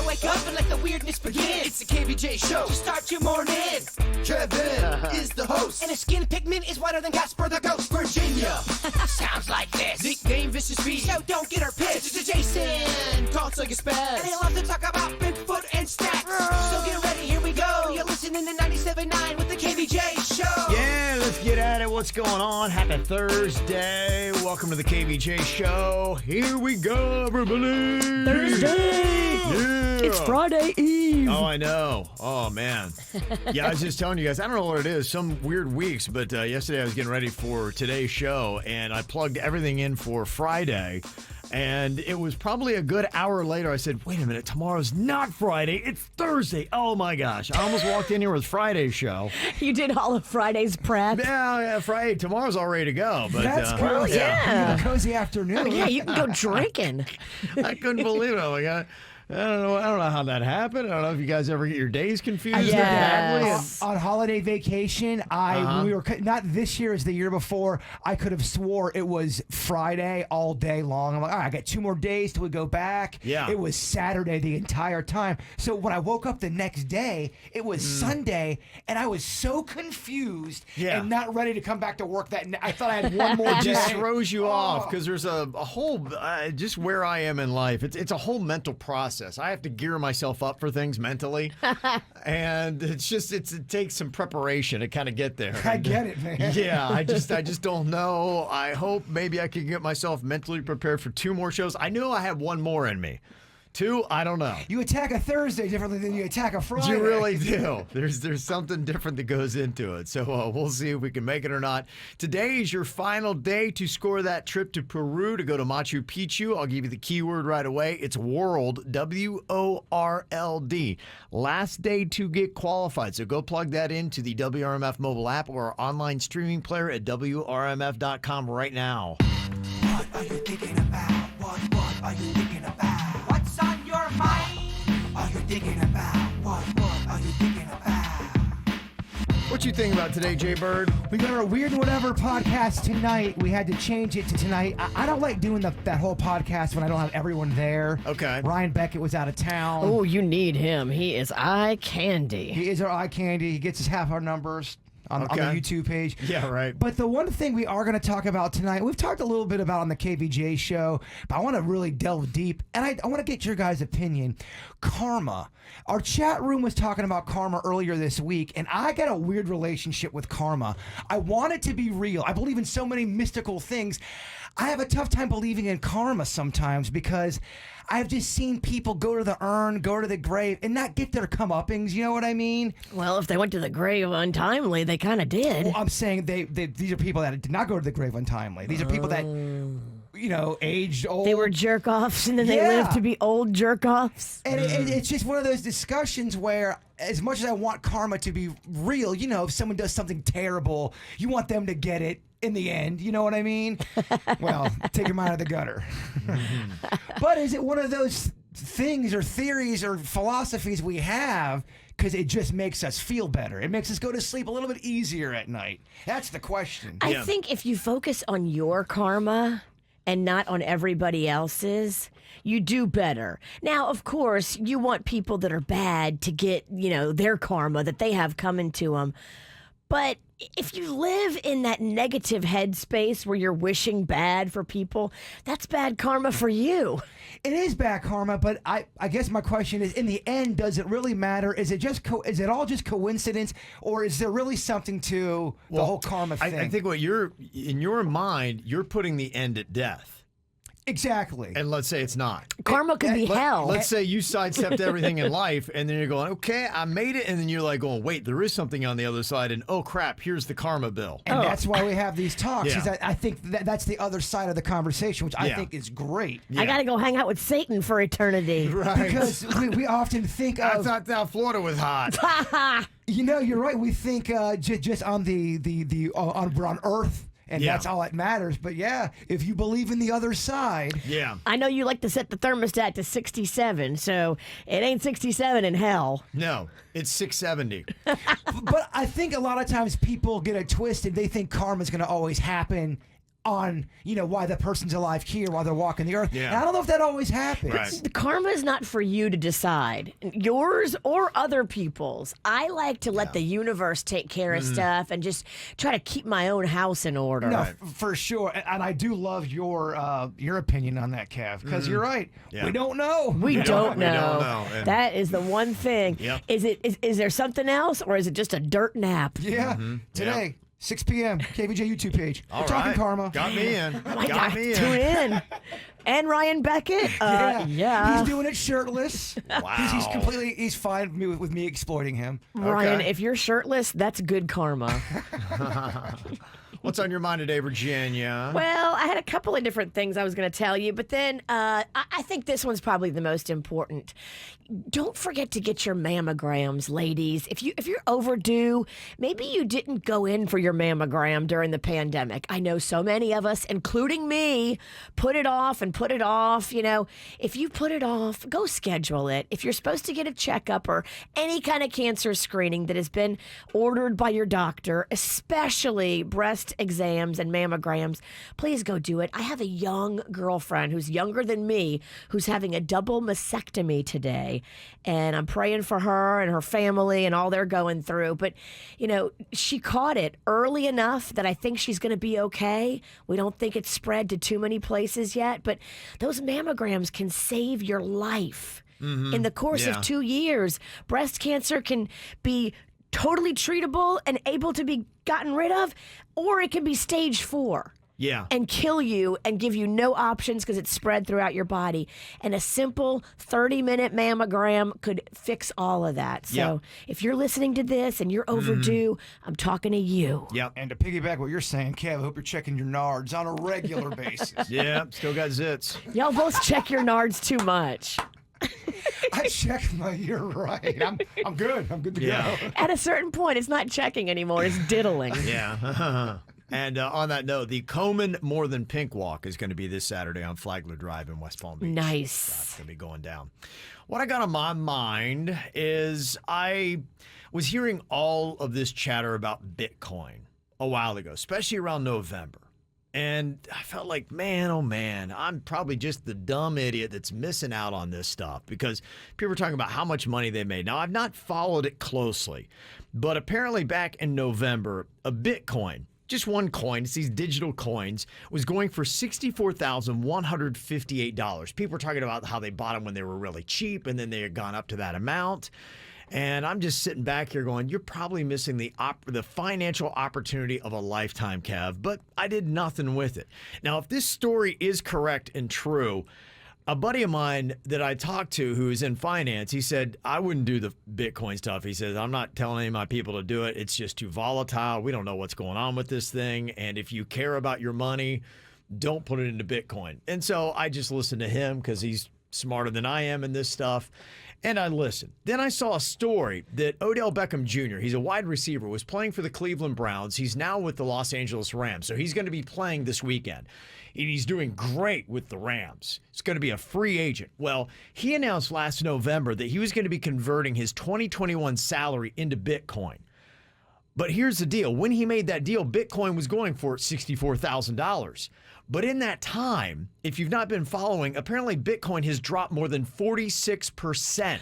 wake up and let the weirdness begin. It's the KVJ Show to start your morning. Kevin is the host, and his skin pigment is whiter than Casper the Ghost. Virginia sounds like this. Nickname Vicious V, so don't get her pissed. Jason talks like a spaz, and they love to talk about Bigfoot and stacks. So get ready, here we go. You're listening to 97.9 with the KVJ Show. Yeah, let's get at it. What's going on? Happy Thursday. Welcome to the KVJ Show. Here we go, everybody. Thursday. Yeah. It's Friday Eve. Oh, I know. Oh, man. Yeah, I was just telling you guys, I don't know what it is, some weird weeks, but yesterday I was getting ready for today's show, and I plugged everything in for Friday, and it was probably a good hour later. I said, wait a minute, tomorrow's not Friday, it's Thursday. Oh, my gosh. I almost walked in here with Friday's show. You did all of Friday's prep. Yeah, Friday. Tomorrow's all ready to go. But, That's cool. Oh, yeah. A cozy afternoon. Oh, yeah, you can go drinking. I couldn't believe it. Oh, my God. I don't know how that happened. I don't know if you guys ever get your days confused. Yes. On holiday vacation, when we were not this year, as the year before. I could have swore it was Friday all day long. I'm like, all right, I got 2 more days till we go back. Yeah. It was Saturday the entire time. So when I woke up the next day, it was Sunday, and I was so confused and not ready to come back to work that night. I thought I had one more day. It just throws you off because there's a whole, just where I am in life, it's a whole mental process. I have to gear myself up for things mentally, and it takes some preparation to kind of get there. I get it, man. Yeah, I just don't know. I hope maybe I can get myself mentally prepared for 2 more shows. I knew I had 1 more in me. 2, I don't know. You attack a Thursday differently than you attack a Friday. You really do. There's something different that goes into it. So we'll see if we can make it or not. Today is your final day to score that trip to Peru to go to Machu Picchu. I'll give you the keyword right away. It's world, WORLD. Last day to get qualified. So go plug that into the WRMF mobile app or our online streaming player at WRMF.com right now. What are you thinking about? What are you thinking about? What's on your mind? Are you thinking about? What are you thinking about? What you think about today, Jay Bird? We got our Weird Whatever podcast tonight. We had to change it to tonight. I don't like doing that whole podcast when I don't have everyone there. Okay. Ryan Beckett was out of town. Oh, you need him. He is eye candy. He is our eye candy. He gets us half our numbers on the YouTube page. Yeah, right. But the one thing we are going to talk about tonight, we've talked a little bit about on the KVJ show, but I want to really delve deep, and I want to get your guys' opinion. Karma. Our chat room was talking about karma earlier this week, and I got a weird relationship with karma. I want it to be real. I believe in so many mystical things. I have a tough time believing in karma sometimes because I've just seen people go to the urn, go to the grave, and not get their comeuppings. You know what I mean? Well, if they went to the grave untimely, they kind of did. Well, I'm saying these are people that did not go to the grave untimely. These are people that, aged old. They were jerk-offs, and then they lived to be old jerk-offs. And it's just one of those discussions where, as much as I want karma to be real, if someone does something terrible, you want them to get it in the end. You know what I mean? Well, take them out of the gutter. But is it one of those things or theories or philosophies we have because it just makes us feel better? It makes us go to sleep a little bit easier at night. That's the question. I think if you focus on your karma and not on everybody else's, you do better. Now, of course, you want people that are bad to get, their karma that they have coming to them. But if you live in that negative headspace where you're wishing bad for people, that's bad karma for you. It is bad karma, but I guess my question is, in the end, does it really matter? Is it is it all just coincidence, or is there really something to the whole karma thing? I think in your mind, you're putting the end at death. Exactly. And let's say it's not. Karma could be hell. Let's say you sidestepped everything in life, and then you're going, okay, I made it, and then you're like going, wait, there is something on the other side, and oh crap, here's the karma bill. And that's why we have these talks. Yeah. Is I think that's the other side of the conversation, which I think is great. I got to go hang out with Satan for eternity. Right. Because we often think I of... thought that Florida was hot. You're right. We think just on on Earth. And that's all that matters. But yeah, if you believe in the other side. Yeah. I know you like to set the thermostat to 67, so it ain't 67 in hell. No, it's 670. But I think a lot of times people get it twisted. They think karma's going to always happen on, why the person's alive here while they're walking the earth. Yeah. And I don't know if that always happens. Right. The karma is not for you to decide, yours or other people's. I like to let the universe take care of stuff and just try to keep my own house in order. No, for sure. And I do love your opinion on that, Kev, because you're right. Yeah. We don't know. We don't know. And- That is the one thing. Yep. Is there something else, or is it just a dirt nap? Yeah. Today, 6 p.m., KVJ YouTube page. All We're talking right. karma. Got me in. Oh my Got God, me tune in. in. And Ryan Beckett. Yeah. He's doing it shirtless. Wow. He's fine with me exploiting him. Ryan, Okay. if you're shirtless, that's good karma. What's on your mind today, Virginia? Well, I had a couple of different things I was going to tell you, but then I think this one's probably the most important. Don't forget to get your mammograms, ladies. If you're overdue, maybe you didn't go in for your mammogram during the pandemic. I know so many of us, including me, put it off and put it off. If you put it off, go schedule it. If you're supposed to get a checkup or any kind of cancer screening that has been ordered by your doctor, especially breast exams and mammograms, please go do it. I have a young girlfriend who's younger than me who's having a double mastectomy today. And I'm praying for her and her family and all they're going through. But, she caught it early enough that I think she's going to be okay. We don't think it's spread to too many places yet. But those mammograms can save your life. In the course of 2 years, breast cancer can be totally treatable and able to be gotten rid of, or it can be stage 4. Yeah. And kill you and give you no options because it's spread throughout your body. And a simple 30-minute mammogram could fix all of that. So if you're listening to this and you're overdue, I'm talking to you. Yep. And to piggyback what you're saying, Kev, I hope you're checking your nards on a regular basis. Yeah. Still got zits. Y'all both check your nards too much. I checked you're right. I'm good. I'm good to Yeah. go. At a certain point, it's not checking anymore. It's diddling. Yeah. And on that note, the Komen More Than Pink Walk is going to be this Saturday on Flagler Drive in West Palm Beach. Nice. It's going to be going down. What I got on my mind is I was hearing all of this chatter about Bitcoin a while ago, especially around November. And I felt like, man, oh man, I'm probably just the dumb idiot that's missing out on this stuff because people are talking about how much money they made. Now, I've not followed it closely, but apparently back in November, a Bitcoin, just one coin, it's these digital coins, was going for $64,158. People were talking about how they bought them when they were really cheap and then they had gone up to that amount. And I'm just sitting back here going, you're probably missing the financial opportunity of a lifetime, Kev, but I did nothing with it. Now, if this story is correct and true, a buddy of mine that I talked to who is in finance, he said, I wouldn't do the Bitcoin stuff. He says, I'm not telling any of my people to do it. It's just too volatile. We don't know what's going on with this thing. And if you care about your money, don't put it into Bitcoin. And so I just listened to him because he's smarter than I am in this stuff. And I listened. Then I saw a story that Odell Beckham Jr., he's a wide receiver, was playing for the Cleveland Browns. He's now with the Los Angeles Rams. So he's going to be playing this weekend. And he's doing great with the Rams. He's going to be a free agent. Well, he announced last November that he was going to be converting his 2021 salary into Bitcoin. But here's the deal. When he made that deal, Bitcoin was going for $64,000. But in that time, if you've not been following, apparently Bitcoin has dropped more than 46%.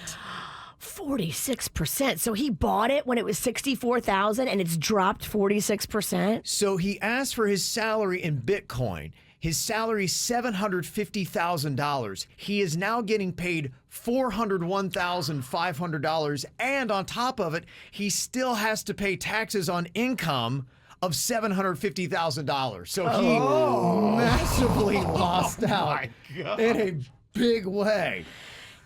46%. So he bought it when it was 64,000 and it's dropped 46%. So he asked for his salary in Bitcoin. His salary is $750,000. He is now getting paid $401,500. And on top of it, he still has to pay taxes on income of $750,000. So he massively lost out in a big way.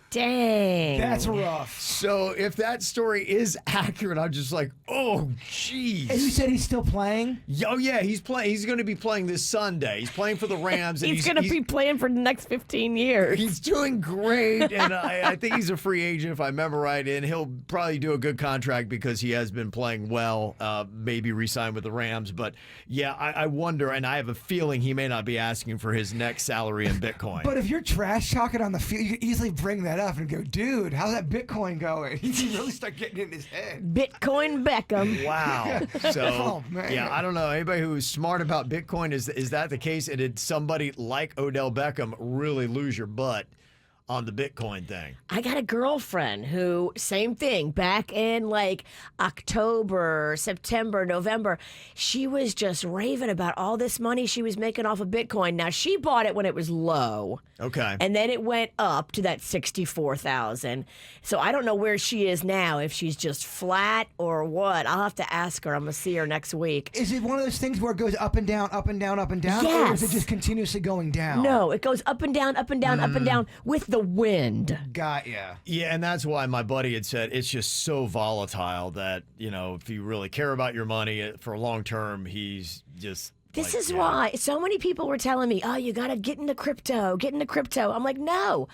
Dang. That's rough. So if that story is accurate, I'm just like, oh, jeez. And you said he's still playing? Oh, yeah, he's playing. He's going to be playing this Sunday. He's playing for the Rams. And He's going to be playing for the next 15 years. He's doing great, and I think he's a free agent, if I remember right, and he'll probably do a good contract because he has been playing well, maybe re-sign with the Rams. But, yeah, I wonder, and I have a feeling he may not be asking for his next salary in Bitcoin. But if you're trash talking on the field, you can easily bring that up and go, dude, how's that Bitcoin going? He really start getting in his head. Bitcoin Beckham. Wow. So, Oh, man. yeah, I don't know. Anybody who's smart about Bitcoin, is that the case? And did somebody like Odell Beckham really lose your butt on the Bitcoin thing? I got a girlfriend who, same thing, back in like October, September, November, she was just raving about all this money she was making off of Bitcoin. Now, she bought it when it was low. Okay. And then it went up to that 64,000. So I don't know where she is now, if she's just flat or what. I'll have to ask her. I'm going to see her next week. Is it one of those things where it goes up and down, up and down, up and down? Yes. Or is it just continuously going down? No, it goes up and down, up and down, up and down with the wind. Got ya. Yeah, and that's why my buddy had said it's just so volatile that, if you really care about your money for long term, he's just. This like, is why so many people were telling me, oh, you got to get into crypto, get into crypto. I'm like, no,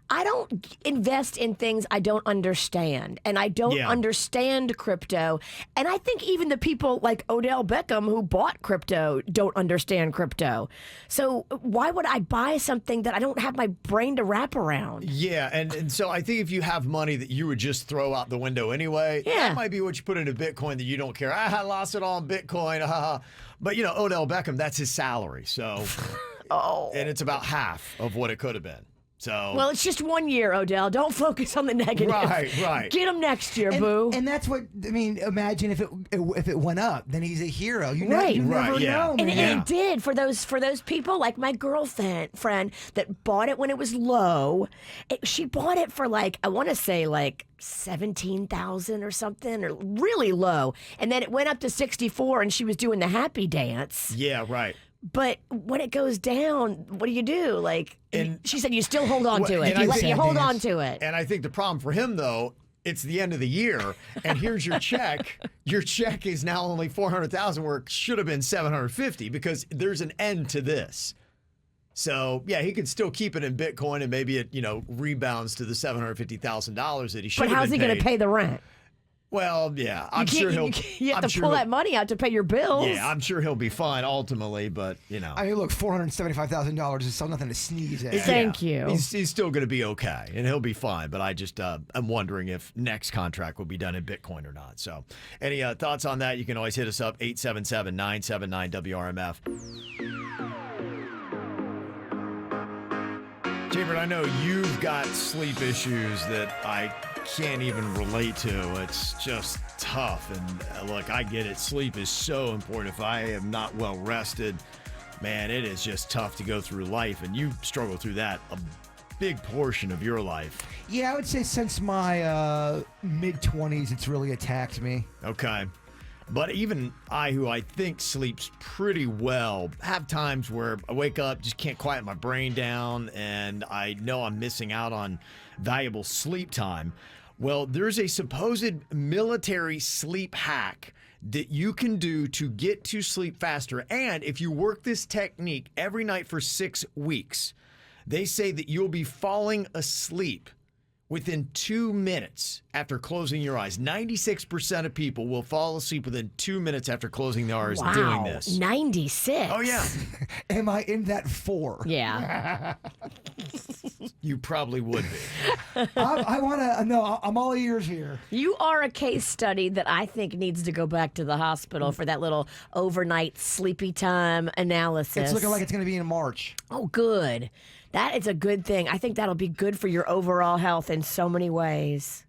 I don't invest in things I don't understand. And I don't understand crypto. And I think even the people like Odell Beckham who bought crypto don't understand crypto. So why would I buy something that I don't have my brain to wrap around? Yeah, and so I think if you have money that you would just throw out the window anyway, that might be what you put into Bitcoin that you don't care. I lost it all in Bitcoin. But, Odell Beckham, that's his salary. So, and it's about half of what it could have been. So, well, it's just 1 year, Odell. Don't focus on the negative. Right. Get him next year, boo. And that's what, imagine if it went up, then he's a hero. You Right. never know, And man. it did for those people like my girlfriend that bought it when it was low. She bought it for I want to say 17,000 or something, or really low. And then it went up to 64 and she was doing the happy dance. Yeah, right. But when it goes down, what do you do? And she said you still hold on to it. and You hold on to it. And I think the problem for him, though, it's the end of the year, and here's your check. Your check is now only $400,000, where it should have been $750, because there's an end to this. So, yeah, he could still keep it in Bitcoin, and maybe it, rebounds to the $750,000 that he should have been paid. But how's he going to pay the rent? Well, yeah, I'm sure he'll. You have to pull that money out to pay your bills. Yeah, I'm sure he'll be fine ultimately, but I mean, look, $475,000 is still nothing to sneeze at. Thank you. He's still going to be okay, and he'll be fine. But I just I'm wondering if next contract will be done in Bitcoin or not. So, any thoughts on that? You can always hit us up 877-979-WRMF. Chamber, I know you've got sleep issues that I can't even relate to. It's just tough. And look, I get it. Sleep is so important. If I am not well rested, man, it is just tough to go through life. And you struggle through that a big portion of your life. Yeah, I would say since my mid-20s, it's really attacked me. Okay. But even I, who I think sleeps pretty well, have times where I wake up, just can't quiet my brain down, and I know I'm missing out on valuable sleep time. Well, there's a supposed military sleep hack that you can do to get to sleep faster. And if you work this technique every night for 6 weeks, they say that you'll be falling asleep within 2 minutes after closing your eyes. 96% of people will fall asleep within 2 minutes after closing their eyes doing this. 96. Oh, yeah. Am I in that 4? Yeah. You probably would be. I want to know. I'm all ears here. You are a case study that I think needs to go back to the hospital for that little overnight sleepy time analysis. It's looking like it's going to be in March. Oh, good. That is a good thing. I think that'll be good for your overall health in so many ways.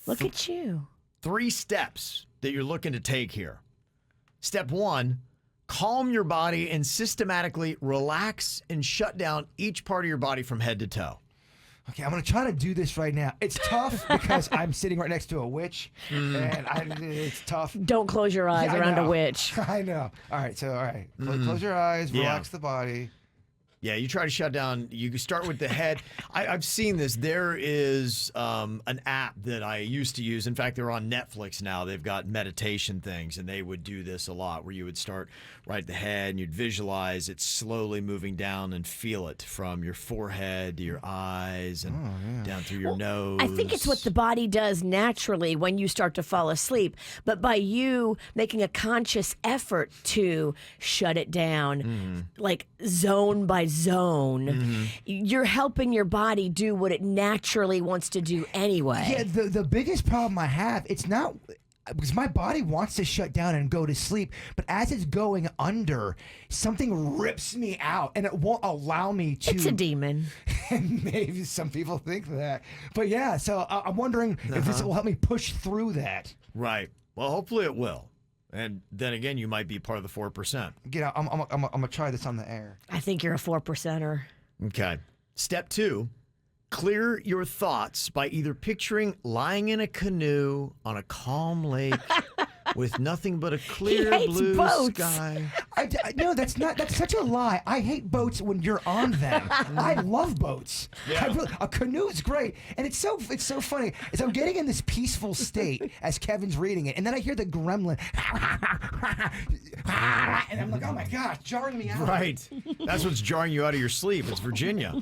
Look at you. 3 steps that you're looking to take here. Step 1, calm your body and systematically relax and shut down each part of your body from head to toe. Okay, I'm going to try to do this right now. It's tough because I'm sitting right next to a witch, and it's tough. Don't close your eyes around a witch. I know. All right, close your eyes, relax the body. Yeah, you try to shut down. You can start with the head. I've seen this. There is an app that I used to use. In fact, they're on Netflix now. They've got meditation things, and they would do this a lot, where you would start right at the head, and you'd visualize it slowly moving down and feel it from your forehead to your eyes and down through your nose. I think it's what the body does naturally when you start to fall asleep. But by you making a conscious effort to shut it down, like zone by zone, you're helping your body do what it naturally wants to do anyway. Yeah, the biggest problem I have, it's not because my body wants to shut down and go to sleep, but as it's going under, something rips me out and it won't allow me to. It's a demon. And maybe some people think that. But yeah, so I'm wondering if this will help me push through that. Right. Well, hopefully it will. And then again, you might be part of the 4%. Get out. I'm going to try this on the air. I think you're a 4%er. Okay. Step 2. Clear your thoughts by either picturing lying in a canoe on a calm lake with nothing but a clear blue sky. No, that's such a lie. I hate boats when you're on them. I love boats. Yeah. A canoe is great, and it's so funny. As I'm getting in this peaceful state as Kevin's reading it, and then I hear the gremlin, and I'm like, oh my gosh, jarring me out. Right. That's what's jarring you out of your sleep. It's Virginia.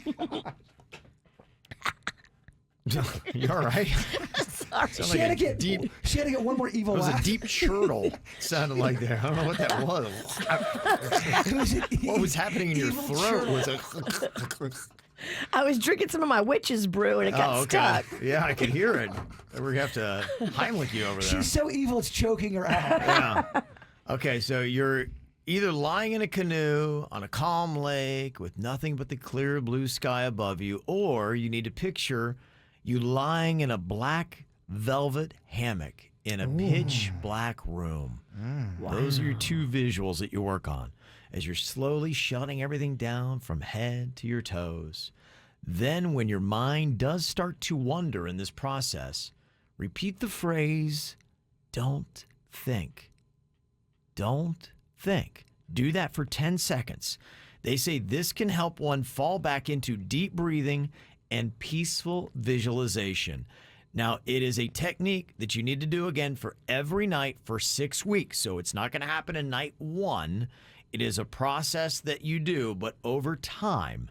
You all right? Sorry. She had to get one more evil It was laugh. a deep churtle. Sounded like there. I don't know what that was. What was happening in your throat was a. I was drinking some of my witch's brew and it got stuck. Yeah, I could hear it. We're gonna have to Heimlich you over there. She's so evil, it's choking her out. Yeah. Okay, so you're either lying in a canoe on a calm lake with nothing but the clear blue sky above you, or you need to picture you lying in a black velvet hammock in a pitch black room. Wow. Those are your two visuals that you work on as you're slowly shutting everything down from head to your toes. Then when your mind does start to wander in this process, repeat the phrase, don't think. Don't think. Do that for 10 seconds. They say this can help one fall back into deep breathing and peaceful visualization. Now, it is a technique that you need to do again for every night for 6 weeks. So it's not going to happen in night 1. It is a process that you do, but over time,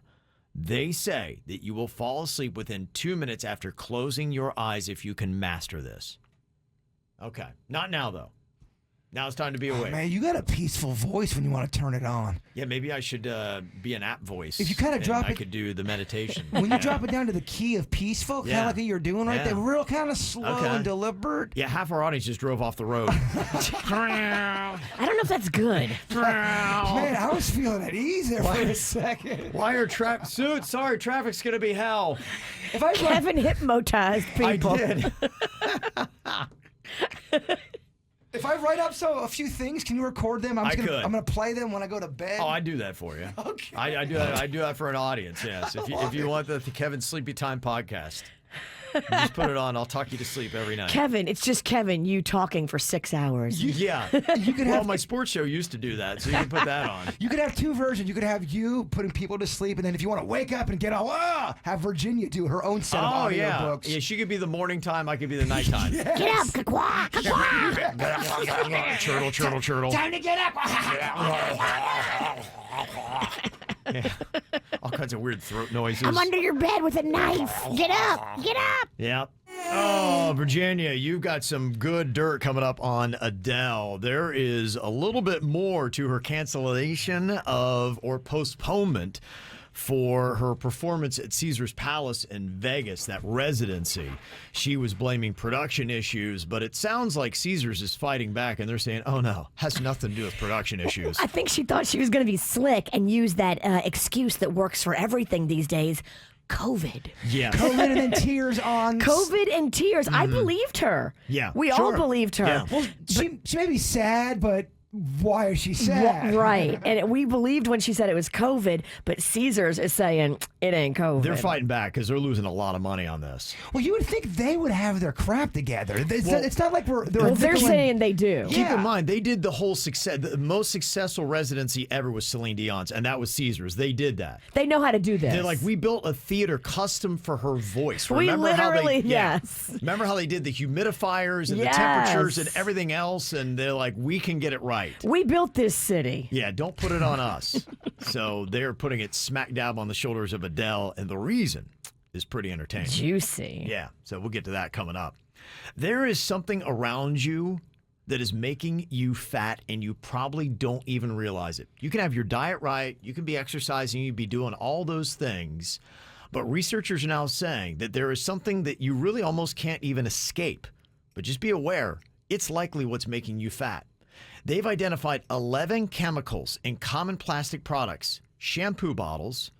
they say that you will fall asleep within 2 minutes after closing your eyes if you can master this. Okay. Not now, though. Now it's time to be awake. Man, you got a peaceful voice when you want to turn it on. Yeah, maybe I should be an app voice. If you kind of drop it, I could do the meditation. When you drop it down to the key of peaceful, kind of like you're doing right there, real kind of slow and deliberate. Yeah, half our audience just drove off the road. I don't know if that's good. Man, I was feeling at ease there for a second. Why are sorry, traffic's gonna be hell. Kevin hypnotized people. I did. If I write up a few things, can you record them? I'm gonna play them when I go to bed. Oh, I do that for you. Okay. I do that. I do that for an audience. Yes. If you want the Kevin Sleepy Time podcast, just put it on. I'll talk you to sleep every night. Kevin, it's just Kevin, you talking for 6 hours. Yeah. You could have my sports show used to do that, so you can put that on. You could have two versions. You could have you putting people to sleep, and then if you want to wake up and get all, have Virginia do her own set of audiobooks. Yeah, she could be the morning time. I could be the nighttime. Get up, quack, quack. Churtle, churtle, churtle. Time to get up. Yeah. All kinds of weird throat noises. I'm under your bed with a knife. Get up, get up. Yep. Oh, Virginia, you've got some good dirt coming up on Adele. There is a little bit more to her cancellation or postponement for her performance at Caesar's Palace in Vegas, that residency. She was blaming production issues, but it sounds like Caesar's is fighting back, and they're saying, oh, no, has nothing to do with production issues. I think she thought she was going to be slick and use that excuse that works for everything these days. COVID. Yeah. COVID and then tears on. COVID and tears. I believed her. Yeah. We all believed her. Yeah. Well, she may be sad, but why is she sad? Right. And we believed when she said it was COVID, but Caesars is saying it ain't COVID. They're fighting back because they're losing a lot of money on this. Well, you would think they would have their crap together. It's not like they're saying they do. Keep in mind, they did the most successful residency ever was Celine Dion's, and that was Caesar's. They did that. They know how to do this. They're like, we built a theater custom for her voice. Yes. Remember how they did the humidifiers and the temperatures and everything else, and they're like, we can get it right. We built this city. Yeah, don't put it on us. So they're putting it smack dab on the shoulders of Adele, and the reason is pretty entertaining. Juicy. Yeah, so we'll get to that coming up. There is something around you that is making you fat, and you probably don't even realize it. You can have your diet right, you can be exercising, you can be doing all those things, but researchers are now saying that there is something that you really almost can't even escape. But just be aware, it's likely what's making you fat. They've identified 11 chemicals in common plastic products, shampoo bottles,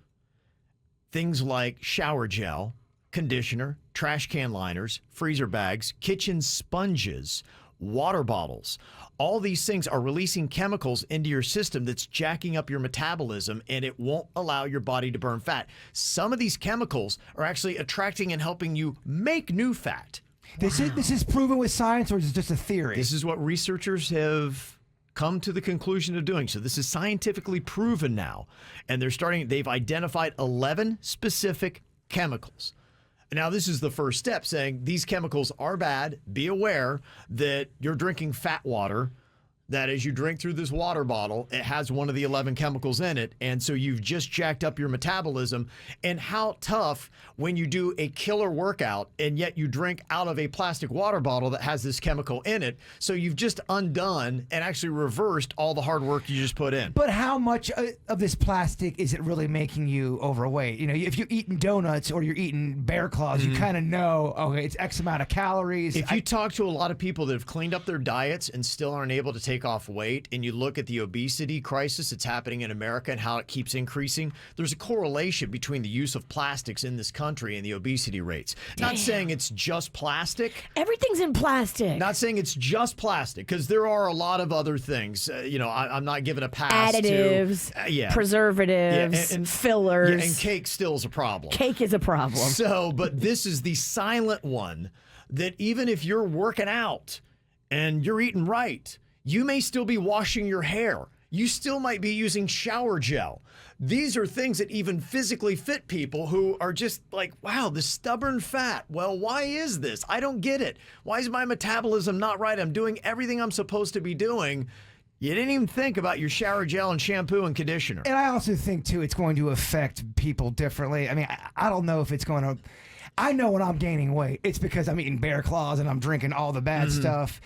things like shower gel, conditioner, trash can liners, freezer bags, kitchen sponges, water bottles. All these things are releasing chemicals into your system that's jacking up your metabolism, and it won't allow your body to burn fat. Some of these chemicals are actually attracting and helping you make new fat. This is proven with science, or is it just a theory? This is what researchers have come to the conclusion of doing. So this is scientifically proven now, and they've identified 11 specific chemicals. Now, this is the first step, saying these chemicals are bad. Be aware that you're drinking fat water, that as you drink through this water bottle, it has one of the 11 chemicals in it. And so you've just jacked up your metabolism. And how tough when you do a killer workout and yet you drink out of a plastic water bottle that has this chemical in it. So you've just undone and actually reversed all the hard work you just put in. But how much of this plastic is it really making you overweight? You know, if you're eating donuts or you're eating bear claws, you kind of know, okay, it's X amount of calories. If you talk to a lot of people that have cleaned up their diets and still aren't able to take off weight, and you look at the obesity crisis that's happening in America and how it keeps increasing, there's a correlation between the use of plastics in this country and the obesity rates. Not saying it's just plastic. Everything's in plastic. Not saying it's just plastic, because there are a lot of other things. I'm not giving a pass Additives, to preservatives, and fillers. Yeah, and cake still is a problem. Cake is a problem. So, but this is the silent one that even if you're working out and you're eating right, you may still be washing your hair. You still might be using shower gel. These are things that even physically fit people who are just like, wow, the stubborn fat. Well, why is this? I don't get it. Why is my metabolism not right? I'm doing everything I'm supposed to be doing. You didn't even think about your shower gel and shampoo and conditioner. And I also think, too, it's going to affect people differently. I mean, I don't know if it's going to... I know when I'm gaining weight, it's because I'm eating bear claws and I'm drinking all the bad stuff.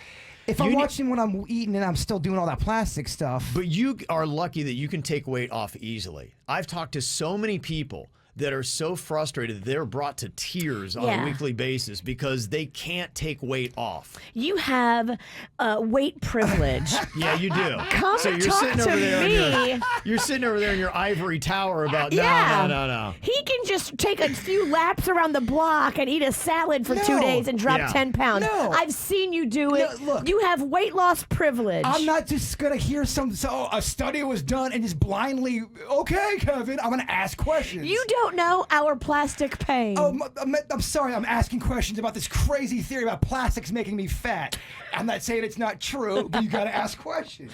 If I'm watching when I'm eating and I'm still doing all that plastic stuff. But you are lucky that you can take weight off easily. I've talked to so many people that are so frustrated they're brought to tears on a weekly basis because they can't take weight off. You have weight privilege. Yeah, you do. Come so you're talk sitting to over there me. You're sitting over there in your ivory tower about no. He can just take a few laps around the block and eat a salad for 2 days and drop 10 pounds. No. I've seen you do it. No, look. You have weight loss privilege. I'm not just going to hear a study was done and just blindly, okay, Kevin, I'm going to ask questions. You don't know our plastic pain. Oh, I'm sorry. I'm asking questions about this crazy theory about plastics making me fat. I'm not saying it's not true, but you got to ask questions.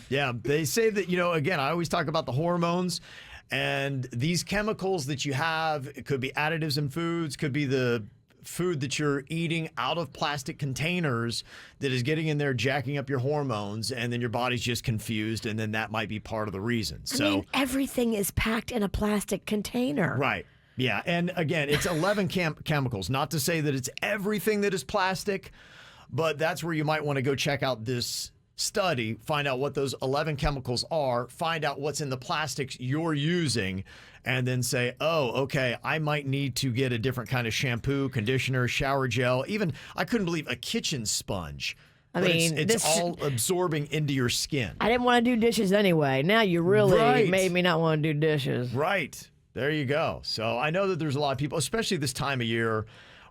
Yeah, they say that, again, I always talk about the hormones and these chemicals that you have. It could be additives in foods, could be the food that you're eating out of plastic containers that is getting in there, jacking up your hormones, and then your body's just confused, and then that might be part of the reason. I mean, everything is packed in a plastic container. Right. Yeah, and again, it's 11 chemicals. Not to say that it's everything that is plastic, but that's where you might want to go check out this study, find out what those 11 chemicals are, find out what's in the plastics you're using, and then say, oh, okay, I might need to get a different kind of shampoo, conditioner, shower gel, even, I couldn't believe, a kitchen sponge. I mean, it's all absorbing into your skin. I didn't want to do dishes anyway. Now you really made me not want to do dishes. Right. There you go. So I know that there's a lot of people, especially this time of year,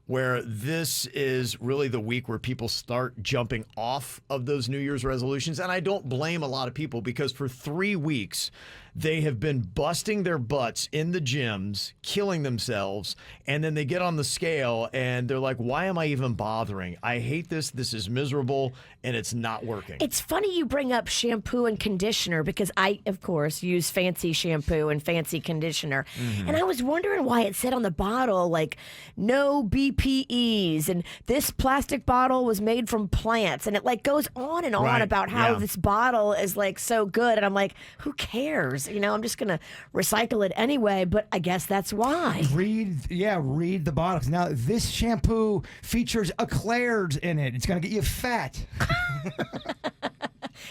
where this is really the week where people start jumping off of those New Year's resolutions. And I don't blame a lot of people, because for 3 weeks, they have been busting their butts in the gyms, killing themselves, and then they get on the scale and they're like, why am I even bothering? I hate this. This is miserable, and it's not working. It's funny you bring up shampoo and conditioner, because I, of course, use fancy shampoo and fancy conditioner. And I was wondering why it said on the bottle, like, no BPEs, and this plastic bottle was made from plants. And it, like, goes on and on about how this bottle is, like, so good. And I'm like, who cares? because, I'm just going to recycle it anyway, but I guess that's why. Read the bottles. Now, this shampoo features eclairs in it. It's going to get you fat.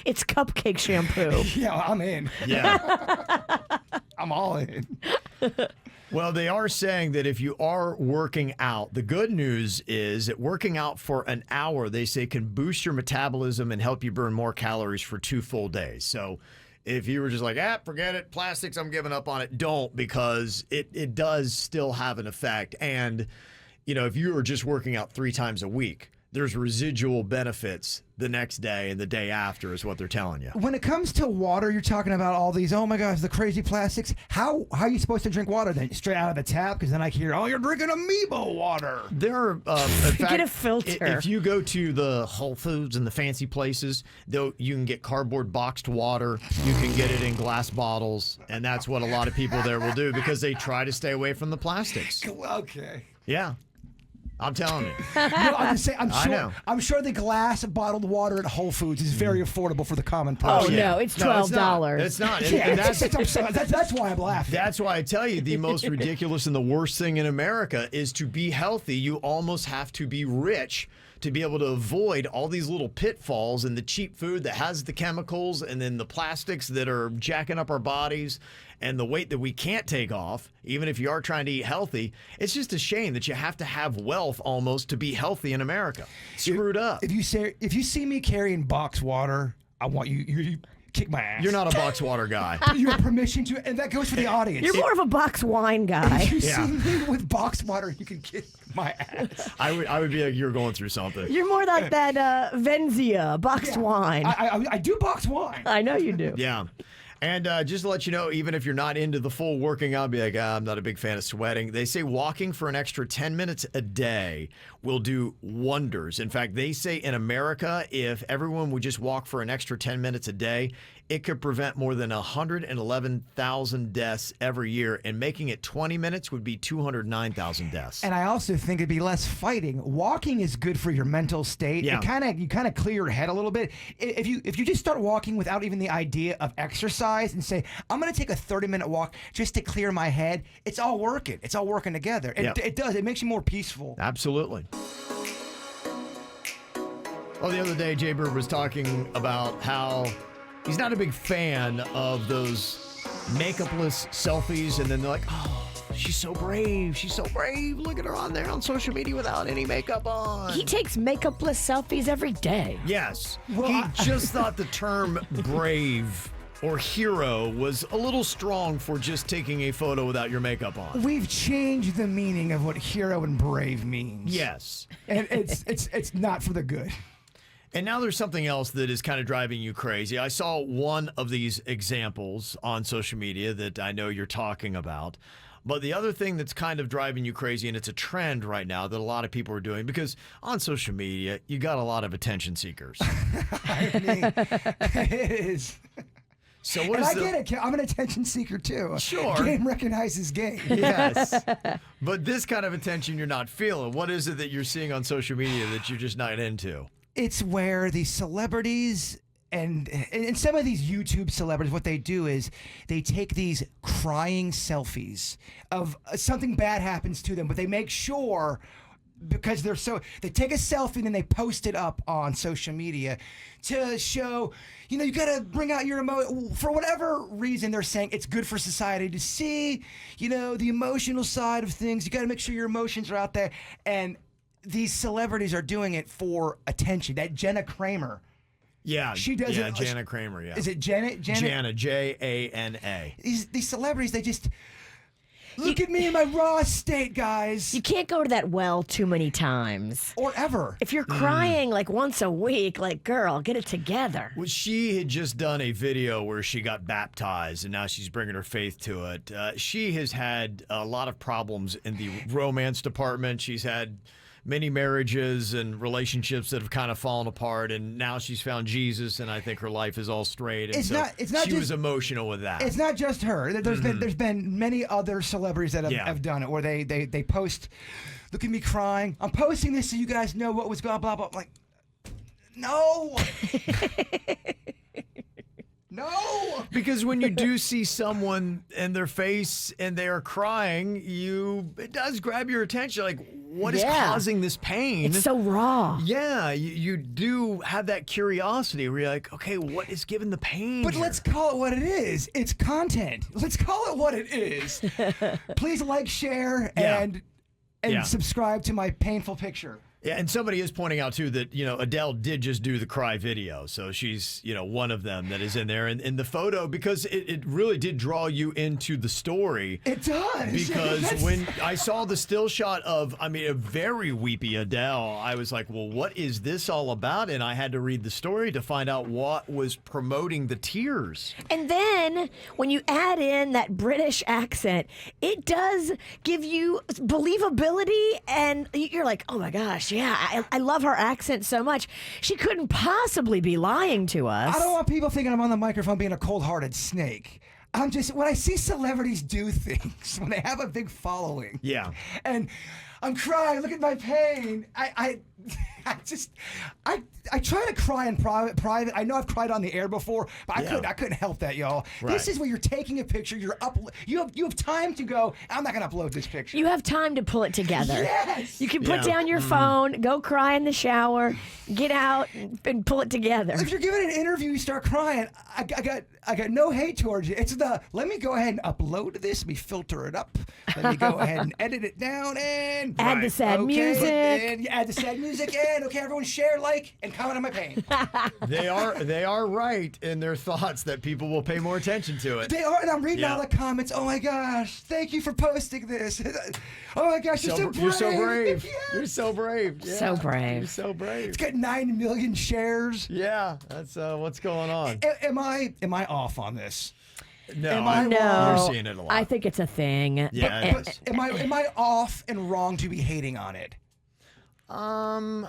It's cupcake shampoo. Yeah, I'm in. Yeah. I'm all in. Well, they are saying that if you are working out, the good news is that working out for an hour, they say, can boost your metabolism and help you burn more calories for 2 full days. So if you were just like, forget it, plastics, I'm giving up on it, don't, because it does still have an effect. And, if you are just working out 3 times a week, there's residual benefits the next day and the day after is what they're telling you. When it comes to water, you're talking about all these, oh my gosh, the crazy plastics. How are you supposed to drink water then? Straight out of the tap? Because then I hear, you're drinking amoeba water. There are, in fact, get a filter. If you go to the Whole Foods and the fancy places, though, you can get cardboard boxed water. You can get it in glass bottles. And that's what a lot of people there will do because they try to stay away from the plastics. Okay. Yeah. I'm telling you. I'm just saying, I know. I'm sure the glass bottled water at Whole Foods is very affordable for the common person. Oh, no, it's $12. It's not. Yeah, And that's why I'm laughing. That's why I tell you the most ridiculous and the worst thing in America is to be healthy. You almost have to be rich to be able to avoid all these little pitfalls and the cheap food that has the chemicals and then the plastics that are jacking up our bodies and the weight that we can't take off, even if you are trying to eat healthy. It's just a shame that you have to have wealth almost to be healthy in America. Screwed up. If you see me carrying box water, I want you kick my ass. You're not a box water guy. You have permission to, and that goes for the audience. You're more of a box wine guy. If you Yeah. see me with box water, you can kick my ass. I would be like, you're going through something. You're more like that Venzia boxed wine. I do box wine. I know you do. Yeah. And just to let you know, even if you're not into the full working out, be like, I'm not a big fan of sweating. They say walking for an extra 10 minutes a day will do wonders. In fact, they say in America, if everyone would just walk for an extra 10 minutes a day, it could prevent more than 111,000 deaths every year. And making it 20 minutes would be 209,000 deaths. And I also think it'd be less fighting. Walking is good for your mental state. Yeah. You kind of clear your head a little bit. If you just start walking without even the idea of exercise and say, I'm going to take a 30-minute walk just to clear my head, it's all working. It's all working together. It does. It makes you more peaceful. Absolutely. Oh, the other day, Jay Bird was talking about how he's not a big fan of those makeupless selfies, and then they're like, oh, she's so brave. She's so brave. Look at her on there on social media without any makeup on. He takes makeupless selfies every day. Yes. Well, he just thought the term brave or hero was a little strong for just taking a photo without your makeup on. We've changed the meaning of what hero and brave means. Yes. And it's not for the good. And now there's something else that is kind of driving you crazy. I saw one of these examples on social media that I know you're talking about. But the other thing that's kind of driving you crazy, and it's a trend right now that a lot of people are doing, because on social media, you got a lot of attention seekers. I mean, it is. So what And is I get it. I'm an attention seeker too. Sure. Game recognizes game. Yes. But this kind of attention you're not feeling. What is it that you're seeing on social media that you're just not into? It's where these celebrities and some of these YouTube celebrities, what they do is they take these crying selfies of something bad happens to them, but they make sure, because they take a selfie and then they post it up on social media to show, you got to bring out your emotion. For whatever reason, they're saying it's good for society to see, the emotional side of things. You got to make sure your emotions are out there. And these celebrities are doing it for attention. That Jenna Kramer. Yeah. She does yeah, it. Jana Kramer, yeah. Is it Janet? Jana, Jana. These celebrities, they just look at me in my raw state, guys. You can't go to that well too many times. Or ever. If you're crying like once a week, like, girl, get it together. Well, she had just done a video where she got baptized, and now she's bringing her faith to it. She has had a lot of problems in the romance department. She's had many marriages and relationships that have kind of fallen apart, and now she's found Jesus, and I think her life is all straight. And It's not she just- was emotional with that. It's not just her. There's been many other celebrities that have done it, where they post, look at me crying. I'm posting this so you guys know what was going on, blah, blah. I'm like, no. No. Because when you do see someone and their face and they are crying, it does grab your attention. Like, what is causing this pain? It's so raw. Yeah, you do have that curiosity where you're like, okay, what is giving the pain? But here? let's call it what it is. It's content. Let's call it what it is. Please like, share, and subscribe to my painful picture. Yeah, and somebody is pointing out, too, that, Adele did just do the cry video. So she's, one of them that is in there. And in the photo, because it really did draw you into the story. It does. Because when I saw the still shot of, a very weepy Adele, I was like, well, what is this all about? And I had to read the story to find out what was promoting the tears. And then when you add in that British accent, it does give you believability. And you're like, oh, my gosh. Yeah, I love her accent so much. She couldn't possibly be lying to us. I don't want people thinking I'm on the microphone being a cold-hearted snake. I'm just, when I see celebrities do things, when they have a big following. Yeah. And I'm crying, look at my pain. I try to cry in private. I know I've cried on the air before, but I couldn't help that, y'all. Right. This is where you're taking a picture, you have time to go, I'm not gonna upload this picture. You have time to pull it together. Yes. You can put down your phone, go cry in the shower, get out and pull it together. If you're giving an interview, you start crying, I got no hate towards you. It's let me go ahead and upload this, let me filter it up, let me go ahead and edit it down and add the sad music. And add the sad music and okay, everyone share, like, and comment on my pain. They are right in their thoughts that people will pay more attention to it. They are, and I'm reading all the comments. Oh my gosh, thank you for posting this. Oh my gosh, you're so brave. You're so brave. Yes. You're so brave. Yeah. So brave. You're so brave. It's got 9 million shares. Yeah, that's what's going on. Am I off on this? No, Am I No, wrong? you're seeing it a lot. I think it's a thing. Yeah, it But is. am I off and wrong to be hating on it? No,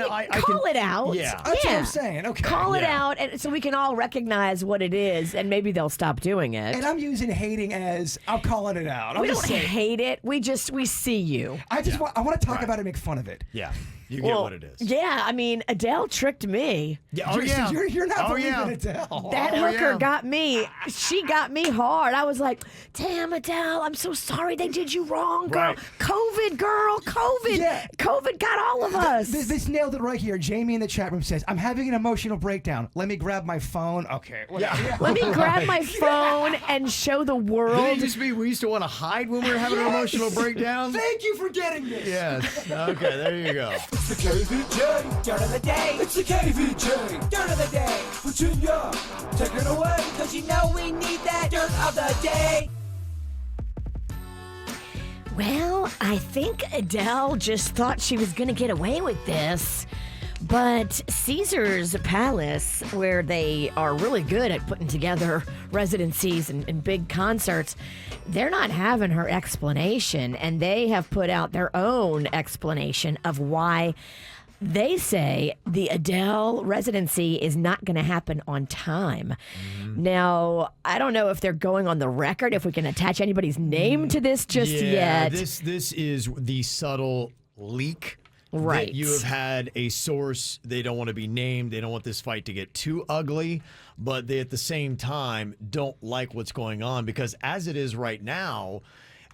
I Call can, it out. Yeah. That's what I'm saying. Okay. Call it Yeah. out, and so we can all recognize what it is, and maybe they'll stop doing it. And I'm using hating as I'm calling it out. I'm We just don't saying. hate it. We see you. I want to talk Right. about it and make fun of it. Yeah, you get what it is. Yeah, Adele tricked me. Yeah. You're not believing yeah. Adele. That Oh, hooker yeah. got me. She got me hard. I was like, damn, Adele, I'm so sorry they did you wrong, girl. Right. COVID, girl, COVID. Yeah. COVID got all of us. This nailed it right here. Jamie in the chat room says, I'm having an emotional breakdown. Let me grab my phone. Okay. Yeah. Let me grab my phone and show the world. Did it just be we used to want to hide when we were having an emotional breakdown? Thank you for getting this. Yes. Okay, there you go. It's the KVJ Dirt of the Day. It's the KVJ Dirt of the Day. Virginia, take it away. Cause you know we need that Dirt of the Day. Well, I think Adele just thought she was going to get away with this. But Caesar's Palace, where they are really good at putting together residencies and big concerts, they're not having her explanation. And they have put out their own explanation of why they say the Adele residency is not going to happen on time. Now, I don't know if they're going on the record, if we can attach anybody's name to this just yet. This is the subtle leak. Right. That you have had a source, they don't want to be named, they don't want this fight to get too ugly, but they at the same time don't like what's going on because as it is right now,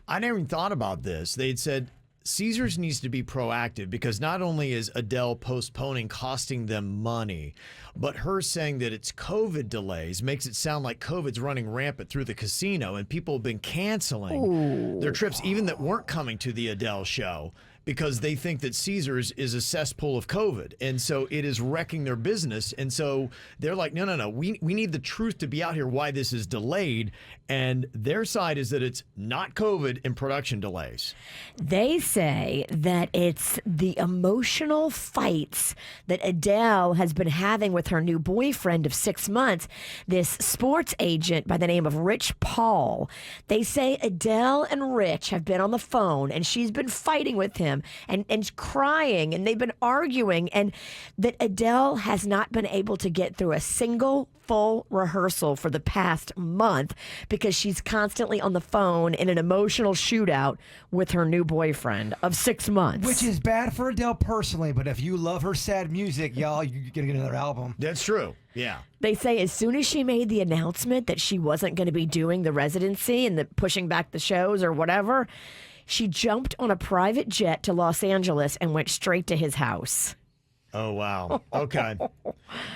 I never even thought about this. They'd said Caesars needs to be proactive because not only is Adele postponing costing them money, but her saying that it's COVID delays makes it sound like COVID's running rampant through the casino and people have been canceling their trips even that weren't coming to the Adele show because they think that Caesars is a cesspool of COVID. And so it is wrecking their business. And so they're like, no. We need the truth to be out here why this is delayed. And their side is that it's not COVID and production delays. They say that it's the emotional fights that Adele has been having with her new boyfriend of 6 months, this sports agent by the name of Rich Paul. They say Adele and Rich have been on the phone and she's been fighting with him Instagram and crying, and they've been arguing, and that Adele has not been able to get through a single full rehearsal for the past month because she's constantly on the phone in an emotional shootout with her new boyfriend of 6 months. Which is bad for Adele personally, but if you love her sad music, y'all, you're going to get another album. That's true. Yeah. They say as soon as she made the announcement that she wasn't going to be doing the residency and pushing back the shows or whatever, she jumped on a private jet to Los Angeles and went straight to his house. Oh, wow. Okay.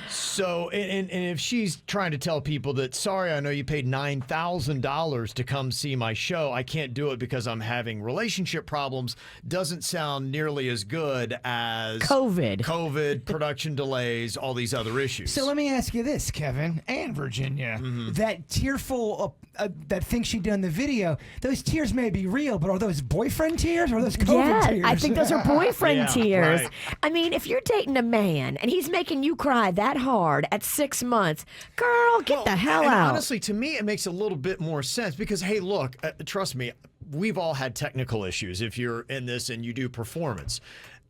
So, and if she's trying to tell people that, sorry, I know you paid $9,000 to come see my show, I can't do it because I'm having relationship problems, doesn't sound nearly as good as COVID, production delays, all these other issues. So let me ask you this, Kevin and Virginia. That tearful, that thing she did in the video, those tears may be real, but are those boyfriend tears or are those COVID tears? I think those are boyfriend tears. Right. I mean, if you're dating a man and he's making you cry that hard at 6 months, girl, get the hell out. Honestly, to me, it makes a little bit more sense because, hey, look, trust me, we've all had technical issues. If you're in this and you do performance,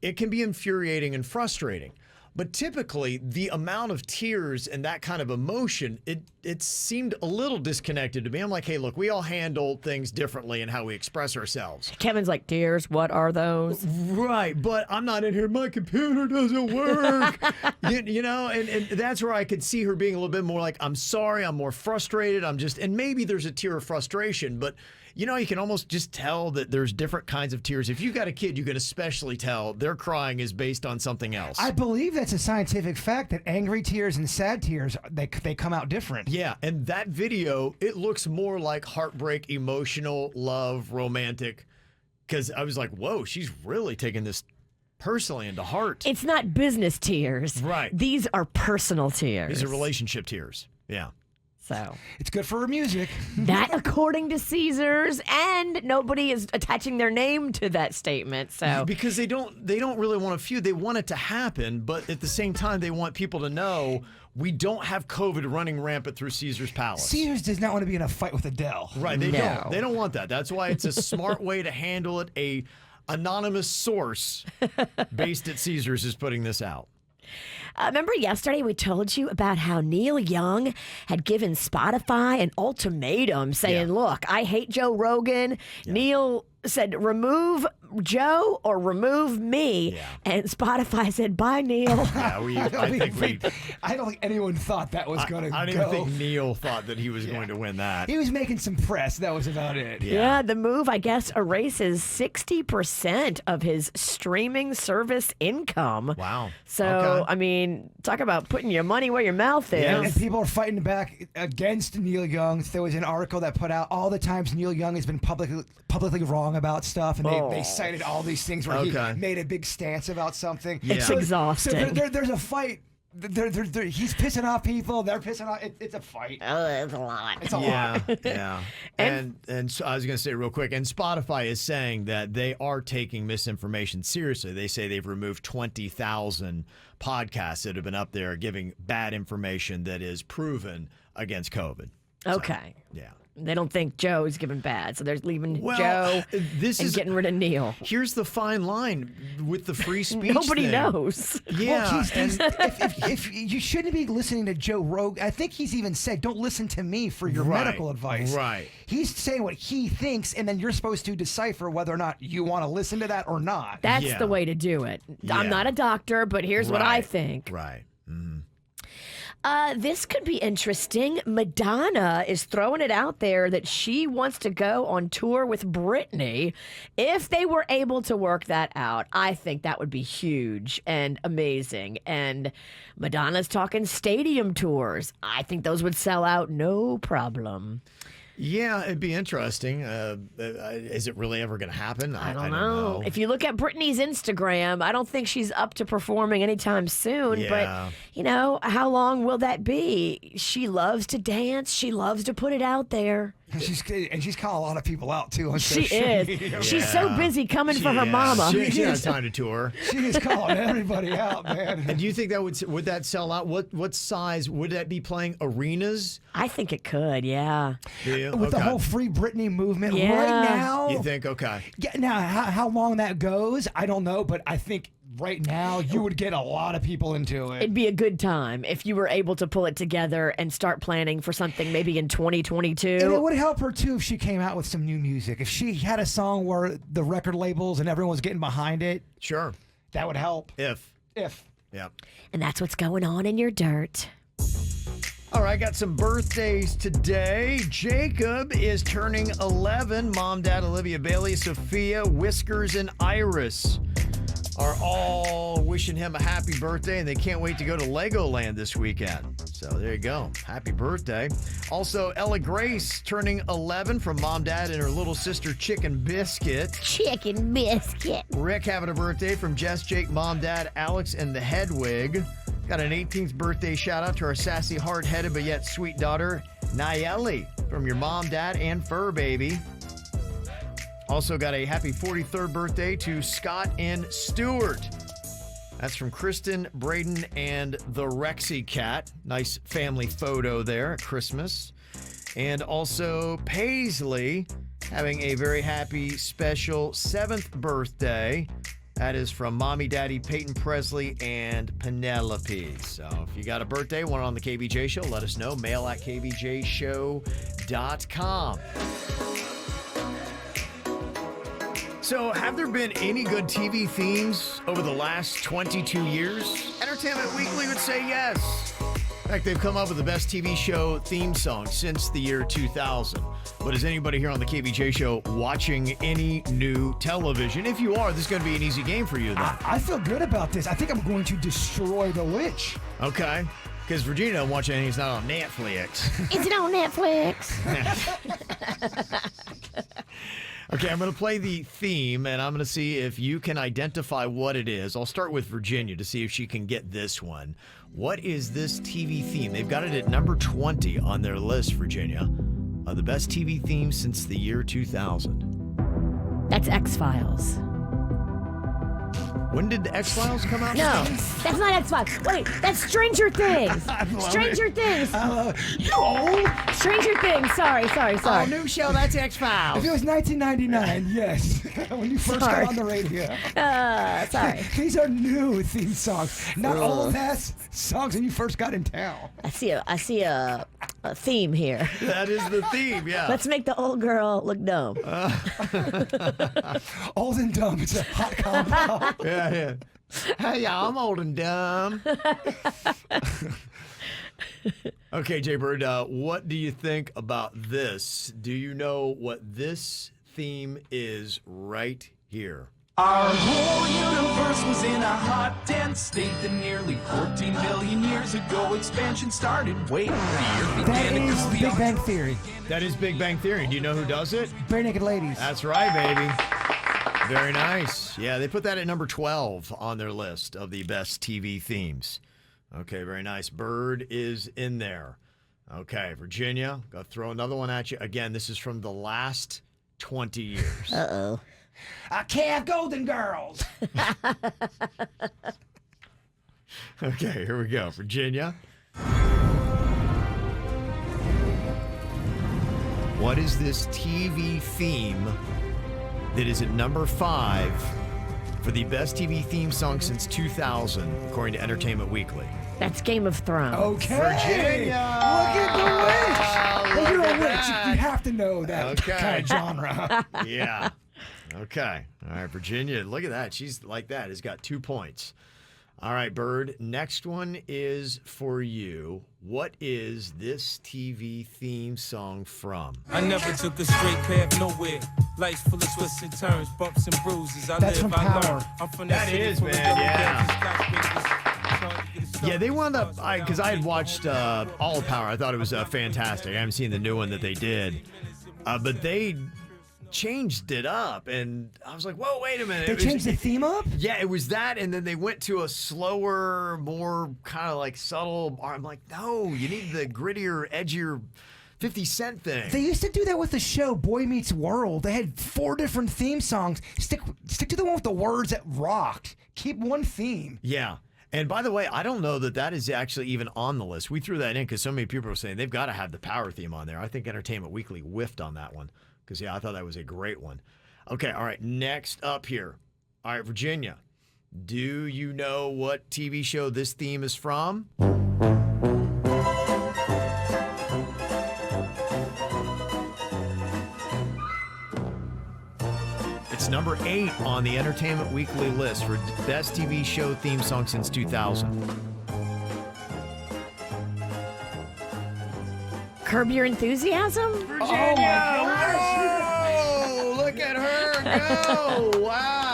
it can be infuriating and frustrating. But typically, the amount of tears and that kind of emotion, it seemed a little disconnected to me. I'm like, hey, look, we all handle things differently in how we express ourselves. Kevin's like, tears, what are those? Right, but I'm not in here. My computer doesn't work. you know, and that's where I could see her being a little bit more like, I'm sorry, I'm more frustrated. And maybe there's a tear of frustration, but you know, you can almost just tell that there's different kinds of tears. If you got a kid, you can especially tell their crying is based on something else. I believe that's a scientific fact that angry tears and sad tears, they come out different. Yeah, and that video, it looks more like heartbreak, emotional, love, romantic. Because I was like, whoa, she's really taking this personally into heart. It's not business tears. Right. These are personal tears. These are relationship tears. Yeah. So it's good for her music. That, according to Caesars, and nobody is attaching their name to that statement. So because they don't really want a feud. They want it to happen, but at the same time, they want people to know we don't have COVID running rampant through Caesar's Palace. Caesars does not want to be in a fight with Adele. Right? They don't. They don't want that. That's why it's a smart way to handle it. A anonymous source based at Caesars is putting this out. Remember yesterday we told you about how Neil Young had given Spotify an ultimatum saying, look, I hate Joe Rogan. Yeah. Neil said, remove Joe or remove me. Yeah. And Spotify said, bye, Neil. Yeah, I don't think anyone thought that was going to go. I don't even think Neil thought that he was going to win that. He was making some press. That was about it. Yeah, the move, I guess, erases 60% of his streaming service income. Wow. So, I mean, talk about putting your money where your mouth is. Yeah. And people are fighting back against Neil Young. There was an article that put out all the times Neil Young has been publicly wrong about stuff, and they cited all these things where he made a big stance about something. Yeah. It's exhausting. So there's a fight. He's pissing off people. They're pissing off. It's a fight. Oh, it's a lot. It's a lot. Yeah. And so I was going to say real quick, and Spotify is saying that they are taking misinformation seriously. They say they've removed 20,000 podcasts that have been up there giving bad information that is proven against COVID. Okay. So, yeah. They don't think Joe's giving bad, so they're leaving Joe and getting rid of Neil. Here's the fine line with the free speech Nobody thing. knows. Yeah. Well, if you shouldn't be listening to Joe Rogan, I think he's even said, don't listen to me for your medical advice. Right. He's saying what he thinks, and then you're supposed to decipher whether or not you want to listen to that or not. That's the way to do it. Yeah. I'm not a doctor, but here's what I think. Right. Mm-hmm. This could be interesting. Madonna is throwing it out there that she wants to go on tour with Britney. If they were able to work that out, I think that would be huge and amazing. And Madonna's talking stadium tours. I think those would sell out no problem. Yeah, it'd be interesting. Is it really ever going to happen? I don't know. If you look at Britney's Instagram, I don't think she's up to performing anytime soon. Yeah. But, you know, how long will that be? She loves to dance. She loves to put it out there. She's calling a lot of people out too on She social is. media. She's so busy coming for her mama. She has time to tour. She is calling everybody out, man. And do you think that would that sell out? What size would that be playing? Arenas? I think it could, yeah. With the whole Free Britney movement Yeah. right now. You think? Okay. Yeah, now, how long that goes, I don't know, but I think right now you would get a lot of people into it. It'd be a good time if you were able to pull it together and start planning for something maybe in 2022. And it would help her too if she came out with some new music. If she had a song where the record labels and everyone was getting behind it, Sure. that would help. If. Yeah. And that's what's going on in your dirt. All right, got some birthdays today. Jacob is turning 11. Mom, Dad, Olivia, Bailey, Sophia, Whiskers, and Iris are all wishing him a happy birthday, and they can't wait to go to Legoland this weekend. So there you go. Happy birthday. Also, Ella Grace turning 11 from Mom, Dad, and her little sister, Chicken Biscuit. Chicken biscuit. Rick having a birthday from Jess, Jake, Mom, Dad, Alex, and the Hedwig. Got an 18th birthday shout out to our sassy, hard-headed, but yet sweet daughter, Nayeli, from your mom, dad, and fur baby. Also got a happy 43rd birthday to Scott and Stuart. That's from Kristen, Braden, and the Rexy cat. Nice family photo there at Christmas. And also Paisley having a very happy, special 7th birthday. That is from Mommy, Daddy, Peyton Presley, and Penelope. So if you got a birthday, want it on the KVJ Show, let us know. Mail at kvjshow.com. So have there been any good TV themes over the last 22 years? Entertainment Weekly would say yes. In fact, they've come up with the best TV show theme song since the year 2000. But is anybody here on the KVJ Show watching any new television? If you are, this is going to be an easy game for you then. I feel good about this. I think I'm going to destroy The Witch. Okay. Because Virginia don't watch any. It's not on Netflix. Is it on Netflix? Okay, I'm going to play the theme, and I'm going to see if you can identify what it is. I'll start with Virginia to see if she can get this one. What is this TV theme? They've got it at number 20 on their list, Virginia, of the best TV themes since the year 2000. That's X-Files. When did the X-Files come out? No, that's not X-Files. Wait, that's Stranger Things. Stranger Things. You old? Stranger Things. Sorry. Oh, new show, that's X-Files. If it was 1999, yes. When you first got on the radio. Sorry. These are new theme songs, not old ass songs when you first got in town. I see a theme here. That is the theme, yeah. Let's make the old girl look dumb. Old and dumb. It's a hot combo. Yeah. Hey, y'all, I'm old and dumb. Okay, Jay Bird, what do you think about this? Do you know what this theme is right here? Our whole universe was in a hot, dense state that nearly 14 billion years ago expansion started. Wait, the earth That began to is cool Big off. Bang Theory. That is Big Bang Theory. Do you know who does it? Bare Naked Ladies. That's right, baby. Very nice. Yeah, they put that at number 12 on their list of the best TV themes. Okay, very nice. Bird is in there. Okay, Virginia, go throw another one at you. Again, this is from the last 20 years. Uh-oh. I can't have Golden Girls. Okay, here we go. Virginia. What is this TV theme that is at number 5 for the best TV theme song since 2000, according to Entertainment Weekly? That's Game of Thrones. Okay. Virginia. Look at the witch. Well, you're Look a at witch. that. You have to know that kind of genre. Yeah. Okay. All right, Virginia, look at that. She's like that. Has got 2 points. All right, Bird, next one is for you. What is this TV theme song from? I never took a straight path nowhere. Life's full of twists and turns, bumps and bruises. That's from I learn. Power. I'm from That city is, full of man, double yeah. deckers, Yeah, they wound up, because I had watched All of Power. I thought it was fantastic. I haven't seen the new one that they did. But they changed it up, and I was like, whoa, wait a minute. They changed the theme up? Yeah, it was that, and then they went to a slower, more kind of like subtle. I'm like, no, you need the grittier, edgier 50 Cent thing. They used to do that with the show Boy Meets World. They had 4 different theme songs. Stick to the one with the words that rocked. Keep one theme. Yeah. And by the way, I don't know that is actually even on the list. We threw that in because so many people were saying they've got to have the Power theme on there. I think Entertainment Weekly whiffed on that one because, I thought that was a great one. Okay, all right, next up here. All right, Virginia, do you know what TV show this theme is from? It's number 8 on the Entertainment Weekly list for best TV show theme song since 2000. Curb Your Enthusiasm? Virginia! Whoa! Look at her go! Wow!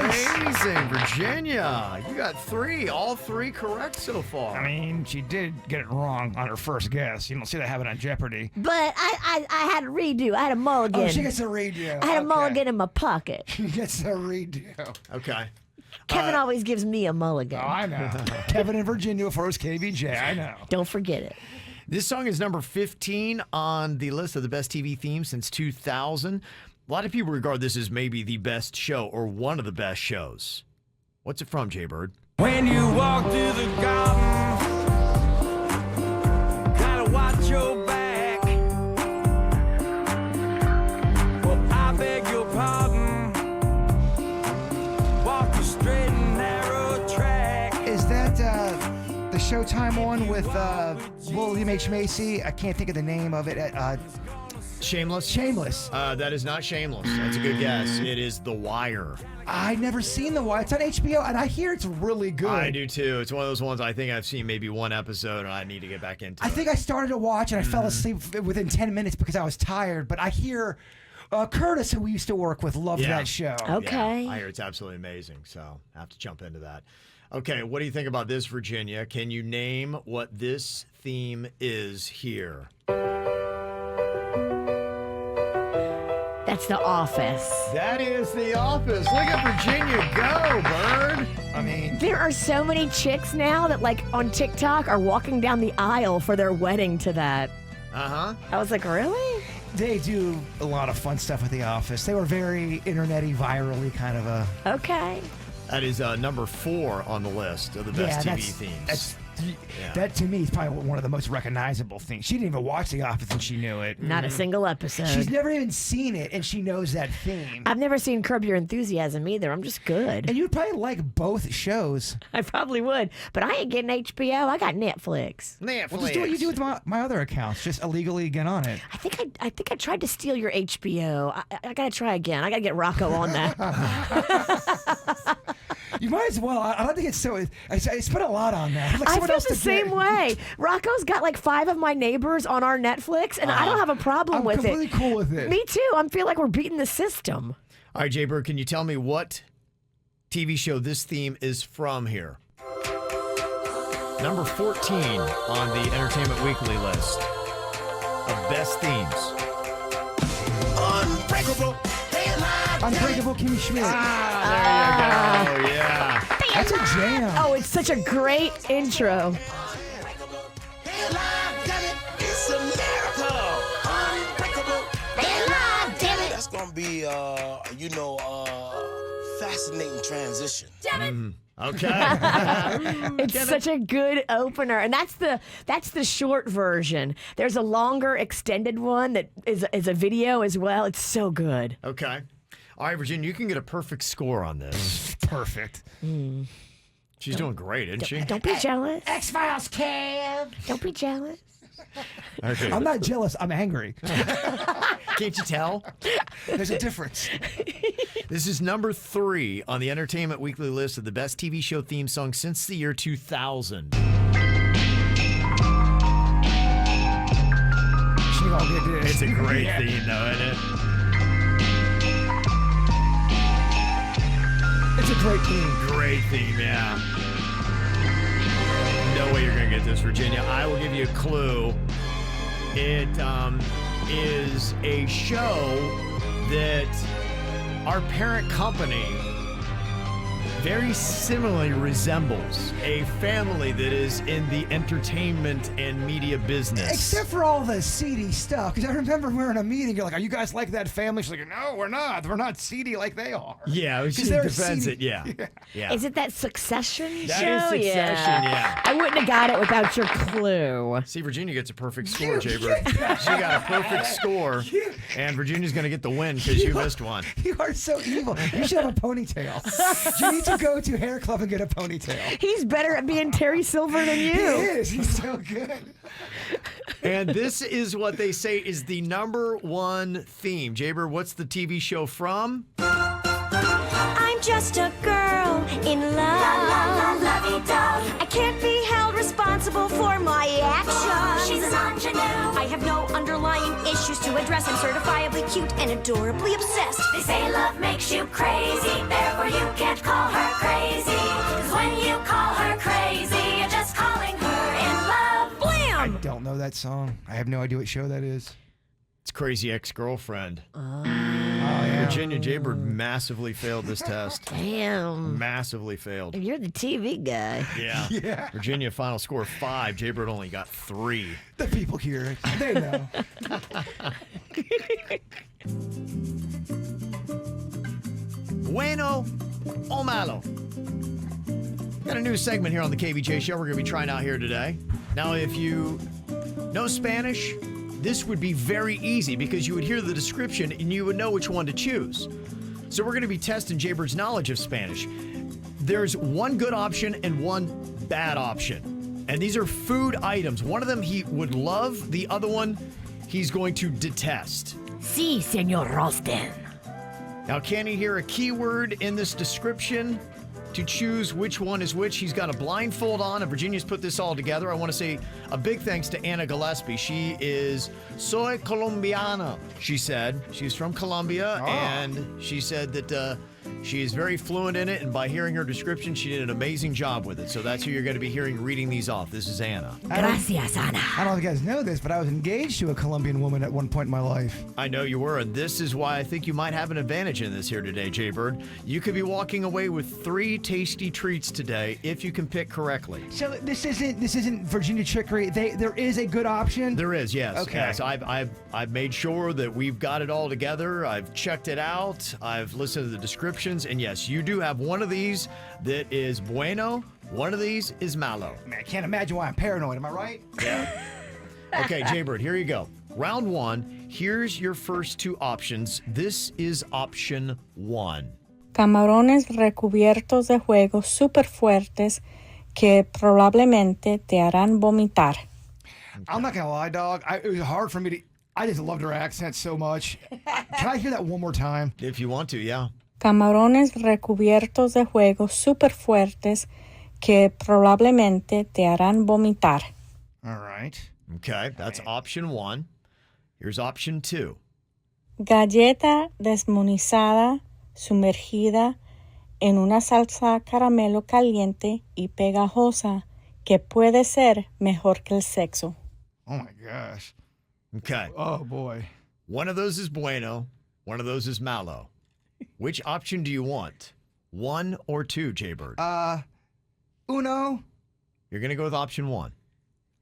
Amazing, Virginia. You got 3, all 3 correct so far. I mean, she did get it wrong on her first guess. You don't see that happen on Jeopardy. But I had a redo. I had a mulligan. Oh, she gets a redo. I had a mulligan in my pocket. She gets a redo. Okay. Kevin always gives me a mulligan. Oh, I know. Kevin in Virginia for his KVJ. I know. Don't forget it. This song is number 15 on the list of the best TV themes since 2000. A lot of people regard this as maybe the best show or one of the best shows. What's it from, Jay Bird? When you walk through the garden, gotta watch your back. Well, I beg your pardon. Walk the straight and narrow track. Is that the Showtime one with William H. Macy? I can't think of the name of it. Shameless? Shameless. That is not Shameless. That's a good guess. It is The Wire. I've never seen The Wire. It's on HBO, and I hear it's really good. I do too. It's one of those ones I think I've seen maybe one episode, and I need to get back into it. I think I started to watch, and I fell asleep within 10 minutes because I was tired. But I hear Curtis, who we used to work with, loved that show. Okay. Yeah, I hear it's absolutely amazing, so I have to jump into that. Okay, what do you think about this, Virginia? Can you name what this theme is here? That's The Office. That is The Office. Look at Virginia go, Bird. I mean, There are so many chicks now that, like, on TikTok are walking down the aisle for their wedding to that. Uh-huh. I was like, really? they do a lot of fun stuff with The Office. They were very internet-y, virally kind of a... Okay. That is number 4 on the list of the best TV themes. That to me is probably one of the most recognizable things. She didn't even watch The Office and she knew it. Not a single episode. She's never even seen it and she knows that theme. I've never seen Curb Your Enthusiasm either. I'm just good. And you'd probably like both shows. I probably would, but I ain't getting HBO. I got Netflix. Netflix. Well, just do what you do with my other accounts. Just illegally get on it. I think I tried to steal your HBO. I gotta try again. I gotta get Rocco on that. You might as well. I don't think it's so. I spent a lot on that. Like I someone feel else the to same get. way. Rocco's got like 5 of my neighbors on our Netflix, and I don't have a problem I'm with it. completely cool with it. Me too. I feel like we're beating the system. All right, Jay Bird, can you tell me what TV show this theme is from here? Number 14 on the Entertainment Weekly list of best themes. Unbreakable. Unbreakable Kimmy Schmidt. There you go. Yeah. That's a jam. Oh, it's such a great intro. It's a miracle. Unbreakable. That's gonna be, fascinating transition. Okay. It's such a good opener, and that's the short version. There's a longer extended one that is a video as well. It's so good. Okay. All right, Virginia, you can get a perfect score on this. Perfect. She's doing great, isn't she? Don't be jealous. X-Files, Kev. Don't be jealous. Okay. I'm not jealous. I'm angry. Can't you tell? There's a difference. This is number 3 on the Entertainment Weekly list of the best TV show theme songs since the year 2000. She gonna get this. It's a great theme, though, isn't it? It's a great theme. Great theme, yeah. No way you're going to get this, Virginia. I will give you a clue. It is a show that our parent company very similarly resembles a family that is in the entertainment and media business. Except for all the seedy stuff. Because I remember we were in a meeting. You're like, "Are you guys like that family?" She's like, "No, we're not. We're not seedy like they are." Yeah, she they're defends seedy. it. Yeah. Is it that Succession show? That is Succession, yeah. I wouldn't have got it without your clue. See, Virginia gets a perfect score, Jaybird. She got a perfect score, and Virginia's going to get the win because you missed one. You are so evil. You should have a ponytail. You need to go to hair club and get a ponytail. He's better at being Terry Silver than you. He is. He's so good. And this is what they say is the #1 theme. Jaybird, what's the TV show from? I'm just a girl in love. I can't be held responsible for my actions. She's an ingenue. I have no underlying issues to address. I'm certifiably cute and adorably obsessed. They say love makes you crazy, therefore you can't call her crazy. 'Cause when you call her crazy, you're just calling her in love. Blam! I don't know that song. I have no idea what show that is. It's Crazy Ex-Girlfriend. Oh, yeah. Virginia Jaybird massively failed this test. Damn. Massively failed. You're the TV guy. Yeah. Yeah. Virginia final score 5. Jaybird only got 3. The people here, they know. Bueno o Malo. Got a new segment here on the KVJ Show we're going to be trying out here today. Now, if you know Spanish, this would be very easy because you would hear the description and you would know which one to choose. So we're going to be testing Jaybird's knowledge of Spanish. There's one good option and one bad option. And these are food items. One of them he would love. The other one he's going to detest. Si, Señor Rosten. Now, can he hear a keyword in this description to choose which one is which? He's got a blindfold on, and Virginia's put this all together. I want to say a big thanks to Anna Gillespie. She is soy colombiana, she said. She's from Colombia, and she said that she is very fluent in it, and by hearing her description, she did an amazing job with it. So that's who you're going to be hearing reading these off. This is Anna. Gracias, Ana. I don't know if you guys know this, but I was engaged to a Colombian woman at one point in my life. I know you were, and this is why I think you might have an advantage in this here today, Jaybird. You could be walking away with 3 tasty treats today if you can pick correctly. So this isn't Virginia trickery. There is a good option. There is, yes. Okay. Yes, I've made sure that we've got it all together. I've checked it out. I've listened to the descriptions, and yes, you do have one of these that is bueno. One of these is malo. Man, I can't imagine why I'm paranoid. Am I right? Yeah. Okay, Jaybird, here you go. Round 1. Here's your first 2 options. This is option 1. Camarones recubiertos de juegos súper fuertes que probablemente te harán vomitar. I'm not gonna lie, dog. It was hard for me to. I just loved her accent so much. Can I hear that one more time? If you want to, yeah. Camarones recubiertos de juegos súper fuertes que probablemente te harán vomitar. All right. Okay, that's option 1. Here's option 2. Galleta desmenuzada sumergida en una salsa caramelo caliente y pegajosa que puede ser mejor que el sexo. Oh my gosh. Okay. Oh boy. One of those is bueno. One of those is malo. Which option do you want? 1 or 2, Jaybird? Uno. You're going to go with option 1.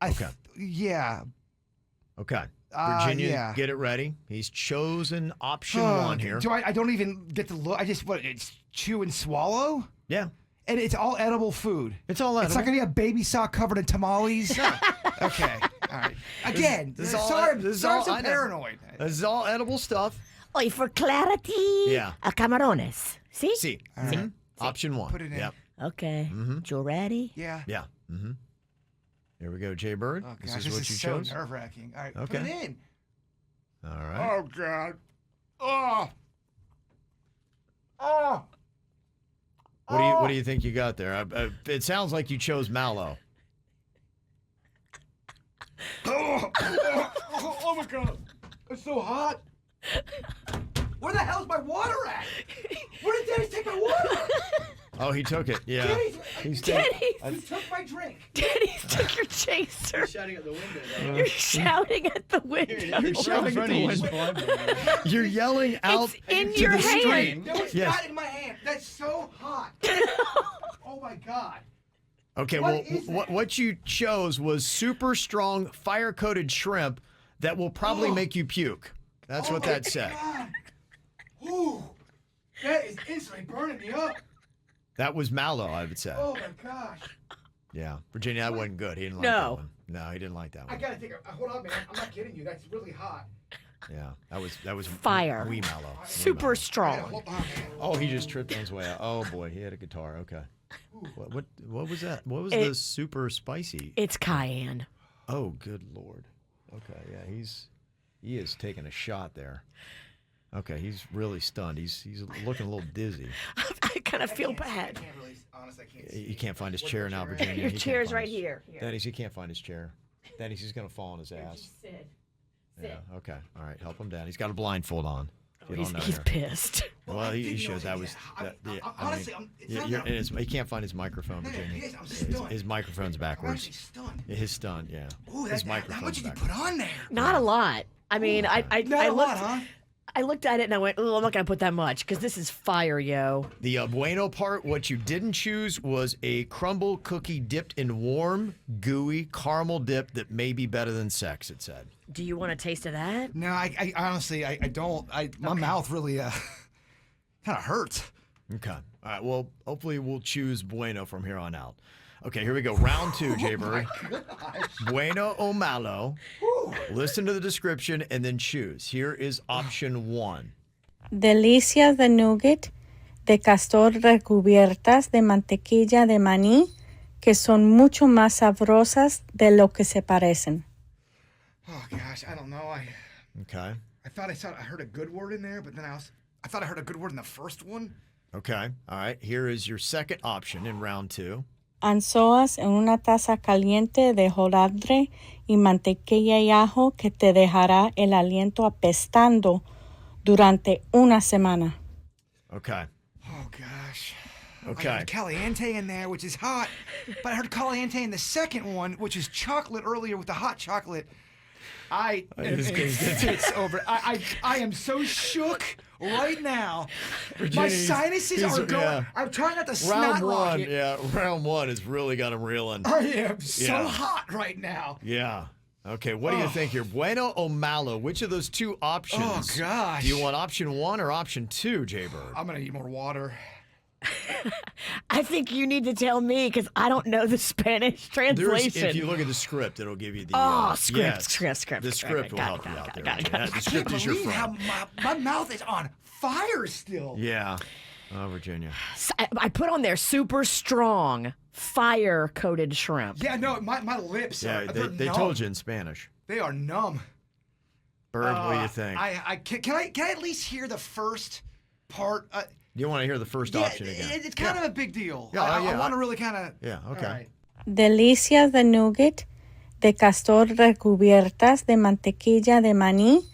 Okay. Yeah. Okay. Virginia, yeah. get it ready. He's chosen option 1 here. Do I don't even get to look. I just, it's chew and swallow? Yeah. And it's all edible food. It's all edible. It's not going to be a baby sock covered in tamales? No. Okay. All right. Again, This is all- sorry, this is sorry all- I'm I know. paranoid. This is all edible stuff. Oy, for clarity, Yeah. camarones. See? See. All right. Option 1. Put it in. Yep. Okay. You ready? Yeah. Yeah. Mm-hmm. Here we go, Jaybird. Oh, This gosh, is what you chose. so nerve-wracking. All right, Okay. put it in. All right. Oh, God. Oh. Oh. What do you think you got there? It sounds like you chose malo. Oh. Oh, my God. It's so hot. Where the hell's my water at? Where did Dennis take my water? Oh, he took it. Yeah. Dennis, Denny's. he took my drink. Denny's took your chaser. Shouting at the window. You're shouting at the window. You're shouting at the window. You're yelling out in to your the hand. street. No, it's Yes. not in my hand. That's so hot. Oh my God. Okay, what you chose was super strong fire-coated shrimp that will probably make you puke. That's what that said. God. Ooh, that is instantly burning me up. That was Malo, I would say. Oh my gosh. Yeah, Virginia, that wasn't good. He didn't like that one. No, he didn't like that one. I gotta take a hold on, man. I'm not kidding you. That's really hot. Yeah, that was Fire. Wee Malo. Super strong. Hold on, man. Oh, he just tripped on his way out. Oh boy, he had a guitar. Okay. What was that? What was the super spicy? It's cayenne. Oh, good Lord. Okay, yeah, he is taking a shot there. Okay, he's really stunned. He's looking a little dizzy. I kind of feel bad. Honestly, I can't see. He can't find his chair now, Virginia. Your He can't chair's find right his- here. Denny's, he can't find his chair. Denny's, he's gonna fall on his ass. Sit. Yeah. Okay. All right. Help him down. He's got a blindfold on. If you don't know He's here. pissed. Well, he shows that was. Honestly, he can't find his microphone, Virginia. I'm stunned. His microphone's I'm backwards. actually stunned. His stunned, yeah. Ooh, His how microphone's much did you backwards. put on there? Not a lot. I mean, I Not I a looked. lot, huh? I looked at it and I went, "Oh, I'm not gonna put that much because this is fire, yo." The Bueno part, what you didn't choose was a crumble cookie dipped in warm, gooey caramel dip that may be better than sex, it said. Do you want a taste of that? No, I honestly, I don't. My mouth really kind of hurts. Okay. All right. Well, hopefully we'll choose Bueno from here on out. Okay, here we go. Round 2, Jay-Bird. Bueno o malo. Listen to the description and then choose. Here is option 1. Delicias de nugget de castor recubiertas de mantequilla de maní que son mucho más sabrosas de lo que se parecen. Oh gosh, I don't know. Okay. I thought I heard a good word in there, but then I thought I heard a good word in the first one. Okay. All right. Here is your second option in round 2. Anzoas en una taza caliente de hojaldre y mantequilla y ajo que te dejará el aliento apestando durante una semana. Okay. Oh gosh. Okay. I heard caliente in there, which is hot, but I heard caliente in the second one, which is chocolate earlier with the hot chocolate. It's over. I am so shook right now. My sinuses are going. Yeah. I'm trying not to snot Round 1, rocket. yeah. Round 1 has really got him reeling. I am so Yeah. hot right now. Yeah. Okay, what do you think here? Bueno o malo? Which of those two options? Oh, gosh. Do you want option 1 or option 2, Jay-Bird? I'm going to eat more water. I think you need to tell me because I don't know the Spanish translation. If you look at the script, it'll give you the. Script. The script will help you out there. Virginia. The I can't script is your believe how friend. my mouth is on fire still. Yeah. Oh, Virginia. I put on there super strong fire coated shrimp. Yeah, no, my lips Yeah, are they numb. told you in Spanish. They are numb. Bird, what do you think? Can I at least hear the first part? You want to hear the first option again? It's kind of a big deal. Yeah, I want to really kind of. Yeah, okay. All right. Delicias de nugget de castor recubiertas de mantequilla de maní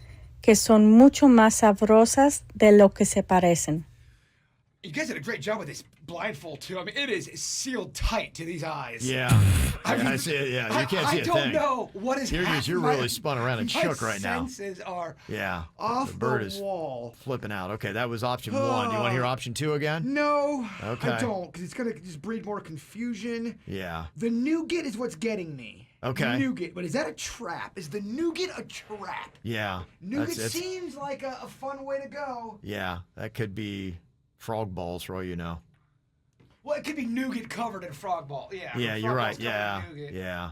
que son mucho más sabrosas de lo que se parecen. You guys did a great job with this blindfold too. I mean, it is sealed tight to these eyes. Yeah. I mean, I see it. Yeah, you can't see a thing. I don't know what is happening. You're really spun around and shook right now. My senses are Yeah. off the bird the is wall. flipping out. Okay, that was option 1. Do you want to hear option 2 again? No, Okay. I don't, because it's gonna just breed more confusion. Yeah. The nougat is what's getting me. Okay. Nougat, but is that a trap? Is the nougat a trap? Yeah. Nougat That's- seems like a fun way to go. Yeah, that could be frog balls for all you know. Well, it could be nougat covered in frog ball. Yeah. Yeah, frog you're right. balls covered Yeah. in nougat. Yeah.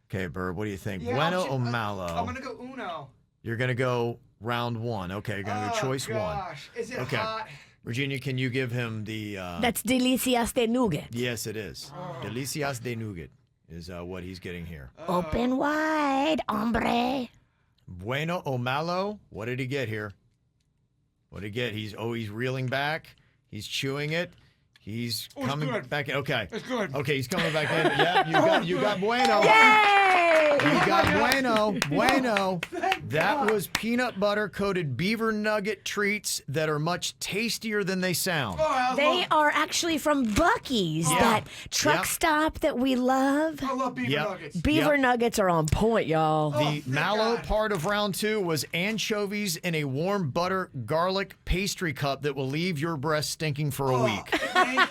Okay, Bird, what do you think? Yeah, Bueno option- o malo? I'm gonna go uno. You're going to go round 1. Okay, you're going to go choice 1. Gosh. Is it Okay. hot? Virginia, can you give him the... That's delicias de nougat. Yes, it is. Delicias de nougat is what he's getting here. Open wide, hombre. Bueno o malo? What did he get here? What did he get? He's reeling back. He's chewing it. He's coming good. back in. Okay. It's good. Okay, he's coming back in. Yeah, you got Bueno. Yay! You got Bueno. Bueno. That was peanut butter coated beaver nugget treats that are much tastier than they sound. They are actually from Buc-ee's, that truck stop that we love. I love beaver nuggets. Beaver nuggets are on point, y'all. The Malo part of round 2 was anchovies in a warm butter garlic pastry cup that will leave your breast stinking for a week. Thank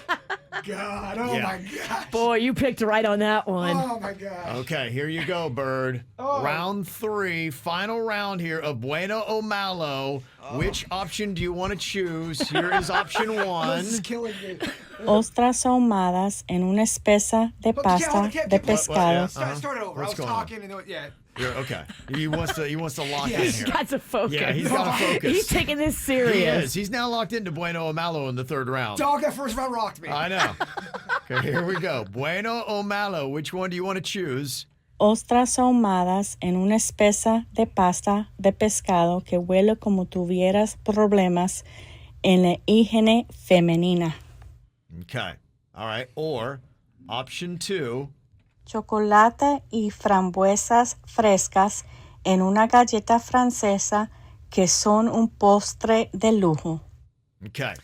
God. Oh, Yeah. my gosh. Boy, you picked right on that one. Oh, my gosh. Okay, here you go, Bird. Round 3, final round here of Bueno o Malo. Which option do you want to choose? Here is option 1. This is killing me. Ostras ahumadas en una espesa de pasta de pescado. Start it over. What's I was going talking and yeah. Okay. He wants to lock in He's here. got to focus. Yeah, he's got to focus. He's taking this He serious. is. He's now locked into Bueno o Malo in the 3rd round. Dog, that first round rocked me. I know. Okay, here we go. Bueno o Malo, which one do you want to choose? Ostras ahumadas en una espesa de pasta de pescado que huele como tuvieras problemas en la higiene femenina. Okay. All right. Or option 2. Chocolate y frambuesas frescas en una galleta francesa que son un postre de lujo. Okay.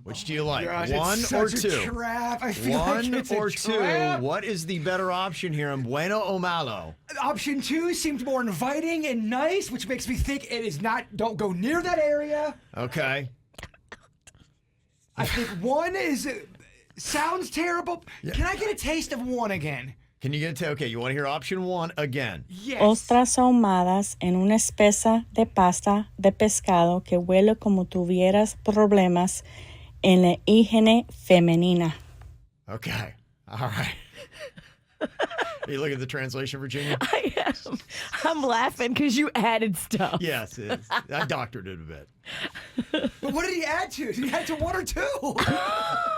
Which do you like? Gosh, 1 it's or such 2? a trap. I feel 1 like it's or a 2? trap. What is the better option here in Bueno o Malo? Option 2 seems more inviting and nice, which makes me think it is not. Don't go near that area. Okay. I think 1 is sounds terrible. Can I get a taste of 1 again? Can you get to? Okay, you want to hear option 1 again? Yes. Ostras ahumadas en una espesa de pasta de pescado que huele como tuvieras problemas en la higiene femenina. Okay. All right. You look at the translation, Virginia? I am. I'm laughing because you added stuff. Yes, it is. I doctored it a bit. But what did he add to? Did he add to 1 or 2?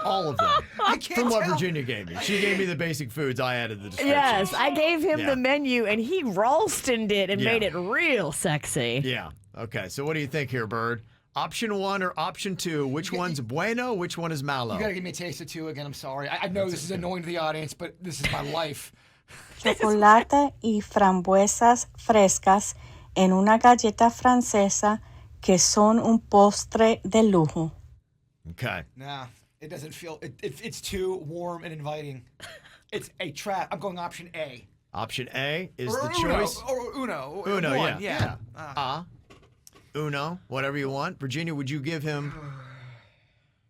All of them. I can't From what tell. Virginia gave me. She gave me the basic foods. I added the descriptions. Yes, I gave him Yeah. the menu and he Ralstoned it and Yeah. made it real sexy. Yeah. Okay. So what do you think here, Bird? Option 1 or option 2? Which one's Bueno? Which one is Malo? You gotta give me a taste of 2 again. I'm sorry. I know this is annoying to the audience, but this is my life. Chocolate y frambuesas frescas en una galleta francesa que son un postre de lujo. Okay. Nah, it doesn't feel. It's too warm and inviting. It's a trap. I'm going option A. Option A is Or the Uno, choice. Or Uno. Uno, One, yeah. Uno, whatever you want. Virginia, would you give him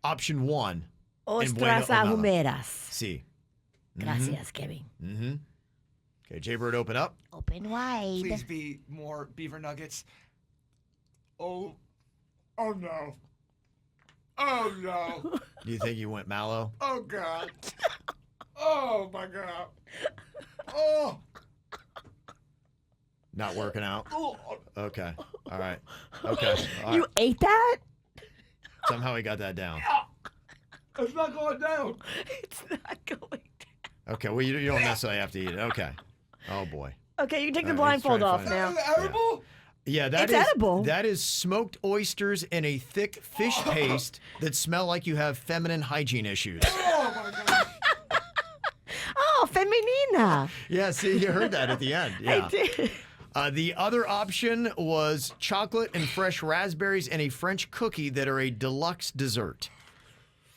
option 1? Ostras Bueno o Malo? ahumedas. See. Gracias, Kevin. Mm-hmm. Okay, Jaybird, open up. Open wide. Please be more beaver nuggets. Oh no. Oh no. Do you think you went Malo? Oh God. Oh my God. Oh. Not working out? Oh. Okay. All right. Okay. All You right. ate that? Somehow he got that down. It's not going down. It's not going down. Okay, well, you don't necessarily have to eat it. Okay. Oh, boy. Okay, you take the All right, let's try blindfold to off find now. Is it edible? Yeah, that It's is edible. That is smoked oysters in a thick fish paste that smell like you have feminine hygiene issues. Oh my God. Oh, feminina. Yeah, see, you heard that at the end. Yeah. I did. The other option was chocolate and fresh raspberries and a French cookie that are a deluxe dessert.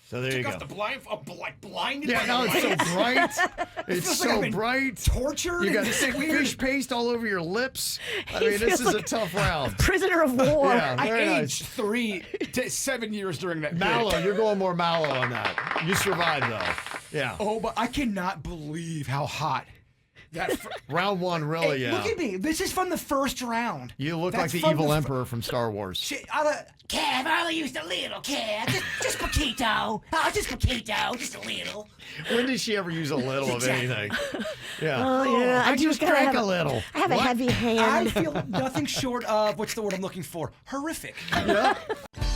So there you Took go. off the blinded. Yeah, by no, the it's so lights. bright. It's feels like so I've been bright. Tortured. You got and just weird. fish paste all over your lips. I He mean, this feels is a like tough round. Prisoner of war. Yeah, I very aged nice. 3 to 7 years during that. Mallow, period. you're going more mallow on that. You survived though. Yeah. Oh, but I cannot believe how hot that. Round 1, really, Hey, yeah. Look at me. This is from the first round. You look That's like the from evil the fir- emperor from Star Wars. Shit, Kev, I only used a little, Kev. Just poquito. Oh, just poquito. Just a little. When did she ever use a little of anything? Yeah. Oh, yeah. I just drank have a little. I have a heavy I hand. feel nothing short of what's the word I'm looking for? Horrific. Yeah.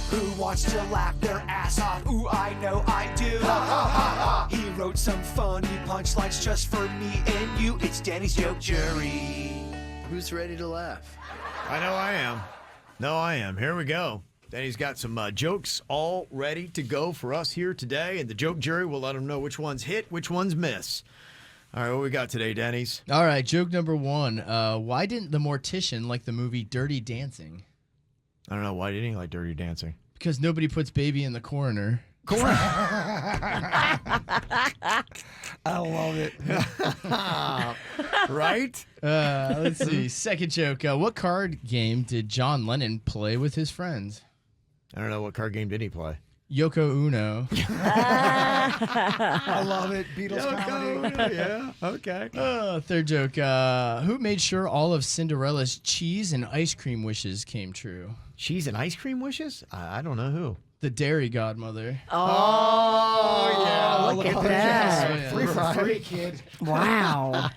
Who wants to laugh their ass off? Ooh, I know I do. He wrote some funny punchlines just for me and you. It's Danny's Joke Jury. Who's ready to laugh? I know I am. No, I am. Here we go. Danny's got some jokes all ready to go for us here today, and the joke jury will let them know which ones hit, which ones miss. All right, what we got today, Dennys? All right, joke number 1. Why didn't the mortician like the movie Dirty Dancing? I don't know. Why didn't he like Dirty Dancing? Because nobody puts baby in the coroner. I love it. Right? Let's see. Second joke. What card game did John Lennon play with his friends? I don't know. What card game did he play? Yoko Uno. I love it. Beatles comedy. Yeah, okay. Third joke. Who made sure all of Cinderella's cheese and ice cream wishes came true? Cheese and ice cream wishes? I don't know who. The dairy godmother. Oh, yeah. Look at that. Free for free, kid. Wow.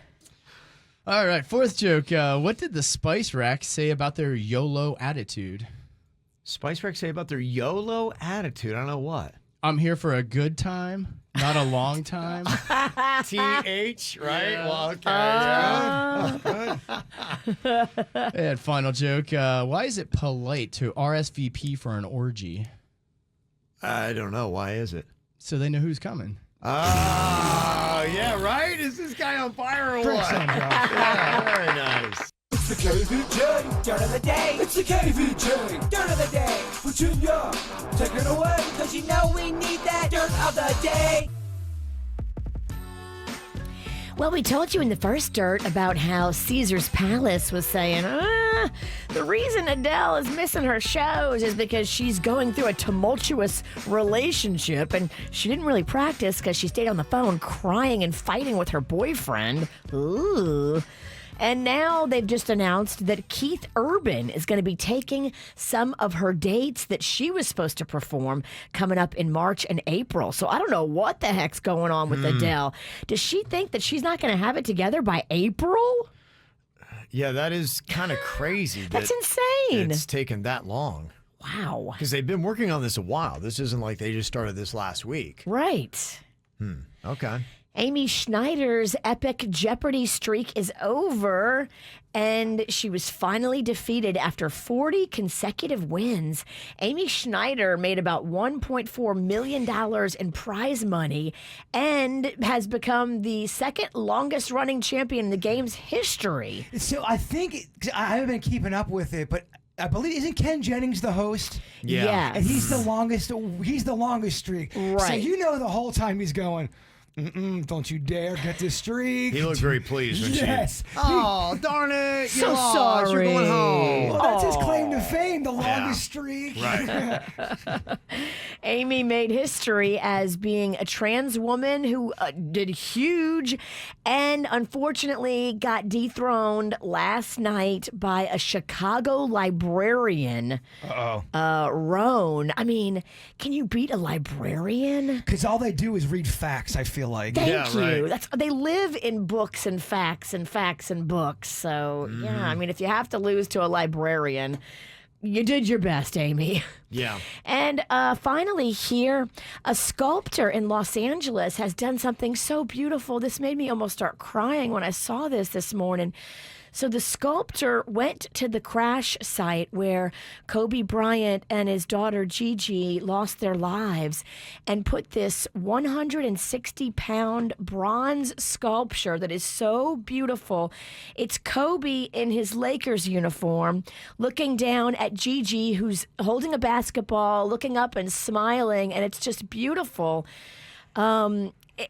All right, fourth joke. What did the Spice Rack say about their YOLO attitude? Spice Rack say about their YOLO attitude? I don't know what. I'm here for a good time, not a long time. TH, right? Yeah. Well, okay. And final joke. Why is it polite to RSVP for an orgy? I don't know. Why is it? So they know who's coming. Oh, yeah, right? Is this guy on fire or what? Yeah, very nice. It's the KVJ Dirt of the Day. It's the KVJ Dirt of the Day. Virginia, take it away, because you know we need that Dirt of the Day. Well, we told you in the first dirt about how Caesar's Palace was saying, the reason Adele is missing her shows is because she's going through a tumultuous relationship, and she didn't really practice because she stayed on the phone crying and fighting with her boyfriend. Ooh. And now they've just announced that Keith Urban is going to be taking some of her dates that she was supposed to perform coming up in March and April. So I don't know what the heck's going on with Adele. Does she think that she's not going to have it together by April? Yeah, that is kind of crazy. That's insane. It's taken that long. Wow. Because they've been working on this a while. This isn't like they just started this last week. Right. Okay. Amy Schneider's epic Jeopardy streak is over, and she was finally defeated after 40 consecutive wins. Amy Schneider made about $1.4 million in prize money and has become the second longest running champion in the game's history. So I think, I haven't been keeping up with it, but I believe, isn't Ken Jennings the host? Yeah. Yes. And he's the longest streak. Right. So you know the whole time he's going, don't you dare get this streak. He looked very pleased when Yes. Oh, darn it. You So lost. sorry. You're going home. Well, that's his claim to fame, the longest streak. Right. Amy made history as being a trans woman who did huge and unfortunately got dethroned last night by a Chicago librarian, Roan. I mean, can you beat a librarian? Because all they do is read facts, I feel like. Thank you. right. They live in books and facts and facts and books. So, yeah, I mean, if you have to lose to a librarian, you did your best, Amy. Yeah. And finally here, a sculptor in Los Angeles has done something so beautiful. This made me almost start crying when I saw this morning. So the sculptor went to the crash site where Kobe Bryant and his daughter Gigi lost their lives and put this 160-pound bronze sculpture that is so beautiful. It's Kobe in his Lakers uniform looking down at Gigi, who's holding a basketball, looking up and smiling, and it's just beautiful.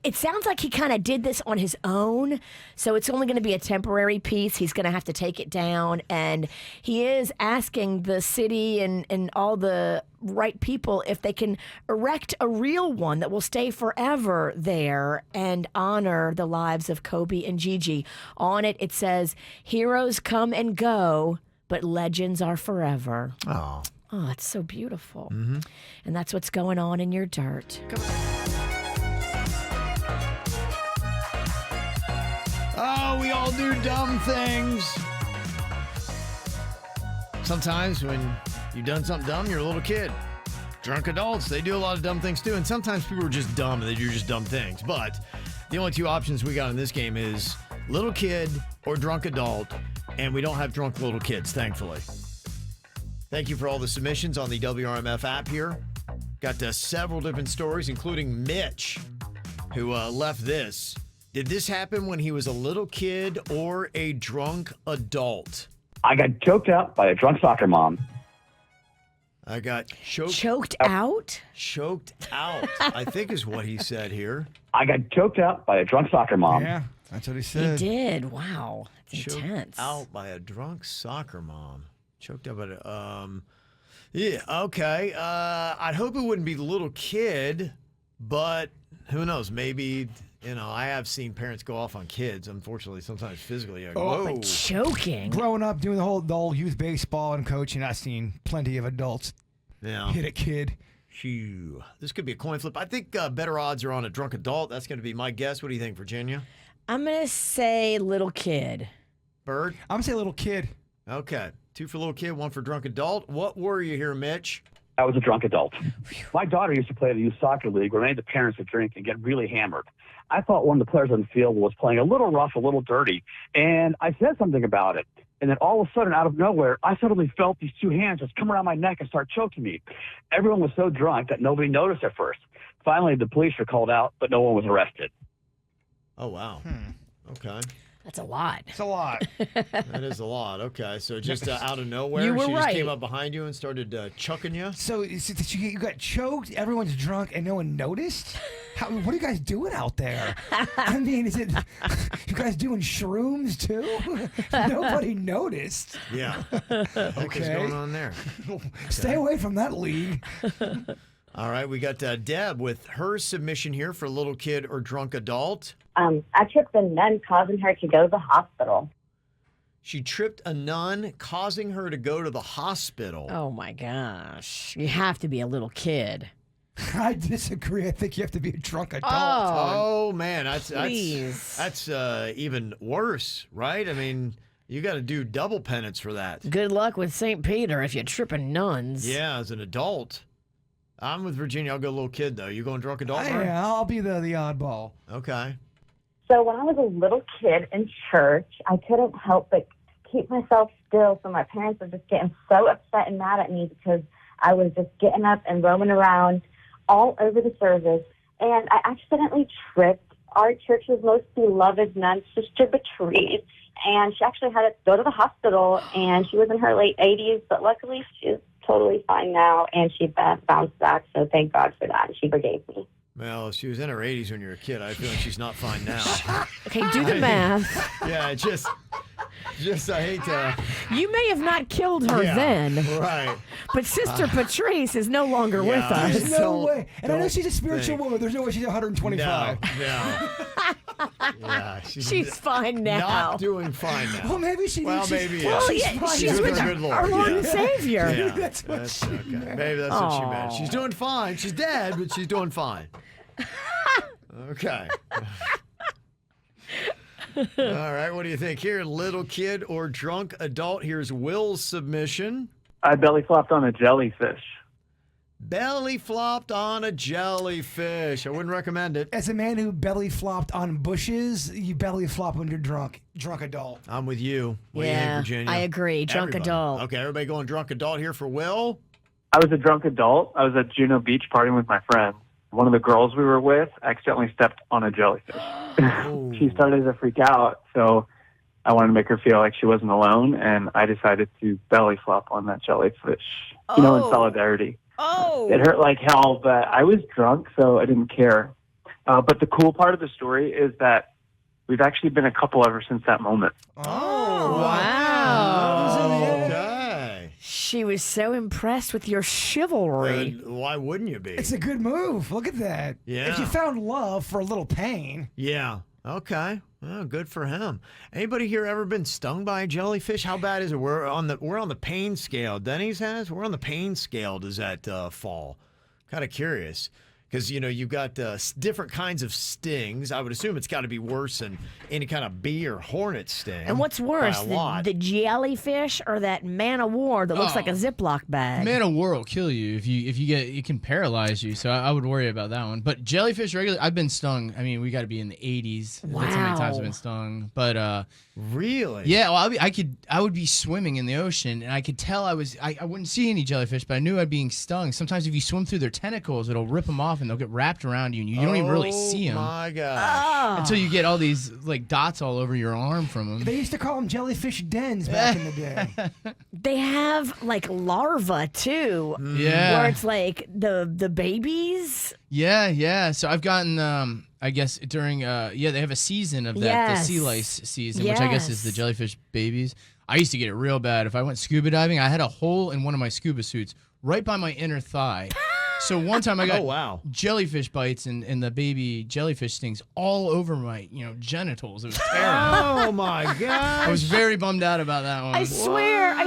It sounds like he kind of did this on his own, so it's only going to be a temporary piece. He's going to have to take it down, and he is asking the city and all the right people if they can erect a real one that will stay forever there and honor the lives of Kobe and Gigi. On it, it says, "Heroes come and go, but legends are forever." Oh. Oh, it's so beautiful. And that's what's going on in your dirt. Oh, we all do dumb things. Sometimes when you've done something dumb, you're a little kid. Drunk adults, they do a lot of dumb things too. And sometimes people are just dumb and they do just dumb things. But the only two options we got in this game is little kid or drunk adult. And we don't have drunk little kids, thankfully. Thank you for all the submissions on the WRMF app here. Got several different stories, including Mitch, who left this. Did this happen when he was a little kid or a drunk adult? I got choked out by a drunk soccer mom. I got Choked out? Choked out, I think is what he said here. I got choked out by a drunk soccer mom. Yeah, that's what he He said. did. Wow. That's Choked intense. out by a drunk soccer mom. Choked out by yeah, okay. I'd hope it wouldn't be the little kid, but who knows? Maybe, I have seen parents go off on kids, unfortunately, sometimes physically. Like, whoa. But choking. Growing up, doing the whole youth baseball and coaching, I've seen plenty of adults hit a kid. Phew. This could be a coin flip. I think better odds are on a drunk adult. That's going to be my guess. What do you think, Virginia? I'm going to say little kid. Bird? I'm going to say little kid. Okay. 2 for little kid, 1 for drunk adult. What were you here, Mitch? I was a drunk adult. My daughter used to play at a youth soccer league where many of the parents would drink and get really hammered. I thought one of the players on the field was playing a little rough, a little dirty, and I said something about it. And then all of a sudden, out of nowhere, I suddenly felt these 2 hands just come around my neck and start choking me. Everyone was so drunk that nobody noticed at first. Finally, the police were called out, but no one was arrested. Oh, wow. Okay. That's a lot. It's a lot. That is a lot. Okay. So just out of nowhere, You were she right. just came up behind you and started chucking you? So you got choked, everyone's drunk, and no one noticed? What are you guys doing out there? I mean, is it you guys doing shrooms too? Nobody noticed. Yeah. What the heck is going on there? Stay away from that league. All right. We got Deb with her submission here for little kid or drunk adult. I tripped a nun, causing her to go to the hospital. She tripped a nun, causing her to go to the hospital. Oh, my gosh. You have to be a little kid. I disagree. I think you have to be a drunk adult. Oh man, that's even worse, right? I mean, you got to do double penance for that. Good luck with St. Peter if you're tripping nuns. Yeah, as an adult. I'm with Virginia. I'll go little kid, though. You going drunk adult? Mark? Yeah, I'll be the oddball. Okay. So when I was a little kid in church, I couldn't help but keep myself still. So my parents were just getting so upset and mad at me because I was just getting up and roaming around all over the service. And I accidentally tripped our church's most beloved nun, Sister Patrice. And she actually had to go to the hospital, and she was in her late 80s, but luckily she's totally fine now, and she bounced back, so thank God for that, and she forgave me. Well, she was in her 80s when you were a kid. I feel like she's not fine now. Okay, do the math. Yeah, just I hate to... You may have not killed her then. Right. But Sister Patrice is no longer with us. There's no way. And I know she's a spiritual woman. There's no way she's 125. No. Yeah, she's fine now. Not doing fine now. Well, maybe she Well, needs maybe, Well, yeah. yeah, she's with the our, good Lord. our Lord Yeah. and Savior. Yeah, That's what she okay. meant. Maybe that's what she meant. She's doing fine. She's dead, but she's doing fine. Okay. All right, what do you think here? Little kid or drunk adult? Here's Will's submission. I belly flopped on a jellyfish. Belly flopped on a jellyfish. I wouldn't recommend it. As a man who belly flopped on bushes, you belly flop when you're drunk adult. I'm with you. What do you Yeah, think, Virginia? I agree. Drunk Everybody. adult. Okay, everybody going drunk adult here for Will. I was a drunk adult. I was at Juno Beach partying with my friends. One of the girls we were with accidentally stepped on a jellyfish. She started to freak out, so I wanted to make her feel like she wasn't alone, and I decided to belly flop on that jellyfish, in solidarity. Oh. It hurt like hell, but I was drunk, so I didn't care. But the cool part of the story is that we've actually been a couple ever since that moment. Oh, wow. Okay. She was so impressed with your chivalry. Why wouldn't you be? It's a good move. Look at that. Yeah. If you found love for a little pain. Yeah. Okay. Well, good for him. Anybody here ever been stung by a jellyfish? How bad is it? We're on the pain scale. Dennys has. We're on the pain scale. Does that fall? Kind of curious. Because, you've got different kinds of stings. I would assume it's got to be worse than any kind of bee or hornet sting. And what's worse, the jellyfish or that man of war that looks like a Ziploc bag? Man of war will kill you if you get it can paralyze you. So I would worry about that one. But jellyfish regular, I've been stung. I mean, we got to be in the 80s. Wow. That's how many times I've been stung. But really, yeah. Well, I would be swimming in the ocean, and I could tell I wouldn't see any jellyfish, but I knew I'd being stung. Sometimes if you swim through their tentacles, it'll rip them off, and they'll get wrapped around you, and you don't even really see them. Oh my gosh! Until you get all these like dots all over your arm from them. They used to call them jellyfish dens back in the day. They have like larvae too. Yeah. Where it's like the babies. Yeah. So I've gotten, I guess during, they have a season of that, the sea lice season, which I guess is the jellyfish babies. I used to get it real bad. If I went scuba diving, I had a hole in one of my scuba suits right by my inner thigh. So one time I got jellyfish bites and the baby jellyfish stings all over my, genitals. It was terrible. Oh my god! I was very bummed out about that one. I swear,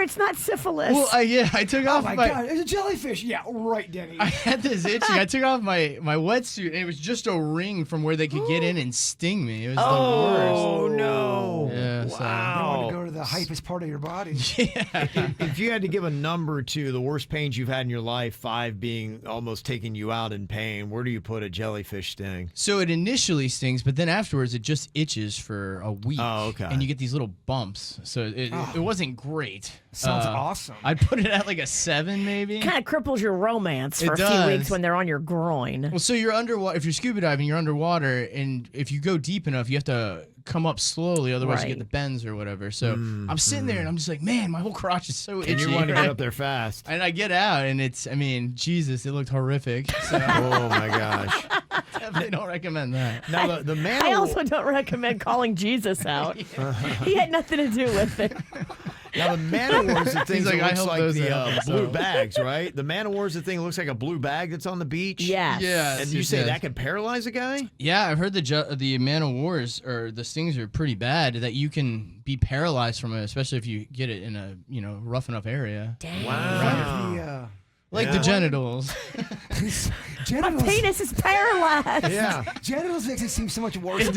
it's not syphilis. Well, I took off my god, there's a jellyfish. Yeah, right, Denny. I had this itching. I took off my wetsuit, and it was just a ring from where they could get in and sting me. It was the worst. Oh no! Yeah, You want to go to the hypest part of your body. Yeah. If you had to give a number to the worst pains you've had in your life, 5 being almost taking you out in pain, where do you put a jellyfish sting? So it initially stings, but then afterwards it just itches for a week. Oh, okay. And you get these little bumps. So it wasn't great. Sounds awesome. I'd put it at like a 7 maybe. Kind of cripples your romance for a few weeks when they're on your groin. Well, so you're underwater. If you're scuba diving, you're underwater, and if you go deep enough, you have to come up slowly, otherwise you get the bends or whatever. So I'm sitting there and I'm just like, man, my whole crotch is so itchy. And you want to get up there fast. And I get out, and Jesus, it looked horrific. So oh my gosh. Definitely don't recommend that. Now the man. I also don't recommend calling Jesus out. He had nothing to do with it. Now the man of war is the thing that like, looks like the blue so. bags, right? The man of war is the thing that looks like a blue bag that's on the beach. Yes. Yes. And you say that could paralyze a guy? Yeah, I've heard the man of wars or the stings are pretty bad, that you can be paralyzed from it, especially if you get it in a rough enough area. Dang. Wow. Like the genitals. My penis is paralyzed. Yeah. Genitals makes it seem so much worse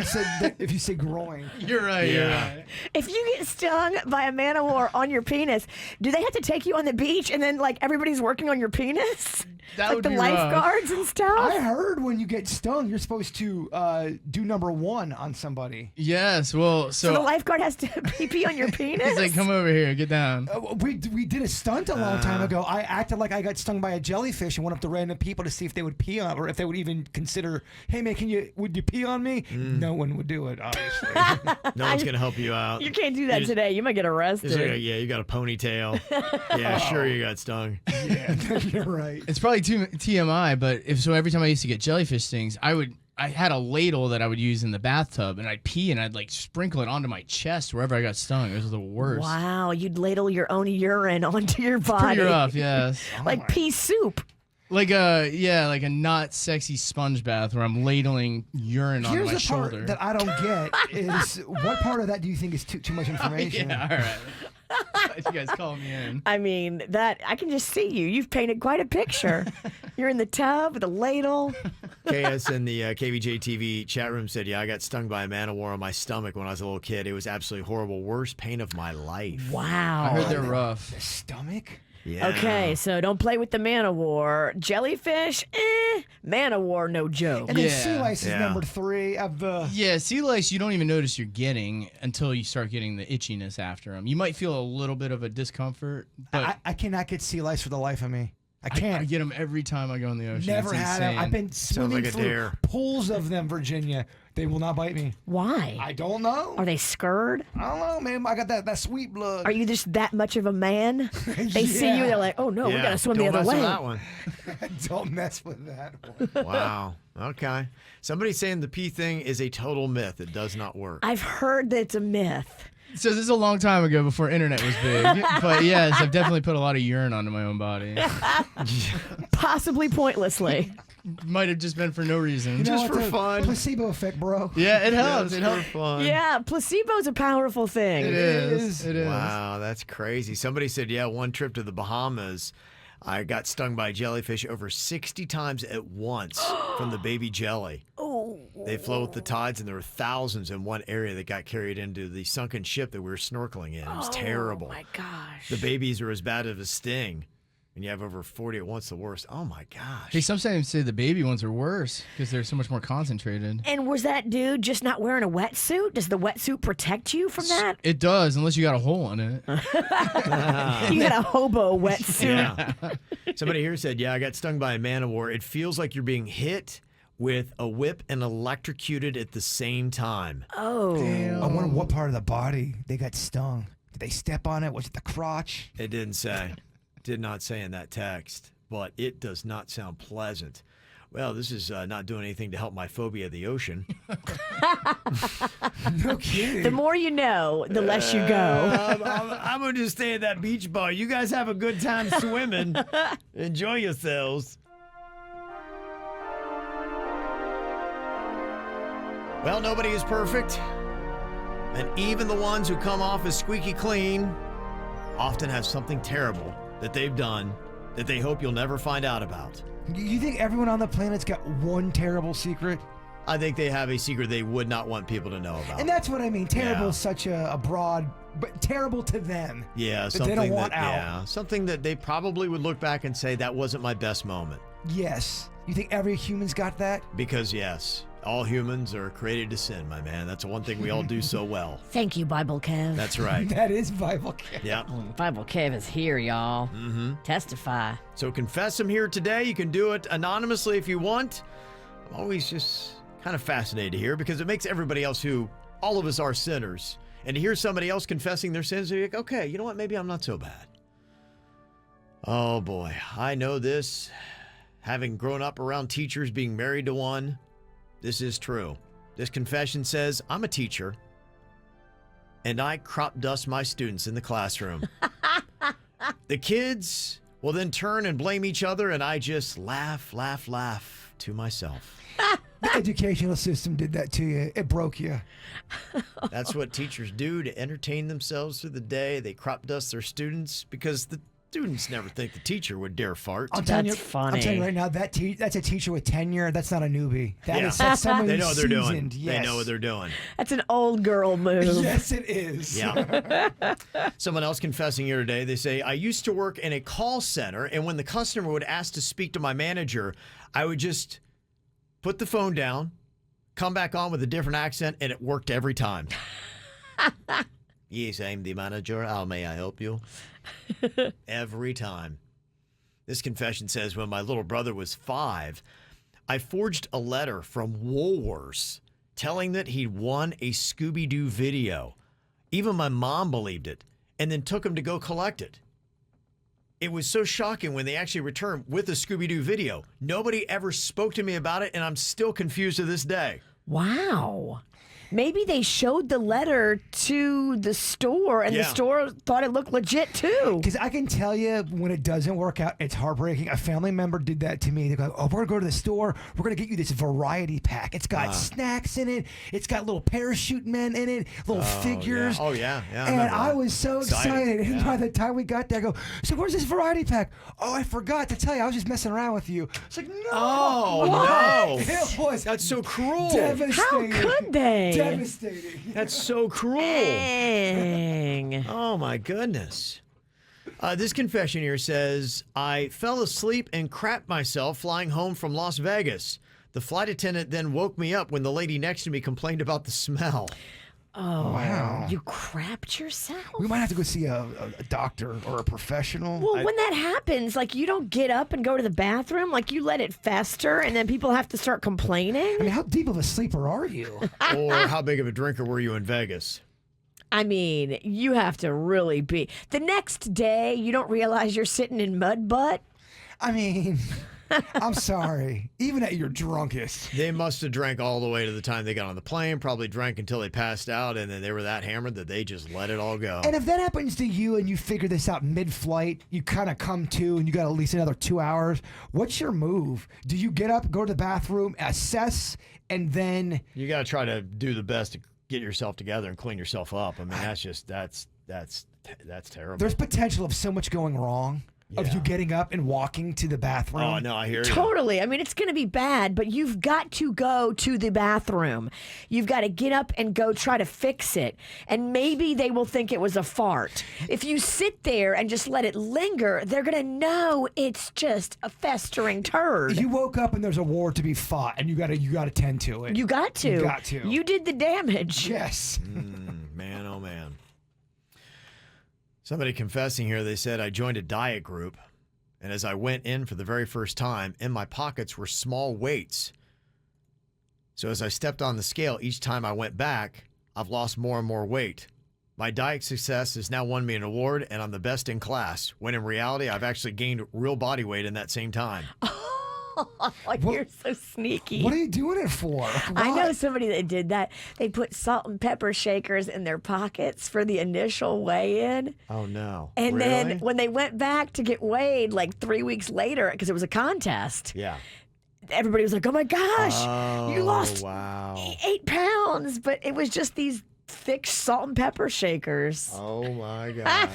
if you say groin. You're right. Yeah. You're right. If you get stung by a man of war on your penis, do they have to take you on the beach and then like everybody's working on your penis? That like would the be lifeguards and stuff? I heard when you get stung, you're supposed to do number 1 on somebody. Yes. Well, So the lifeguard has to pee on your penis? he's like, come over here, get down. We did a stunt a long time ago. I acted like I got stung by a jellyfish and went up to random people to see if they would pee on, or if they would even consider, hey man, would you pee on me? No one would do it, obviously. No one's gonna help you out. You can't do that today. You might get arrested. You got a ponytail. Yeah, sure, you got stung. Yeah, you're right. It's probably TMI, but every time I used to get jellyfish stings, I had a ladle that I would use in the bathtub, and I'd pee and I'd like sprinkle it onto my chest wherever I got stung. It was the worst. Wow, you'd ladle your own urine onto your body. Pretty rough, yes. Like pea soup. Like a not sexy sponge bath where I'm ladling urine on my Here's the shoulder. part that I don't get is what part of that do you think is too much information? Yeah, all right. You guys call me in. I mean, that I can just see you. You've painted quite a picture. You're in the tub with a ladle. KS in the KVJ TV chat room said, yeah, I got stung by a man of war on my stomach when I was a little kid. It was absolutely horrible. Worst pain of my life. Wow. I heard they're rough. The stomach? Yeah. Okay, so don't play with the man of war. Jellyfish, man of war, no joke. And then sea lice is Yeah. number 3 of the... Yeah, sea lice you don't even notice you're getting until you start getting the itchiness after them. You might feel a little bit of a discomfort, but I cannot get sea lice for the life of me. I can't. I get them every time I go in the ocean. Never It's had them. insane. I've been swimming like a through dare. pools of them, Virginia. They will not bite me. Why? I don't know. Are they scared? I don't know, man. I got that sweet blood. Are you just that much of a man? They see you, they're like, oh no, we gotta swim the Don't other mess way. with that one. Don't mess with that one. Wow. Okay. Somebody's saying the pee thing is a total myth. It does not work. I've heard that it's a myth. So this is a long time ago before internet was big. But yes, I've definitely put a lot of urine onto my own body. Possibly pointlessly. Might have just been for no reason. You know Just what, for the fun. Placebo effect, bro. Yeah, it helps. Just It helps. for fun. Yeah, placebo's a powerful thing. It is. It is. Wow, that's crazy. Somebody said, yeah, one trip to the Bahamas. I got stung by a jellyfish over 60 times at once from the baby jelly. Oh. They flow with the tides, and there were thousands in one area that got carried into the sunken ship that we were snorkeling in. It was terrible. Oh, my gosh. The babies are as bad as a sting. And you have over 40 at once, the worst. Oh, my gosh. Hey, sometimes say the baby ones are worse because they're so much more concentrated. And was that dude just not wearing a wetsuit? Does the wetsuit protect you from that? It does, unless you got a hole in it. You got a hobo wetsuit. Yeah. Somebody here said, yeah, I got stung by a man-o-war. It feels like you're being hit with a whip and electrocuted at the same time. Oh. I wonder what part of the body they got stung. Did they step on it? Was it the crotch? It didn't say. Did not say in that text, but it does not sound pleasant. Well, this is not doing anything to help my phobia of the ocean. No kidding. The more you know, the less you go. I'm going to just stay at that beach bar. You guys have a good time swimming. Enjoy yourselves. Well, nobody is perfect. And even the ones who come off as squeaky clean often have something terrible that they've done that they hope you'll never find out about. You think everyone on the planet's got one terrible secret? I think they have a secret they would not want people to know about. And that's what I mean. Terrible Yeah. is such a broad, but terrible to them. Yeah, that something they don't want that, out. Yeah, something that they probably would look back and say that wasn't my best moment. Yes. You think every human's got that? Because yes, all humans are created to sin, my man. That's one thing we all do so well. Thank you, Bible Kev. That's right. That is Bible. Yeah. Bible Kev is here, y'all. Mm-hmm. Testify. So confess them here today. You can do it anonymously if you want. I'm always just kind of fascinated to hear because it makes everybody else who, all of us are sinners. And to hear somebody else confessing their sins, you're like, okay, you know what? Maybe I'm not so bad. Oh boy, I know this. Having grown up around teachers, being married to one, this is true. This confession says, I'm a teacher, and I crop dust my students in the classroom. The kids will then turn and blame each other, and I just laugh to myself. The educational system did that to you. It broke you. That's what teachers do to entertain themselves through the day. They crop dust their students because the students never think the teacher would dare fart. I'm telling you, funny. I'm telling you right now, that's a teacher with tenure. That's not a newbie. That's someone they know what they're doing. seasoned. Yes. They know what they're doing. That's an old girl move. Yes, it is. Yeah. Someone else confessing here today, they say, I used to work in a call center, and when the customer would ask to speak to my manager, I would just put the phone down, come back on with a different accent, and it worked every time. Yes, I'm the manager. How may I help you? Every time. This confession says, when my little brother was 5, I forged a letter from Woolworths telling that he'd won a Scooby-Doo video. Even my mom believed it, and then took him to go collect it. It was so shocking when they actually returned with a Scooby-Doo video. Nobody ever spoke to me about it, and I'm still confused to this day. Wow. Maybe they showed the letter to the store and the store thought it looked legit too. Because I can tell you when it doesn't work out, it's heartbreaking. A family member did that to me. They go, oh, we're going to go to the store. We're going to get you this variety pack. It's got snacks in it. It's got little parachute men in it, little figures. Yeah. Oh, yeah. And I was so excited. And by the time we got there, I go, so where's this variety pack? Oh, I forgot to tell you. I was just messing around with you. It's like, no. Oh, no. It was That's so cruel. devastating. How could they? Devastating. That's so cruel. Dang. Oh, my goodness. This confession here says, I fell asleep and crapped myself flying home from Las Vegas. The flight attendant then woke me up when the lady next to me complained about the smell. Oh, Wow. You crapped yourself? We might have to go see a doctor or a professional. Well, when that happens, like you don't get up and go to the bathroom, like you let it fester and then people have to start complaining. I mean, how deep of a sleeper are you? Or how big of a drinker were you in Vegas? I mean, you have to really be. The next day, you don't realize you're sitting in mud butt. I mean, I'm sorry. Even at your drunkest. They must have drank all the way to the time they got on the plane, probably drank until they passed out, and then they were that hammered that they just let it all go. And if that happens to you and you figure this out mid-flight, you kind of come to and you got at least another 2 hours, what's your move? Do you get up, go to the bathroom, assess, and then... You got to try to do the best to get yourself together and clean yourself up. I mean, that's terrible. There's potential of so much going wrong of you getting up and walking to the bathroom. Oh, no, I hear you. Totally. I mean, it's going to be bad, but you've got to go to the bathroom. You've got to get up and go try to fix it. And maybe they will think it was a fart. If you sit there and just let it linger, they're going to know it's just a festering turd. You woke up and there's a war to be fought, and you got to tend to it. You got to. You got to. You did the damage. Yes. Man, oh man. Somebody confessing here, they said, I joined a diet group, and as I went in for the very first time, in my pockets were small weights. So as I stepped on the scale, each time I went back, I've lost more and more weight. My diet success has now won me an award, and I'm the best in class, when in reality, I've actually gained real body weight in that same time. You're so sneaky. What are you doing it for? I know somebody that did that. They put salt and pepper shakers in their pockets for the initial weigh-in. Oh, no. And Really? then when they went back to get weighed like 3 weeks later, because it was a contest, Yeah. everybody was like, oh my gosh, you lost wow. 8 pounds. But it was just these thick salt and pepper shakers. Oh my gosh.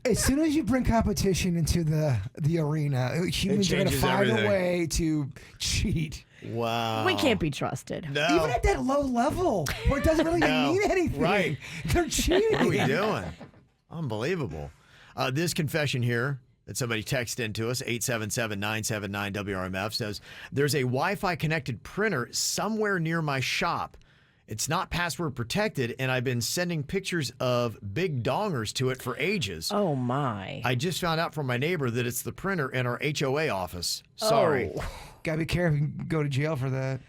As soon as you bring competition into the arena, humans are going to changes find everything. a way to cheat. Wow. We can't be trusted. No. Even at that low level where it doesn't really No. mean anything. Right. They're cheating. What are we doing? Unbelievable. This confession here that somebody texted into us, 877-979-WRMF, says, there's a Wi-Fi connected printer somewhere near my shop. It's not password protected, and I've been sending pictures of big dongers to it for ages. Oh, my. I just found out from my neighbor that it's the printer in our HOA office. Sorry. Oh. Gotta be careful. You can go to jail for that.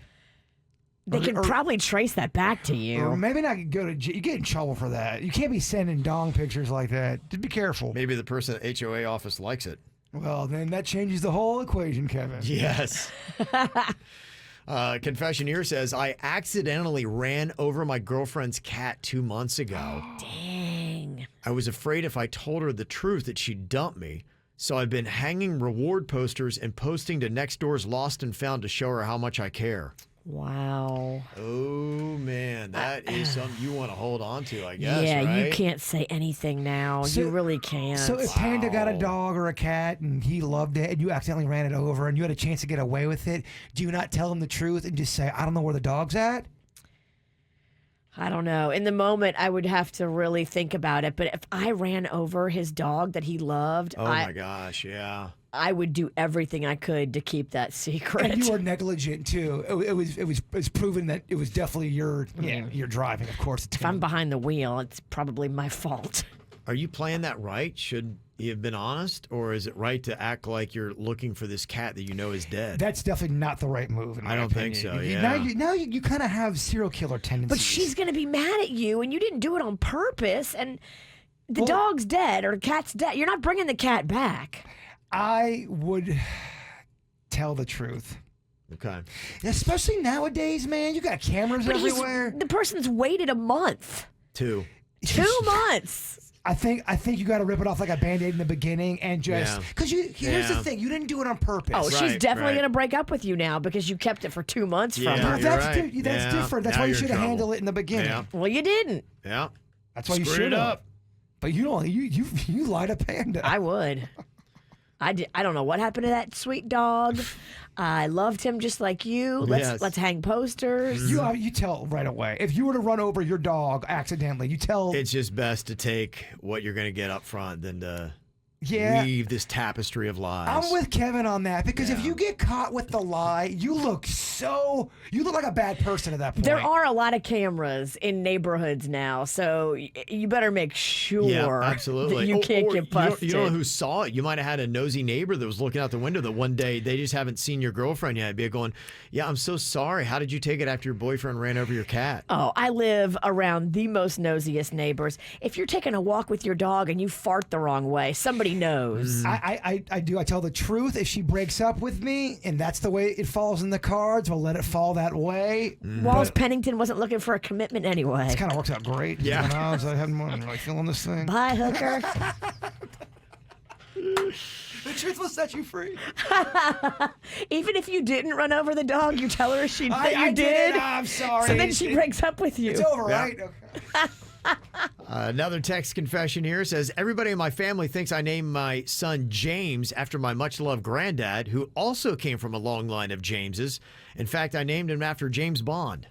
They can probably trace that back to you. Or maybe not go to jail. You get in trouble for that. You can't be sending dong pictures like that. Just be careful. Maybe the person at the HOA office likes it. Well, then that changes the whole equation, Kevin. Yes. Confession here says, I accidentally ran over my girlfriend's cat 2 months ago. Dang. I was afraid if I told her the truth that she'd dump me. So I've been hanging reward posters and posting to Nextdoor's Lost and Found to show her how much I care. Wow. Oh, man. That is something you want to hold on to, I guess, Yeah, right? you can't say anything now. You really can't. So if Panda got a dog or a cat and he loved it and you accidentally ran it over and you had a chance to get away with it, do you not tell him the truth and just say, I don't know where the dog's at? I don't know. In the moment, I would have to really think about it. But if I ran over his dog that he loved, Oh, my gosh, yeah. I would do everything I could to keep that secret. And you were negligent too. It was proven that it was definitely your driving. Of course, if I'm behind the wheel, it's probably my fault. Are you playing that right? Should you have been honest, or is it right to act like you're looking for this cat that you know is dead? That's definitely not the right move. In my I don't think opinion. so. Now Yeah. you kind of have serial killer tendencies. But she's going to be mad at you, and you didn't do it on purpose, and the dog's dead or the cat's dead. You're not bringing the cat back. I would tell the truth. Okay. Especially nowadays, man. You got cameras But everywhere. the person's waited a month. 2 months. I think you got to rip it off like a Band-Aid in the beginning and just because here's the thing, you didn't do it on purpose. Oh, she's definitely going to break up with you now because you kept it for 2 months from her. That's different. That's why you should have handled it in the beginning. Yeah. Well, you didn't. Yeah. That's why you Screwed should it have. up. But you don't. You lied to Panda. I would. I don't know what happened to that sweet dog. I loved him just like you. Let's hang posters. You tell right away. If you were to run over your dog accidentally, you tell. It's just best to take what you're going to get up front than to weave this tapestry of lies. I'm with Kevin on that because if you get caught with the lie, you look like a bad person at that point. There are a lot of cameras in neighborhoods now, so you better make sure absolutely. that you can't get busted. You don't know who saw it. You might have had a nosy neighbor that was looking out the window that one day they just haven't seen your girlfriend yet. Be going, yeah, I'm so sorry. How did you take it after your boyfriend ran over your cat? Oh, I live around the most nosiest neighbors. If you're taking a walk with your dog and you fart the wrong way, somebody knows. I do. I tell the truth. If she breaks up with me and that's the way it falls in the cards, we'll let it fall that way. Walls Pennington wasn't looking for a commitment anyway. It kind of works out great. Yeah. I was having really feeling this thing. Bye, hooker. The truth will set you free. Even if you didn't run over the dog, you tell her that you I did. I'm sorry. So then she breaks up with you. It's over, right? Okay. Another text confession here says, everybody in my family thinks I named my son James after my much-loved granddad, who also came from a long line of Jameses. In fact, I named him after James Bond.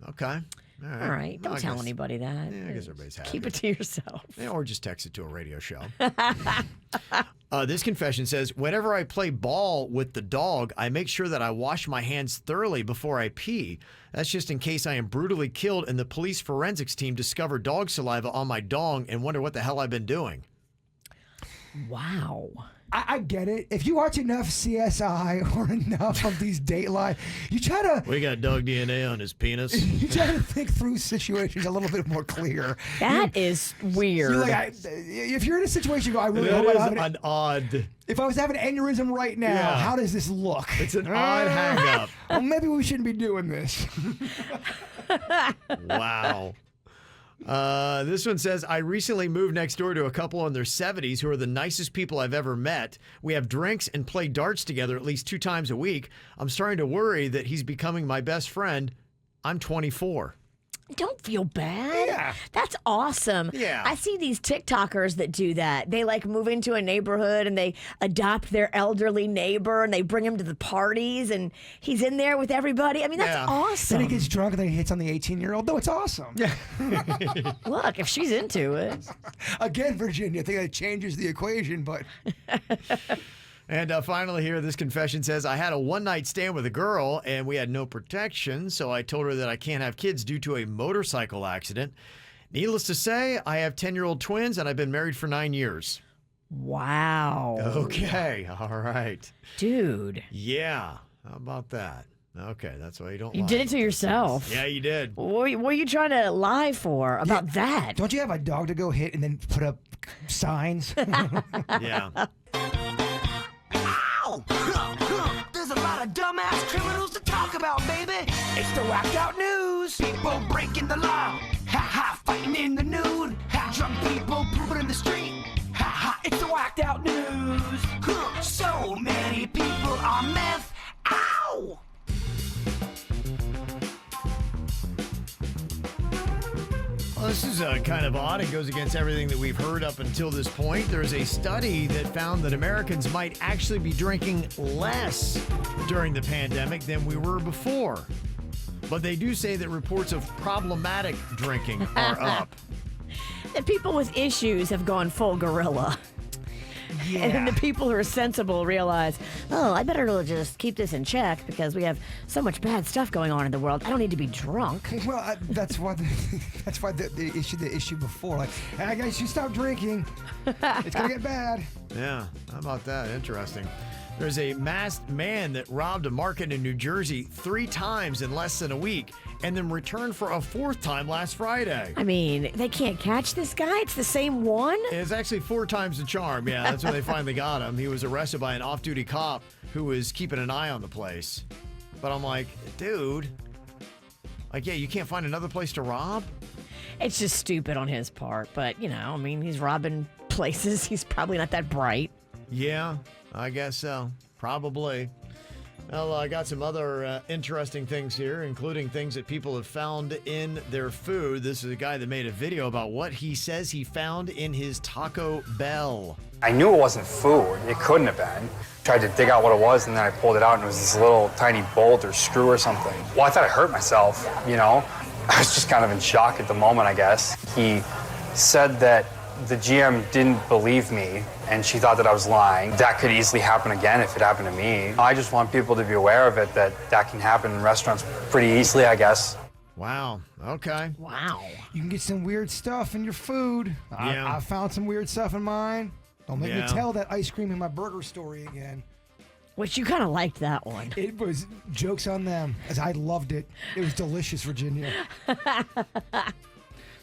Okay. All right. Don't tell anybody that. Yeah, I guess everybody's happy. Keep it to yourself. Yeah, or just text it to a radio show. This confession says, whenever I play ball with the dog, I make sure that I wash my hands thoroughly before I pee. That's just in case I am brutally killed and the police forensics team discover dog saliva on my dong and wonder what the hell I've been doing. Wow. I get it. If you watch enough CSI or enough of these Dateline, you try to... We got dog DNA on his penis. You try to think through situations a little bit more clear. That is weird. If you're in a situation, you go, I really That hope is I have an odd... If I was having an aneurysm right now, how does this look? It's an odd hang-up. Well, maybe we shouldn't be doing this. Wow. This one says, I recently moved next door to a couple in their 70s who are the nicest people I've ever met. We have drinks and play darts together at least 2 times a week. I'm starting to worry that he's becoming my best friend. I'm 24. Don't feel bad. Yeah. That's awesome. Yeah. I see these TikTokers that do that. They like move into a neighborhood and they adopt their elderly neighbor and they bring him to the parties and he's in there with everybody. I mean, that's awesome. Then he gets drunk and then he hits on the 18-year-old. No, it's awesome. Yeah. Look, if she's into it. Again, Virginia, I think that changes the equation, but... And finally here, this confession says, I had a one-night stand with a girl and we had no protection, so I told her that I can't have kids due to a motorcycle accident. Needless to say, I have 10-year-old twins and I've been married for 9 years. Wow. Okay. All right. Dude. Yeah. How about that? Okay, that's why you don't lie. You did it to yourself. Yeah, you did. What are you trying to lie for about that? Don't you have a dog to go hit and then put up signs? Yeah. There's a lot of dumbass criminals to talk about, baby. It's the whacked out news. People breaking the law. Ha ha, fighting in the nude. Ha, drunk people pooping in the street. Ha ha, it's the whacked out news. So many people on meth. Ow! Well, this is kind of odd. It goes against everything that we've heard up until this point. There's a study that found that Americans might actually be drinking less during the pandemic than we were before. But they do say that reports of problematic drinking are up. The people with issues have gone full gorilla. Yeah. And then the people who are sensible realize, oh, I better just keep this in check because we have so much bad stuff going on in the world. I don't need to be drunk. Well, that's why the issue before, like, hey, guys, you stop drinking. It's gonna get bad. Yeah, how about that? Interesting. There's a masked man that robbed a market in New Jersey 3 times in less than a week and then returned for a 4th time last Friday. I mean, they can't catch this guy? It's the same one? It's actually 4 times the charm. Yeah, that's when they finally got him. He was arrested by an off-duty cop who was keeping an eye on the place. But I'm like, dude, yeah, you can't find another place to rob? It's just stupid on his part. But, I mean, he's robbing places. He's probably not that bright. Yeah, I guess so. Probably. Well, I got some other interesting things here, including things that people have found in their food. This is a guy that made a video about what he says he found in his Taco Bell. I knew it wasn't food. It couldn't have been. Tried to dig out what it was, and then I pulled it out, and it was this little tiny bolt or screw or something. Well, I thought I hurt myself, I was just kind of in shock at the moment, I guess. He said that the GM didn't believe me, and she thought that I was lying. That could easily happen again if it happened to me. I just want people to be aware of it, that can happen in restaurants pretty easily, I guess. Wow. Okay. Wow. You can get some weird stuff in your food. Yeah. I found some weird stuff in mine. Don't make me tell that ice cream in my burger story again. Which you kind of liked that one. It was jokes on them, as I loved it. It was delicious, Virginia.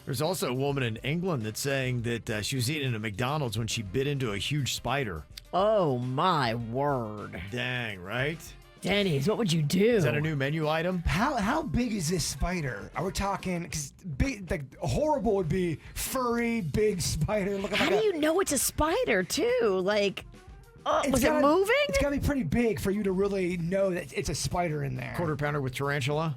There's also a woman in England that's saying that she was eating at a McDonald's when she bit into a huge spider. Oh, my word. Dang, right? Dennys, what would you do? Is that a new menu item? How big is this spider? Are we talking, because horrible would be furry, big spider looking How like do you know it's a spider, too? Like, Was it moving? It's got to be pretty big for you to really know that it's a spider in there. Quarter pounder with tarantula.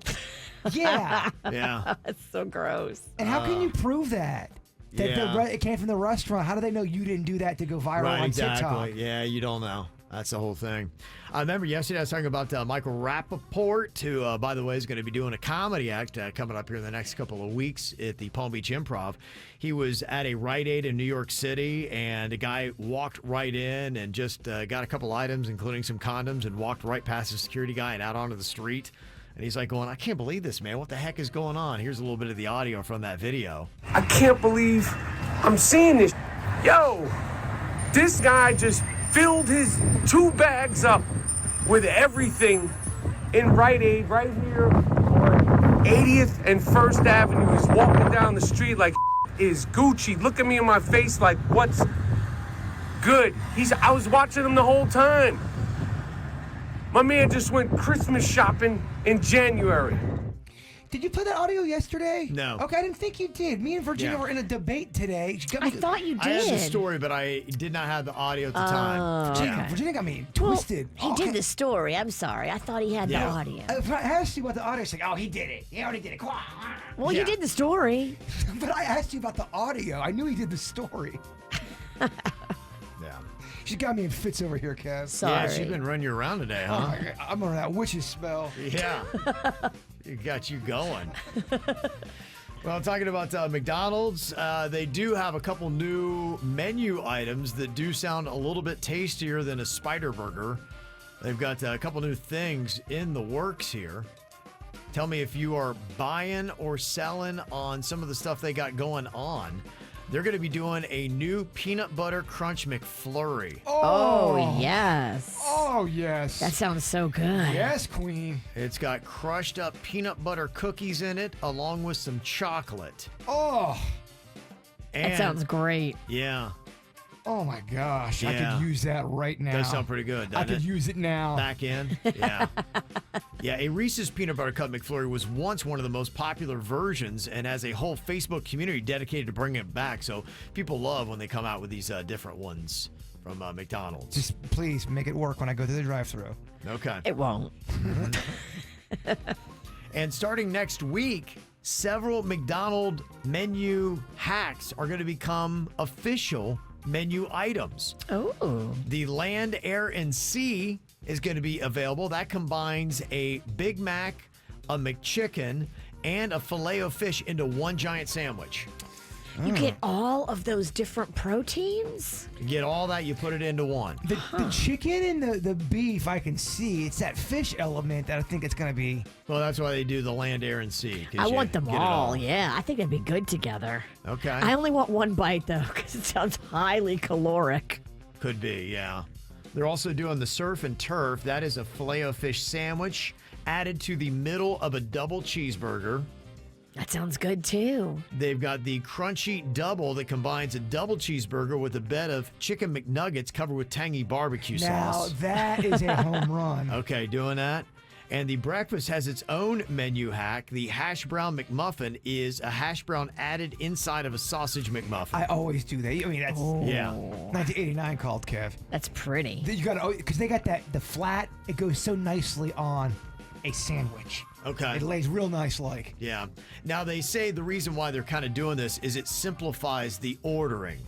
Yeah. Yeah. That's so gross. And how can you prove that? That it came from the restaurant. How do they know you didn't do that to go viral on TikTok? Yeah, you don't know. That's the whole thing. I remember yesterday I was talking about Michael Rappaport, who, by the way, is going to be doing a comedy act coming up here in the next couple of weeks at the Palm Beach Improv. He was at a Rite Aid in New York City, and a guy walked right in and just got a couple items, including some condoms, and walked right past the security guy and out onto the street. And he's like going, I can't believe this, man. What the heck is going on? Here's a little bit of the audio from that video. I can't believe I'm seeing this. Yo, this guy just filled his 2 bags up with everything in Rite Aid right here on 80th and 1st Avenue. He's walking down the street like is Gucci. Look at me in my face like, what's good? I was watching him the whole time. My man just went Christmas shopping in January. Did you play that audio yesterday? No. Okay, I didn't think you did. Me and Virginia were in a debate today. I thought you did. I had the story, but I did not have the audio at the time. Virginia got me twisted. He did the story. I'm sorry. I thought he had the audio. If I asked you about the audio, it's like, oh, he did it. He already did it. Well, you did the story. But I asked you about the audio. I knew he did the story. Yeah. She got me in fits over here, Kev. Sorry. Yeah, she's been running you around today, huh? Oh my God. I'm on that witch's spell. Yeah. It got you going. Well, talking about McDonald's, they do have a couple new menu items that do sound a little bit tastier than a spider burger. They've got a couple new things in the works here. Tell me if you are buying or selling on some of the stuff they got going on. They're going to be doing a new peanut butter crunch McFlurry. Oh, yes. Oh, yes. That sounds so good. Yes, queen. It's got crushed up peanut butter cookies in it, along with some chocolate. Oh. That sounds great. Yeah. Oh, my gosh. I Yeah. could use that right now. Does sound pretty good, I doesn't could it? use it now. Back in? Yeah. Yeah, a Reese's Peanut Butter Cup McFlurry was once one of the most popular versions and has a whole Facebook community dedicated to bringing it back. So people love when they come out with these different ones from McDonald's. Just please make it work when I go through the drive-thru. Okay. It won't. And starting next week, several McDonald menu hacks are going to become official menu items. Oh. The Land, Air, and Sea is going to be available. That combines a Big Mac, a McChicken, and a Filet-O-Fish into one giant sandwich. You get all of those different proteins? You get all that, you put it into one. The chicken and the beef, I can see. It's that fish element that I think it's going to be. Well, that's why they do the Land, Air, and Sea. I want them all. Yeah, I think that'd be good together. Okay. I only want one bite, though, because it sounds highly caloric. Could be, yeah. They're also doing the Surf and Turf. That is a Filet-O-Fish sandwich added to the middle of a double cheeseburger. That sounds good, too. They've got the Crunchy Double that combines a double cheeseburger with a bed of chicken McNuggets covered with tangy barbecue sauce. Now, that is a home run. Okay, doing that. And the breakfast has its own menu hack. The Hash Brown McMuffin is a hash brown added inside of a sausage McMuffin. I always do that. I mean, that's Yeah. 1989 called, Kev. That's pretty. You got to, because they got the flat, it goes so nicely on a sandwich. Okay. It lays real nice like. Yeah. Now, they say the reason why they're kind of doing this is it simplifies the ordering.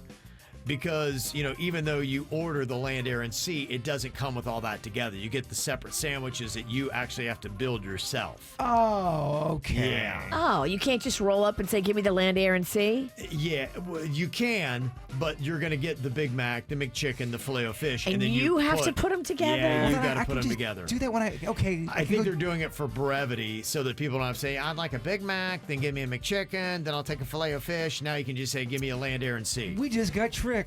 Because, you know, even though you order the Land, Air, and Sea, it doesn't come with all that together. You get the separate sandwiches that you actually have to build yourself. Oh, okay. Yeah. Oh, you can't just roll up and say, give me the Land, Air, and Sea? Yeah, well, you can, but you're going to get the Big Mac, the McChicken, the Filet-O-Fish. And then you have to put them together? Yeah, you got to I put can them just together. Do that when I think they're doing it for brevity so that people don't have to say, I'd like a Big Mac, then give me a McChicken, then I'll take a Filet-O-Fish. Now you can just say, give me a Land, Air, and Sea. We just got tricked.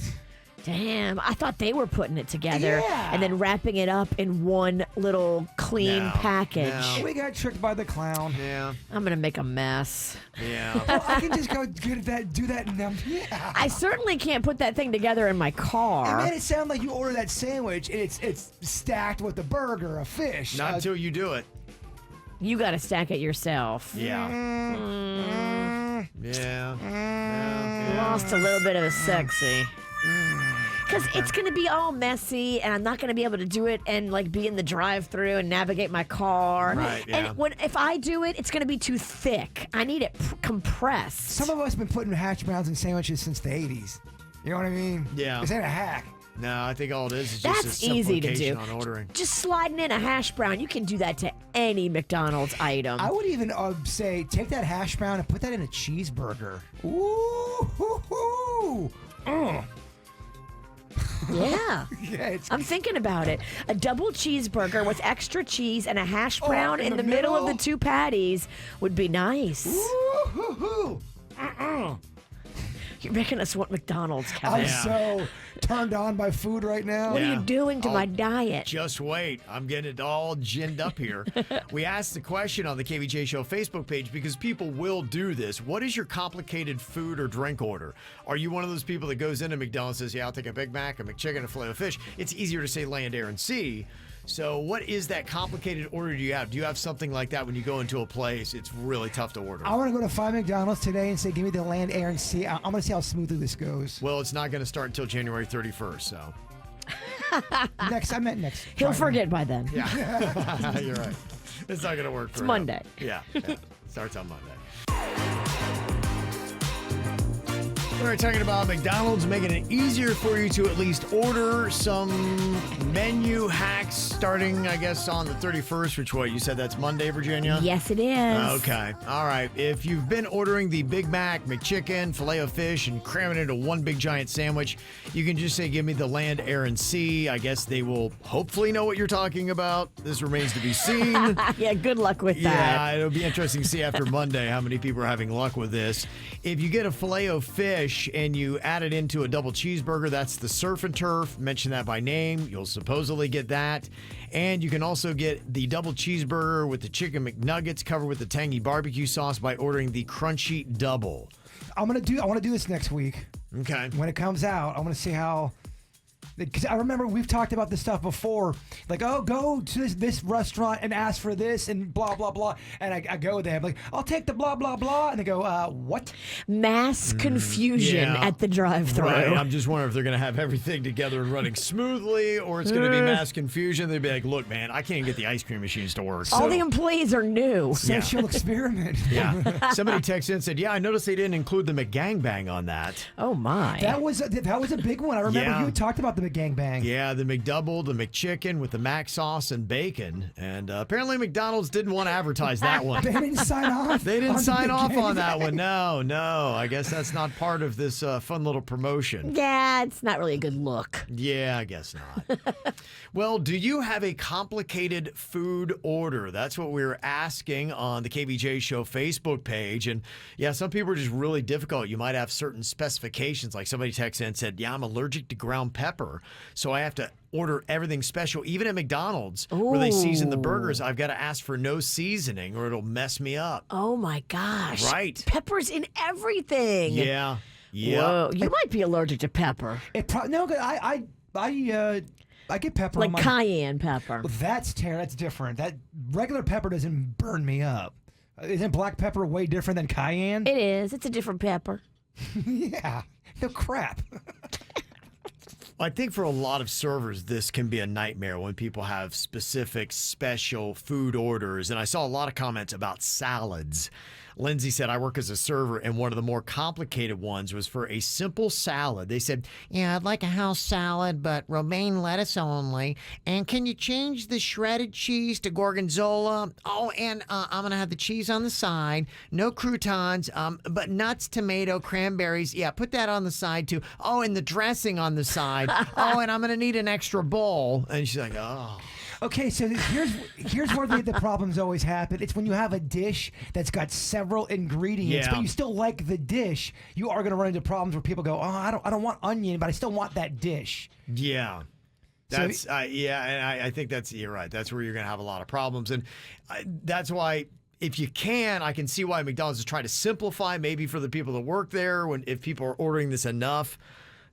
Damn, I thought they were putting it together Yeah. and then wrapping it up in one little clean No, package. no. We got tricked by the clown. Yeah. I'm going to make a mess. Yeah. Well, I can just go get that, do that, and yeah. I certainly can't put that thing together in my It car. made it sound like you order that sandwich and it's stacked with a burger, a fish. Not until you do it. You got to stack it yourself. Yeah. Yeah. Lost a little bit of a sexy. Because it's going to be all messy, and I'm not going to be able to do it and like be in the drive-through and navigate my car. Right, yeah. And if I do it, it's going to be too thick. I need it compressed. Some of us have been putting hash browns in sandwiches since the 80s. You know what I mean? Yeah. This ain't a hack. No, I think all it is just That's a easy to do. simplification on ordering. Just sliding in a hash brown, you can do that to any McDonald's item. I would even say take that hash brown and put that in a cheeseburger. Ooh, hoo, hoo. Yeah. Yeah, I'm thinking about it. A double cheeseburger with extra cheese and a hash brown in the middle of the two patties would be nice. Ooh, hoo, hoo. You're making us want McDonald's, Kevin. I'm so turned on by food right now. What are you doing to my diet? Just wait. I'm getting it all ginned up here. We asked the question on the KVJ Show Facebook page because people will do this. What is your complicated food or drink order? Are you one of those people that goes into McDonald's and says, yeah, I'll take a Big Mac, a McChicken, a filet of fish? It's easier to say land, air, and sea. So what is that complicated order do you have? Do you have something like that when you go into a place? It's really tough to order. I want to go to 5 McDonald's today and say, give me the land, air, and sea. I'm going to see how smoothly this goes. Well, it's not going to start until January 31st, so. I meant next. He'll forget by then. Yeah. You're right. It's not going to work for It's him. Monday. Yeah. Starts on Monday. We're talking about McDonald's making it easier for you to at least order some menu hacks starting, I guess, on the 31st, which what, you said that's Monday, Virginia? Yes, it is. Okay. All right. If you've been ordering the Big Mac, McChicken, filet of fish, and cramming it into one big giant sandwich, you can just say, give me the land, air, and sea. I guess they will hopefully know what you're talking about. This remains to be seen. Yeah, good luck with that. Yeah, it'll be interesting to see after Monday how many people are having luck with this. If you get a filet of fish and you add it into a double cheeseburger, that's the surf and turf. Mention that by name. You'll supposedly get that. And you can also get the double cheeseburger with the chicken McNuggets covered with the tangy barbecue sauce by ordering the crunchy double. I want to do this next week. Okay. When it comes out, I want to see how. Because I remember we've talked about this stuff before. Like, oh, go to this restaurant and ask for this and blah, blah, blah. And I go there. I'm like, I'll take the blah, blah, blah. And they go, what? Mass confusion at the drive-thru. Right. I'm just wondering if they're going to have everything together and running smoothly or it's going to be mass confusion. They'd be like, look, man, I can't get the ice cream machines to work. All the employees are new. Social experiment. Yeah. Somebody texted in and said, yeah, I noticed they didn't include the McGangbang on that. Oh, my. That was a big one. I remember you talked about the McGangbang. Yeah, the McDouble, the McChicken with the mac sauce and bacon. And apparently McDonald's didn't want to advertise that one. They didn't sign off. They didn't sign off on that one. No. I guess that's not part of this fun little promotion. Yeah, it's not really a good look. Yeah, I guess not. Well, do you have a complicated food order? That's what we were asking on the KVJ Show Facebook page. And yeah, some people are just really difficult. You might have certain specifications. Like somebody texted in and said, yeah, I'm allergic to ground pepper. So I have to order everything special. Even at McDonald's, where they season the burgers, I've got to ask for no seasoning or it'll mess me up. Oh, my gosh. Right. Pepper's in everything. Yeah. Yeah. Whoa, you might be allergic to pepper. I get pepper like on my... cayenne pepper. Well, that's different. That regular pepper doesn't burn me up. Isn't black pepper way different than cayenne? It is. It's a different pepper. Yeah. No crap. I think for a lot of servers, this can be a nightmare when people have specific special food orders. And I saw a lot of comments about salads. Lindsay said, I work as a server, and one of the more complicated ones was for a simple salad. They said, yeah, I'd like a house salad, but romaine lettuce only. And can you change the shredded cheese to gorgonzola? Oh, and I'm going to have the cheese on the side. No croutons, but nuts, tomato, cranberries. Yeah, put that on the side, too. Oh, and the dressing on the side. Oh, and I'm going to need an extra bowl. And she's like, oh. Okay, so here's where the problems always happen. It's when you have a dish that's got several ingredients, but you still like the dish. You are going to run into problems where people go, "Oh, I don't want onion, but I still want that dish." Yeah. That's and I think you're right. That's where you're going to have a lot of problems, and that's why. If you can, I can see why McDonald's is trying to simplify, maybe for the people that work there. If people are ordering this enough,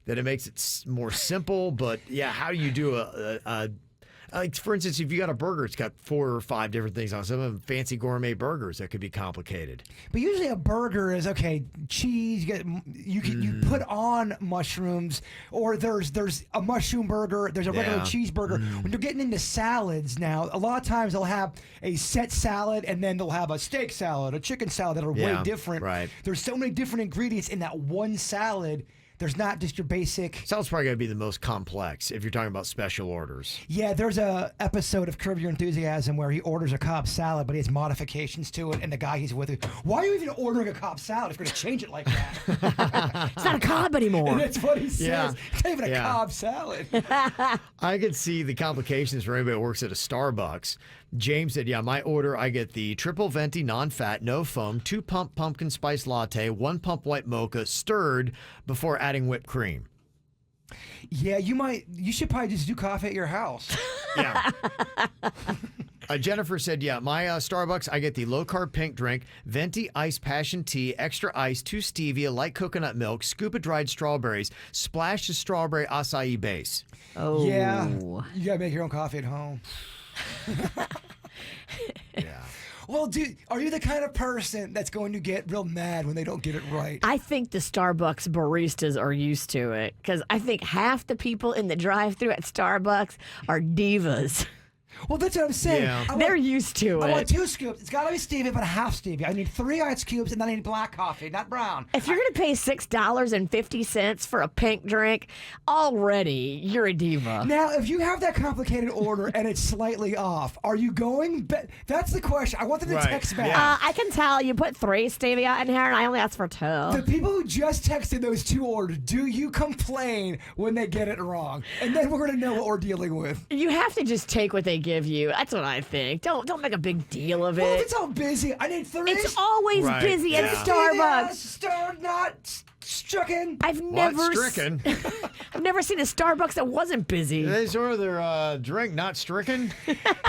that it makes it more simple. But yeah, how do you do a Like, for instance, if you got a burger, it's got 4 or 5 different things on some of them. Fancy gourmet burgers that could be complicated. But usually a burger is okay. Cheese, you put on mushrooms, or there's a mushroom burger. There's a regular cheeseburger. When you're getting into salads now, a lot of times they'll have a set salad, and then they'll have a steak salad, a chicken salad that are way different. Right. There's so many different ingredients in that one salad. There's not just your basic. Salad's probably going to be the most complex if you're talking about special orders. Yeah, there's a episode of Curb Your Enthusiasm where he orders a Cobb salad, but he has modifications to it, and the guy he's with, why are you even ordering a Cobb salad if you're going to change it like that? It's not a Cobb anymore. And that's what he says. Yeah. It's not even a Cobb salad. I could see the complications for anybody that works at a Starbucks. James said, my order, I get the triple venti, non-fat, no foam, 2-pump pumpkin spice latte, 1-pump white mocha, stirred before adding whipped cream. Yeah, you should probably just do coffee at your house. Yeah. Jennifer said, my Starbucks, I get the low-carb pink drink, venti iced passion tea, extra ice, 2 stevia, light coconut milk, scoop of dried strawberries, splash of strawberry acai base. Oh. Yeah, you got to make your own coffee at home. Yeah. Well, dude, are you the kind of person that's going to get real mad when they don't get it right? I think the Starbucks baristas are used to it, because I think half the people in the drive-thru at Starbucks are divas. Well, that's what I'm saying. Yeah. They're used to I it. want 2 scoops. It's got to be stevia, but a half stevia. I need 3 ice cubes, and then I need black coffee, not brown. If you're going to pay $6.50 for a pink drink, already you're a diva. Now, if you have that complicated order and it's slightly off, are you going? That's the question. I want them to text back. I can tell you put 3 stevia in here, and I only asked for 2. The people who just texted those 2 orders, do you complain when they get it wrong? And then we're going to know what we're dealing with. You have to just take what they give you. That's what I think. Don't make a big deal of it. Well, if it's all busy, I need 3. It's always busy at Starbucks. Stirred, not stricken. I've never stricken? I've never seen a Starbucks that wasn't busy. They order their drink not stricken?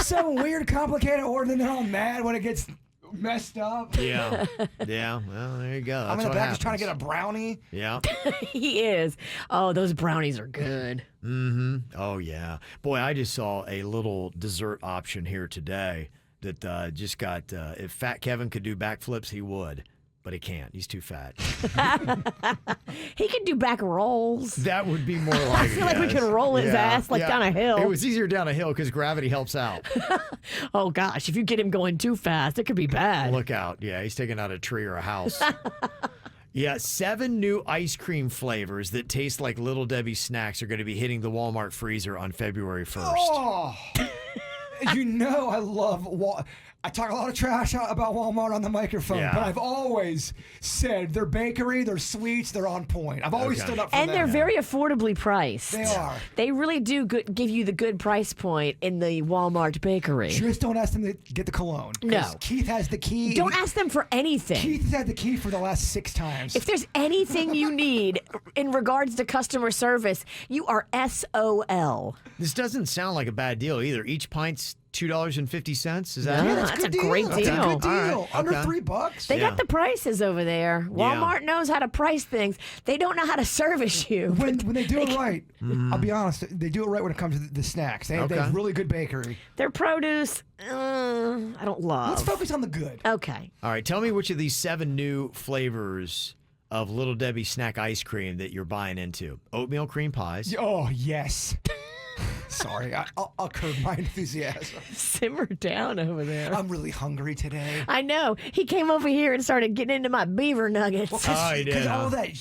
Some weird, complicated order, and they're all mad when it gets messed up. Yeah. Well, there you go. That's I'm in the what back just trying happens. to get a brownie. Yeah. He is. Oh, those brownies are good. Oh, yeah. Boy, I just saw a little dessert option here today that just got, if Fat Kevin could do backflips, he would. But he can't. He's too fat. He can do back rolls. That would be more like I feel like we could roll his ass down a hill. It was easier down a hill because gravity helps out. Oh, gosh. If you get him going too fast, it could be bad. Look out. Yeah, he's taking out a tree or a house. Yeah, 7 new ice cream flavors that taste like Little Debbie snacks are going to be hitting the Walmart freezer on February 1st. Oh, I love I talk a lot of trash about Walmart on the microphone, but I've always said their bakery, their sweets, they're on point. I've always stood up for them. And they're very affordably priced. They are. They really do give you the good price point in the Walmart bakery. Just don't ask them to get the cologne. No. Keith has the key. Don't ask them for anything. Keith has had the key for the last 6 times. If there's anything you need in regards to customer service, you are SOL. This doesn't sound like a bad deal either. Each pint's $2.50. Is that? Yeah, that's a great deal. That's a good deal. All right. Under Okay. $3. They got the prices over there. Walmart knows how to price things. They don't know how to service you. When they do it right, I'll be honest, they do it right when it comes to the snacks. They have really good bakery. Their produce, I don't love. Let's focus on the good. Okay. All right, tell me which of these 7 new flavors of Little Debbie snack ice cream that you're buying into. Oatmeal cream pies. Oh, yes. Sorry, I'll curb my enthusiasm. Simmer down over there. I'm really hungry today. I know. He came over here and started getting into my beaver nuggets. Because all that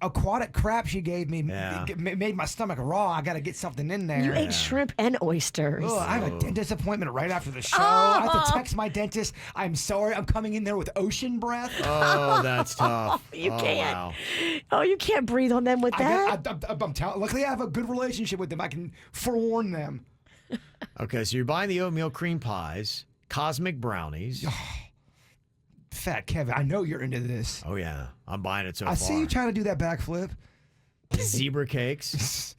aquatic crap she gave me made my stomach raw. I got to get something in there. You ate shrimp and oysters. Oh, I have a dentist appointment right after the show. I have to text my dentist. I'm sorry. I'm coming in there with ocean breath. Oh, that's tough. You can't. Wow. Oh, you can't breathe on them with that. Luckily, I have a good relationship with them. I can forewarn them. Okay, so you're buying the oatmeal cream pies, cosmic brownies. Fat Kevin, I know you're into this. Oh, yeah. I'm buying it so far. I see you trying to do that backflip. Zebra cakes.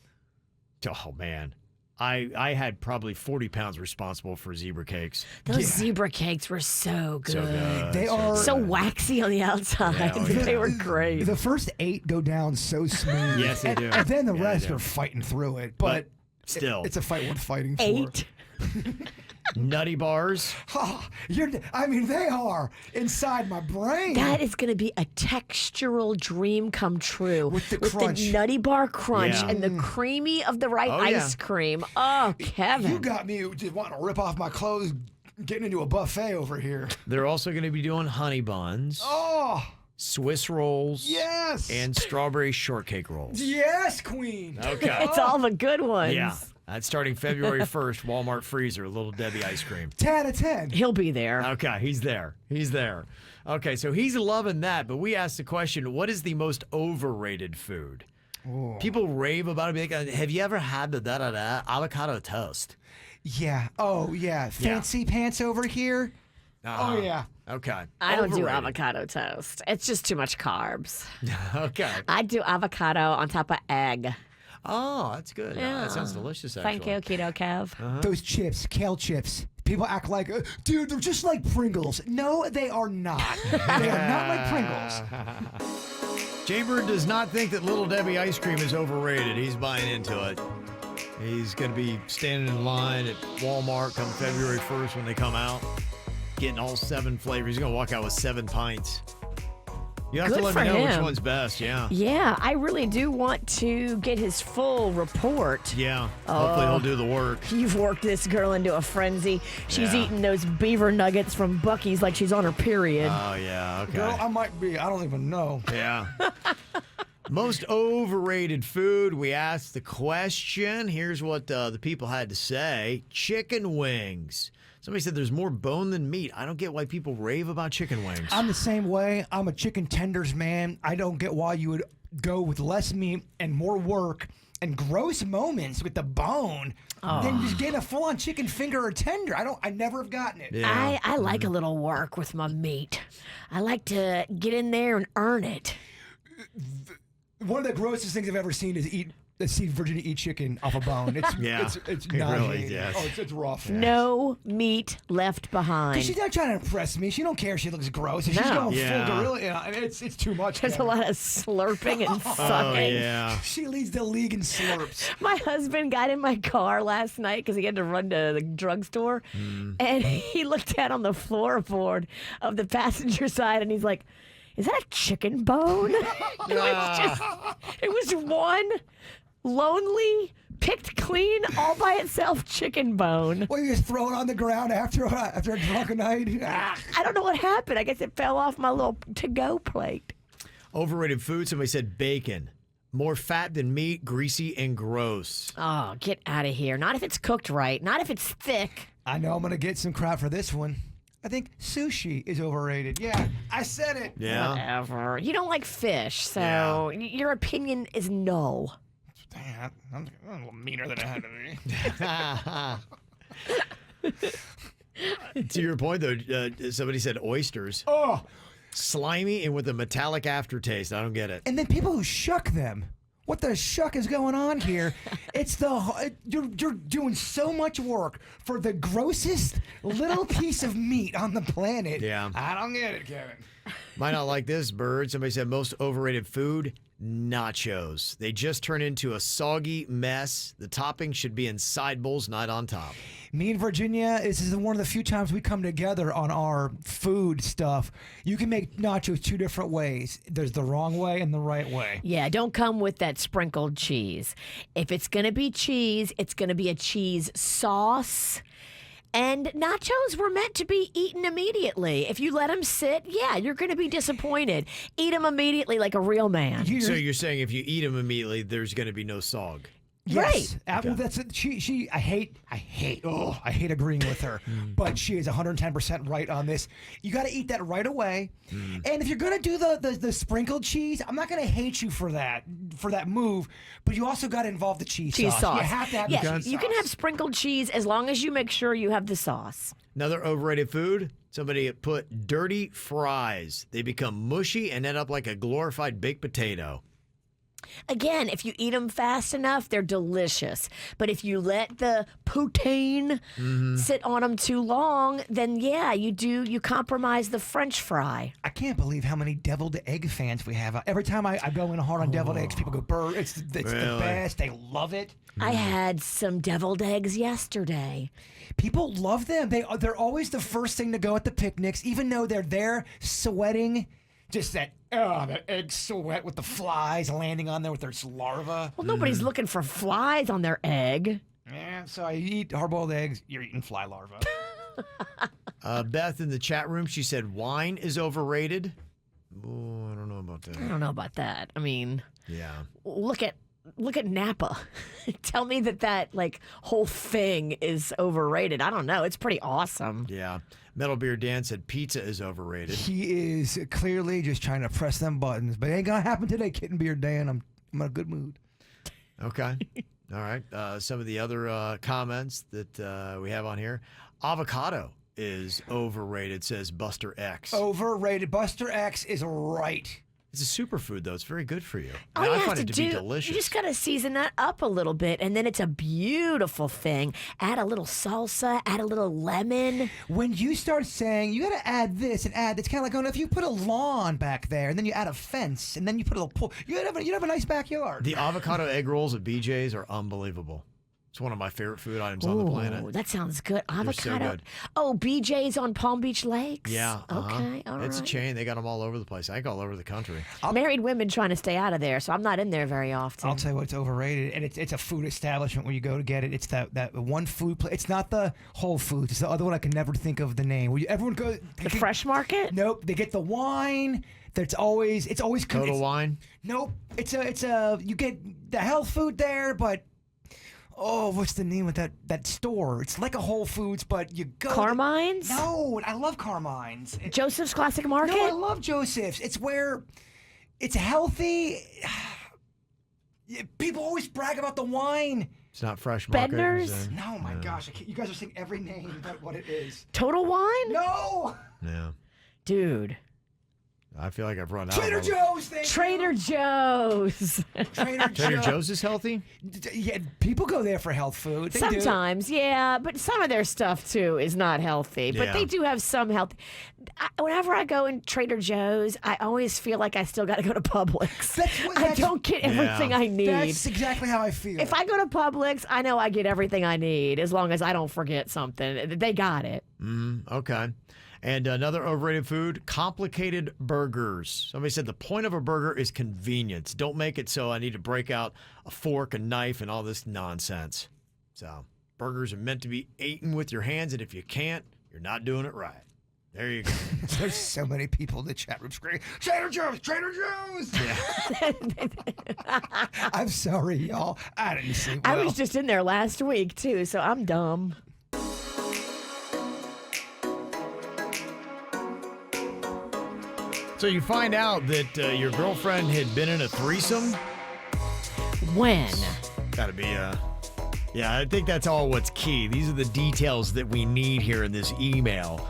Oh, man. I had probably 40 pounds responsible for zebra cakes. Those zebra cakes were so good. So good. They are so waxy on the outside. Yeah, They were great. The first 8 go down so smooth. Yes, they do. And then the Yeah, rest they do. are fighting through it. But Still. it's a fight worth fighting for. 8? Nutty bars. Oh, they are inside my brain. That is going to be a textural dream come true. With the crunch. The Nutty Bar crunch Yeah. and the creamy of the right ice cream. Oh, Kevin. You got me just wanting to rip off my clothes, getting into a buffet over here. They're also going to be doing honey buns, Oh, Swiss rolls, yes. and strawberry shortcake rolls. Yes, Queen. Okay. It's all the good ones. Yeah. That's starting February 1st, Walmart freezer, Little Debbie ice cream. 10 out of 10. He'll be there. Okay, he's there. He's there. Okay, so he's loving that, but we asked the question, what is the most overrated food? Ooh. People rave about it. Like, have you ever had the da-da-da avocado toast? Yeah. Oh, yeah. Fancy pants over here. Oh, yeah. Okay. I don't do Overrated. avocado toast. It's just too much carbs. Okay. I do avocado on top of egg. Oh, that's good. Yeah. That sounds delicious, actually. Thank you, Keto Kev. Those chips, kale chips. People act like, dude, they're just like Pringles. No, they are not. They are not like Pringles. Jaybird does not think that Little Debbie ice cream is overrated. He's buying into it. He's going to be standing in line at Walmart come February 1st when they come out, getting all 7 flavors. He's going to walk out with 7 pints. You have Good to let for me know which him. one's best, yeah. Yeah, I really do want to get his full report. Yeah, hopefully he'll do the work. You've worked this girl into a frenzy. She's Yeah. eating those beaver nuggets from Buc-ee's like she's on her period. Oh, yeah, okay. Girl, I might be. I don't even know. Yeah. Most overrated food. We asked the question. Here's what the people had to say. Chicken wings. Somebody said there's more bone than meat. I don't get why people rave about chicken wings. I'm the same way. I'm a chicken tenders man. I don't get why you would go with less meat and more work and gross moments with the bone than just getting a full-on chicken finger or tender. I never have gotten it. Yeah. I like a little work with my meat. I like to get in there and earn it. One of the grossest things I've ever seen is see Virginia eat chicken off a bone. It's Yeah. it's It not really is. Oh, it's rough. No meat left behind. She's not trying to impress me. She don't care if she looks gross. If she's No. going Yeah. full gorilla, and it's too much. There's a Kevin. lot of slurping and Oh, sucking. yeah. She leads the league in slurps. My husband got in my car last night because he had to run to the drugstore, and he looked down on the floorboard of the passenger side, and he's like, "Is that a chicken bone?" It was one lonely, picked clean, all by itself chicken bone. Well, you just throw it on the ground after a drunken night. I don't know what happened. I guess it fell off my little to-go plate. Overrated food. Somebody said bacon. More fat than meat, greasy and gross. Oh, get out of here. Not if it's cooked right. Not if it's thick. I know I'm gonna get some crap for this one. I think sushi is overrated. Yeah, I said it. Yeah. Whatever. You don't like fish, so your opinion is null. Damn, I'm a little meaner than I had to be. To your point, though, somebody said oysters. Oh, Slimy and with a metallic aftertaste. I don't get it. and then people who shuck them. What the shuck is going on here? It's you're doing so much work for the grossest little piece of meat on the planet. Yeah. I don't get it, Kevin. Might not like this, Bird. Somebody said most overrated food, nachos. They just turn into a soggy mess. The topping should be in side bowls, not on top. Me and Virginia, this is one of the few times we come together on our food stuff. You can make nachos 2 different ways. There's the wrong way and the right way. Yeah, don't come with that sprinkled cheese. If it's going to be cheese, it's going to be a cheese sauce. And nachos were meant to be eaten immediately. If you let them sit, yeah, you're going to be disappointed. Eat them immediately like a real man. So you're saying if you eat them immediately, there's going to be no sog. Yes. Well, that's it. I hate agreeing with her, but she is 110% right on this. You got to eat that right away. And if you're going to do the sprinkled cheese, I'm not going to hate you for that move, but you also got to involve the cheese sauce. You have to have the cheese you can sauce. have sprinkled cheese as long as you make sure you have the sauce. Another overrated food, somebody put dirty fries. They become mushy and end up like a glorified baked potato. Again, if you eat them fast enough, they're delicious. But if you let the poutine sit on them too long, then yeah, you compromise the French fry. I can't believe how many deviled egg fans we have. Every time I go in hard on deviled eggs, people go, "Burr, it's the best." They love it. I had some deviled eggs yesterday. People love them. They're always the first thing to go at the picnics, even though they're there sweating. Just that egg sweat with the flies landing on there with their larvae. Well, nobody's looking for flies on their egg. Yeah, so you eat hard-boiled eggs, you're eating fly larvae. Beth in the chat room, she said wine is overrated. Oh, I don't know about that. I don't know about that. I mean, yeah. Look at Napa. Tell me that like whole thing is overrated. I don't know. It's pretty awesome. Yeah. Metal Beer Dan said pizza is overrated. He is clearly just trying to press them buttons, but it ain't gonna happen today, Kitten Beer Dan. I'm in a good mood. Okay. All right. Some of the other comments that we have on here. Avocado is overrated, says Buster X. Overrated. Buster X is right. It's a superfood, though. It's very good for you. All And you I have find to it to do, be delicious. you just got to season that up a little bit, and then it's a beautiful thing. Add a little salsa, add a little lemon. When you start saying, you got to add this and add, it's kind of like going, if you put a lawn back there, and then you add a fence, and then you put a little pool, you'd have a nice backyard. The avocado egg rolls at BJ's are unbelievable. It's one of my favorite food items on the planet. That sounds good. Avocado. so good. Oh, BJ's on Palm Beach Lakes? Yeah. Okay, all It's right. a chain. They got them all over the place. I think all over the country. Married women trying to stay out of there, so I'm not in there very often. I'll tell you what's overrated, and it's a food establishment where you go to get it. It's that one food place. It's not the Whole Foods. It's the other one I can never think of the name. Where everyone goes. The Fresh Market? Nope. They get the wine. It's always Total Wine? Nope. It's you get the health food there, but. Oh, what's the name of that store? It's like a Whole Foods, but you go. Carmine's? No, I love Carmine's. Joseph's Classic Market? No, I love Joseph's. It's where it's healthy. People always brag about the wine. It's not Fresh Market. Bednar's? No, my gosh. You guys are saying every name but what it is. Total Wine? No! Yeah. Dude. I feel like I've run out. Trader Joe's. Trader Joe's. Trader Joe's is healthy? Yeah, people go there for health food. They do. Sometimes, yeah, but some of their stuff too is not healthy. But Yeah. they do have some health. Whenever I go in Trader Joe's, I always feel like I still got to go to Publix. I don't get everything I need. That's exactly how I feel. If I go to Publix, I know I get everything I need as long as I don't forget something. They got it. Okay. And another overrated food, complicated burgers. Somebody said the point of a burger is convenience. Don't make it so I need to break out a fork, a knife, and all this nonsense. So burgers are meant to be eaten with your hands, and if you can't, you're not doing it right. There you go. There's so many people in the chat room screaming, Trader Joe's, Trader Joe's. Yeah. I'm sorry, y'all. I didn't see. I was just in there last week too, so I'm dumb. So you find out that your girlfriend had been in a threesome? When? Gotta be, yeah, I think that's all what's key. These are the details that we need here in this email.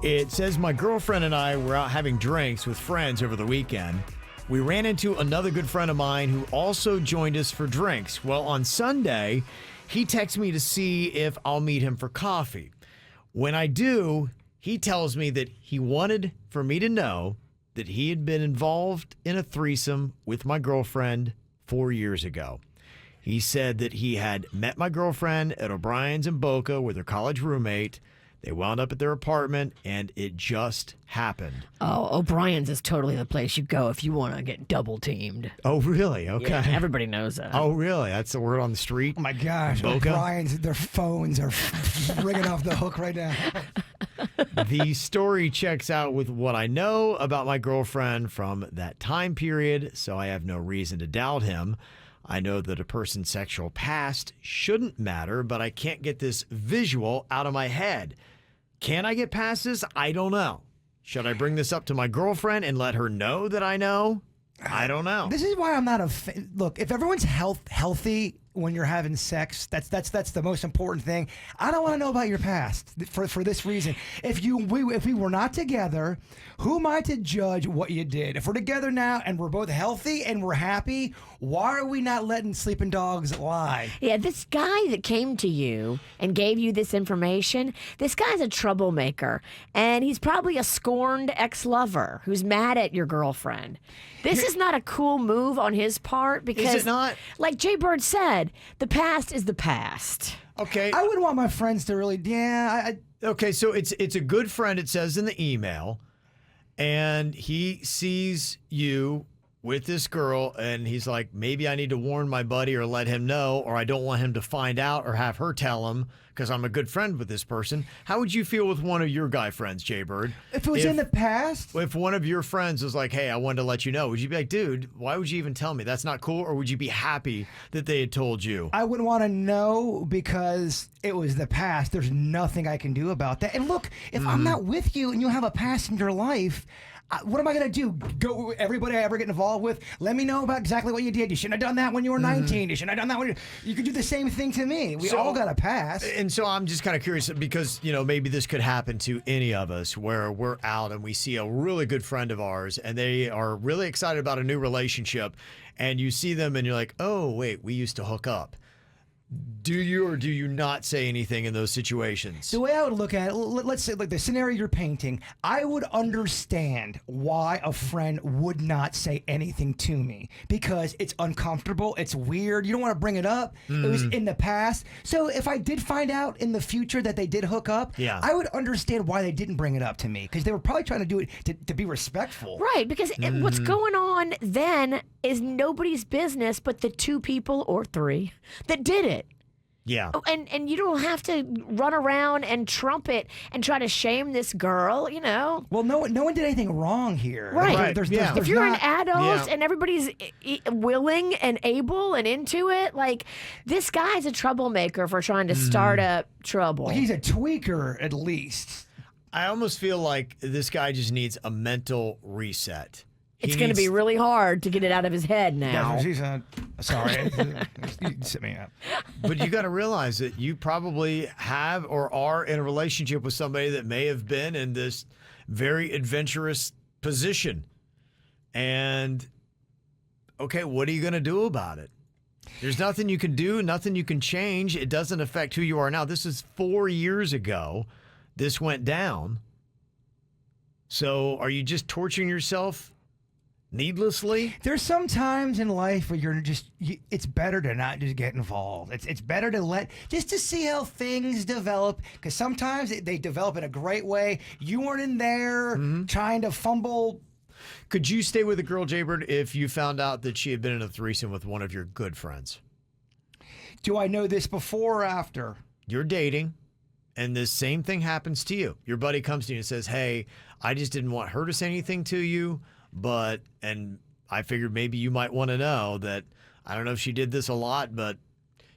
It says, my girlfriend and I were out having drinks with friends over the weekend. We ran into another good friend of mine who also joined us for drinks. Well, on Sunday, he texts me to see if I'll meet him for coffee. When I do, he tells me that he wanted for me to know that he had been involved in a threesome with my girlfriend 4 years ago. He said that he had met my girlfriend at O'Brien's in Boca with her college roommate. They wound up at their apartment, and it just happened. Oh, O'Brien's is totally the place you go if you want to get double teamed. Oh, really? Okay. Yeah, everybody knows that. Oh, really? That's the word on the street? Oh, my gosh. Boca? O'Brien's, their phones are ringing off the hook right now. The story checks out with what I know about my girlfriend from that time period, so I have no reason to doubt him. I know that a person's sexual past shouldn't matter, but I can't get this visual out of my head. Can I get past this? I don't know. Should I bring this up to my girlfriend and let her know that I know? I don't know. This is why I'm not look, if everyone's healthy, when you're having sex. That's the most important thing. I don't want to know about your past for this reason. If we were not together, who am I to judge what you did? If we're together now and we're both healthy and we're happy, why are we not letting sleeping dogs lie? Yeah, this guy that came to you and gave you this information, this guy's a troublemaker, and he's probably a scorned ex-lover who's mad at your girlfriend. This is not a cool move on his part because, Is it not? Like Jay Bird said, the past is the past. Okay. I would want my friends to really, Okay, so it's a good friend, it says in the email, and he sees you with this girl, and he's like, maybe I need to warn my buddy or let him know, or I don't want him to find out or have her tell him because I'm a good friend with this person. How would you feel with one of your guy friends, Jay Bird? If it was in the past? If one of your friends was like, hey, I wanted to let you know, would you be like, dude, why would you even tell me? That's not cool? Or would you be happy that they had told you? I wouldn't want to know because it was the past. There's nothing I can do about that. And look, if I'm not with you and you have a past in your life, what am I going to do? Go everybody I ever get involved with, let me know about exactly what you did. You shouldn't have done that when you were 19. You shouldn't have done that when you could do the same thing to me. We all got a past. And so I'm just kind of curious because, maybe this could happen to any of us where we're out and we see a really good friend of ours and they are really excited about a new relationship and you see them and you're like, oh, wait, we used to hook up. Do you or do you not say anything in those situations? The way I would look at it, let's say like the scenario you're painting, I would understand why a friend would not say anything to me because it's uncomfortable, it's weird, you don't want to bring it up. It was in the past. So if I did find out in the future that they did hook up, I would understand why they didn't bring it up to me because they were probably trying to do it to be respectful. Right, because what's going on then is nobody's business but the two people or three that did it. Yeah. And you don't have to run around and trumpet and try to shame this girl, Well, no one did anything wrong here. Right. There's if you're an not- adult and everybody's willing and able and into it, like this guy's a troublemaker for trying to start up trouble. Well, he's a tweaker at least. I almost feel like this guy just needs a mental reset. It's going to be really hard to get it out of his head now. That's what she said. Sorry. You sit me up. But you got to realize that you probably have or are in a relationship with somebody that may have been in this very adventurous position. And, okay, what are you going to do about it? There's nothing you can do, nothing you can change. It doesn't affect who you are now. This is 4 years ago. This went down. So are you just torturing yourself needlessly? There's some times in life where it's better to not just get involved. It's better to just to see how things develop because sometimes they develop in a great way. You weren't in there trying to fumble. Could you stay with a girl, Jaybird, if you found out that she had been in a threesome with one of your good friends? Do I know this before or after? You're dating, and this same thing happens to you. Your buddy comes to you and says, hey, I just didn't want her to say anything to you, and I figured maybe you might want to know that, I don't know if she did this a lot, but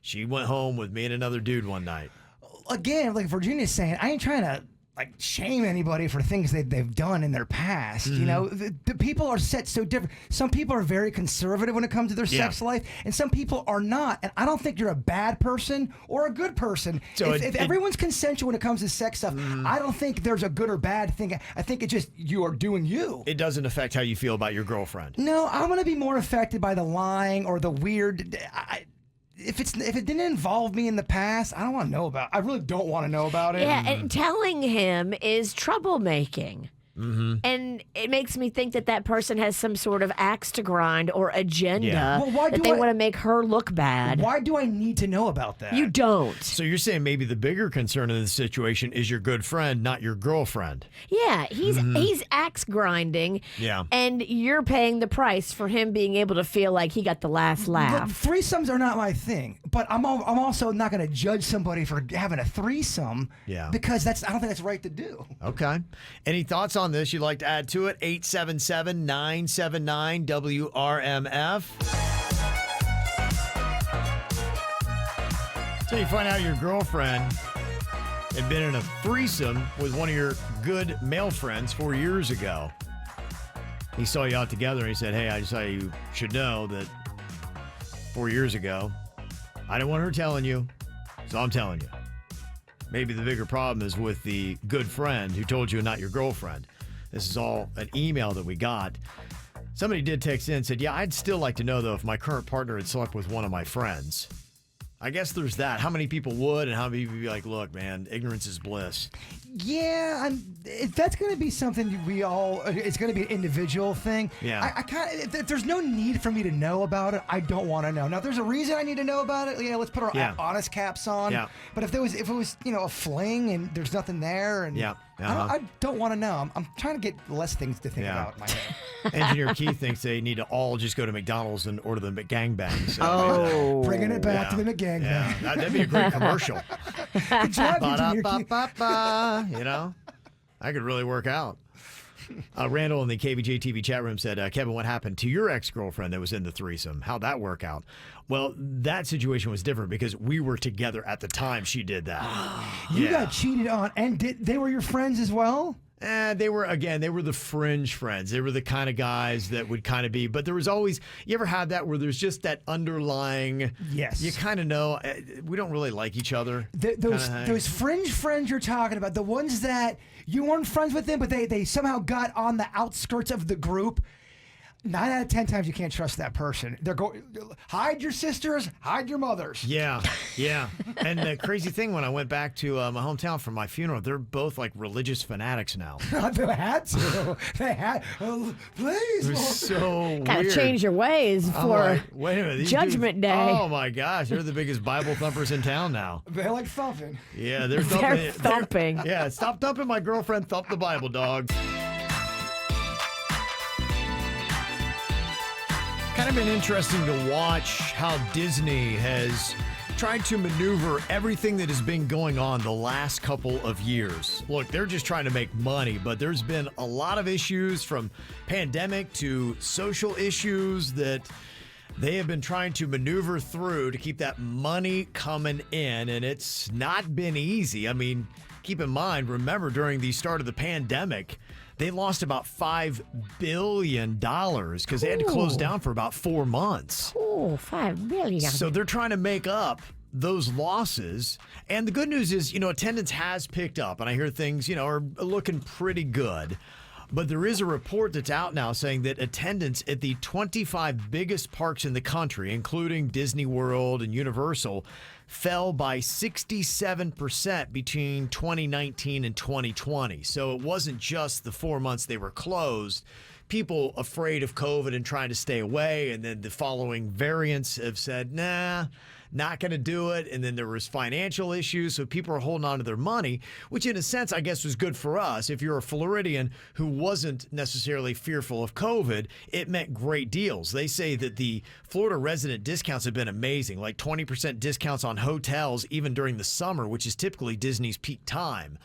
she went home with me and another dude one night. Again, like Virginia's saying, I ain't trying to shame anybody for things they've done in their past. The people are set so different. Some people are very conservative when it comes to their sex life, and some people are not. And I don't think you're a bad person or a good person. So if everyone's consensual when it comes to sex stuff, I don't think there's a good or bad thing. I think it's just you are doing you. It doesn't affect how you feel about your girlfriend. No, I'm going to be more affected by the lying or the weird. If it didn't involve me in the past, I don't want to know about it. I really don't want to know about it. Yeah, and telling him is troublemaking. And it makes me think that person has some sort of axe to grind or agenda that they want to make her look bad. Why do I need to know about that? You don't. So you're saying maybe the bigger concern in this situation is your good friend, not your girlfriend. Yeah, he's axe grinding. Yeah. And you're paying the price for him being able to feel like he got the last laugh. Threesomes are not my thing, but I'm also not going to judge somebody for having a threesome. Yeah. Because I don't think that's right to do. Okay. Any thoughts on this you'd like to add to it? 877-979-WRMF. So you find out your girlfriend had been in a threesome with one of your good male friends 4 years ago. He saw you out together and he said, hey, I just thought you should know that 4 years ago, I didn't want her telling you, so I'm telling you. Maybe the bigger problem is with the good friend who told you not your girlfriend. This is all an email that we got. Somebody did text in and said, yeah, I'd still like to know, though, if my current partner had slept with one of my friends. I guess there's that. How many people would and how many people would be like, look, man, ignorance is bliss. Yeah, that's going to be something it's going to be an individual thing. Yeah. I kind of, if there's no need for me to know about it, I don't want to know. Now, if there's a reason I need to know about it, let's put our honest caps on. Yeah. But if it was, a fling and there's nothing there, and I don't want to know. I'm trying to get less things to think about in my head. Engineer Keith thinks they need to all just go to McDonald's and order the McGangbang. So, bringing it back to the McGangbang. Yeah, that'd be a great commercial. Good job, Engineer Keith. I could really work out. Randall in the KVJ TV chat room said, Kevin, what happened to your ex-girlfriend that was in the threesome? How'd that work out? Well, that situation was different because we were together at the time she did that. You got cheated on, and they were your friends as well? They were the fringe friends. They were the kind of guys that would kind of be, but there was always, you ever had that where there's just that underlying, yes, you kind of know, we don't really like each other. Those fringe friends you're talking about, the ones that you weren't friends with them, but they somehow got on the outskirts of the group. 9 out of 10 times you can't trust that person. They're going, hide your sisters, hide your mothers. Yeah. And the crazy thing, when I went back to my hometown for my funeral, they're both like religious fanatics now. They had to. Please. It was so weird. Gotta change your ways for wait a minute, Judgment Day. Oh my gosh, they're the biggest Bible thumpers in town now. They like thumping. Yeah, they're thumping. Yeah, stop thumping my girlfriend. Thump the Bible, dog. Kind of been interesting to watch how Disney has tried to maneuver everything that has been going on the last couple of years. Look, they're just trying to make money, but there's been a lot of issues from pandemic to social issues that they have been trying to maneuver through to keep that money coming in, and it's not been easy. I mean, keep in mind, remember during the start of the pandemic, they lost about $5 billion because they had to close down for about 4 months. Oh, $5 billion. So they're trying to make up those losses. And the good news is, attendance has picked up. And I hear things, are looking pretty good. But there is a report that's out now saying that attendance at the 25 biggest parks in the country, including Disney World and Universal, fell by 67% between 2019 and 2020. So it wasn't just the 4 months they were closed. People afraid of COVID and trying to stay away, and then the following variants have said, nah, not going to do it. And then there was financial issues, so people are holding on to their money, which in a sense, I guess, was good for us. If you're a Floridian who wasn't necessarily fearful of COVID, it meant great deals. They say that the Florida resident discounts have been amazing, like 20% discounts on hotels, even during the summer, which is typically Disney's peak time,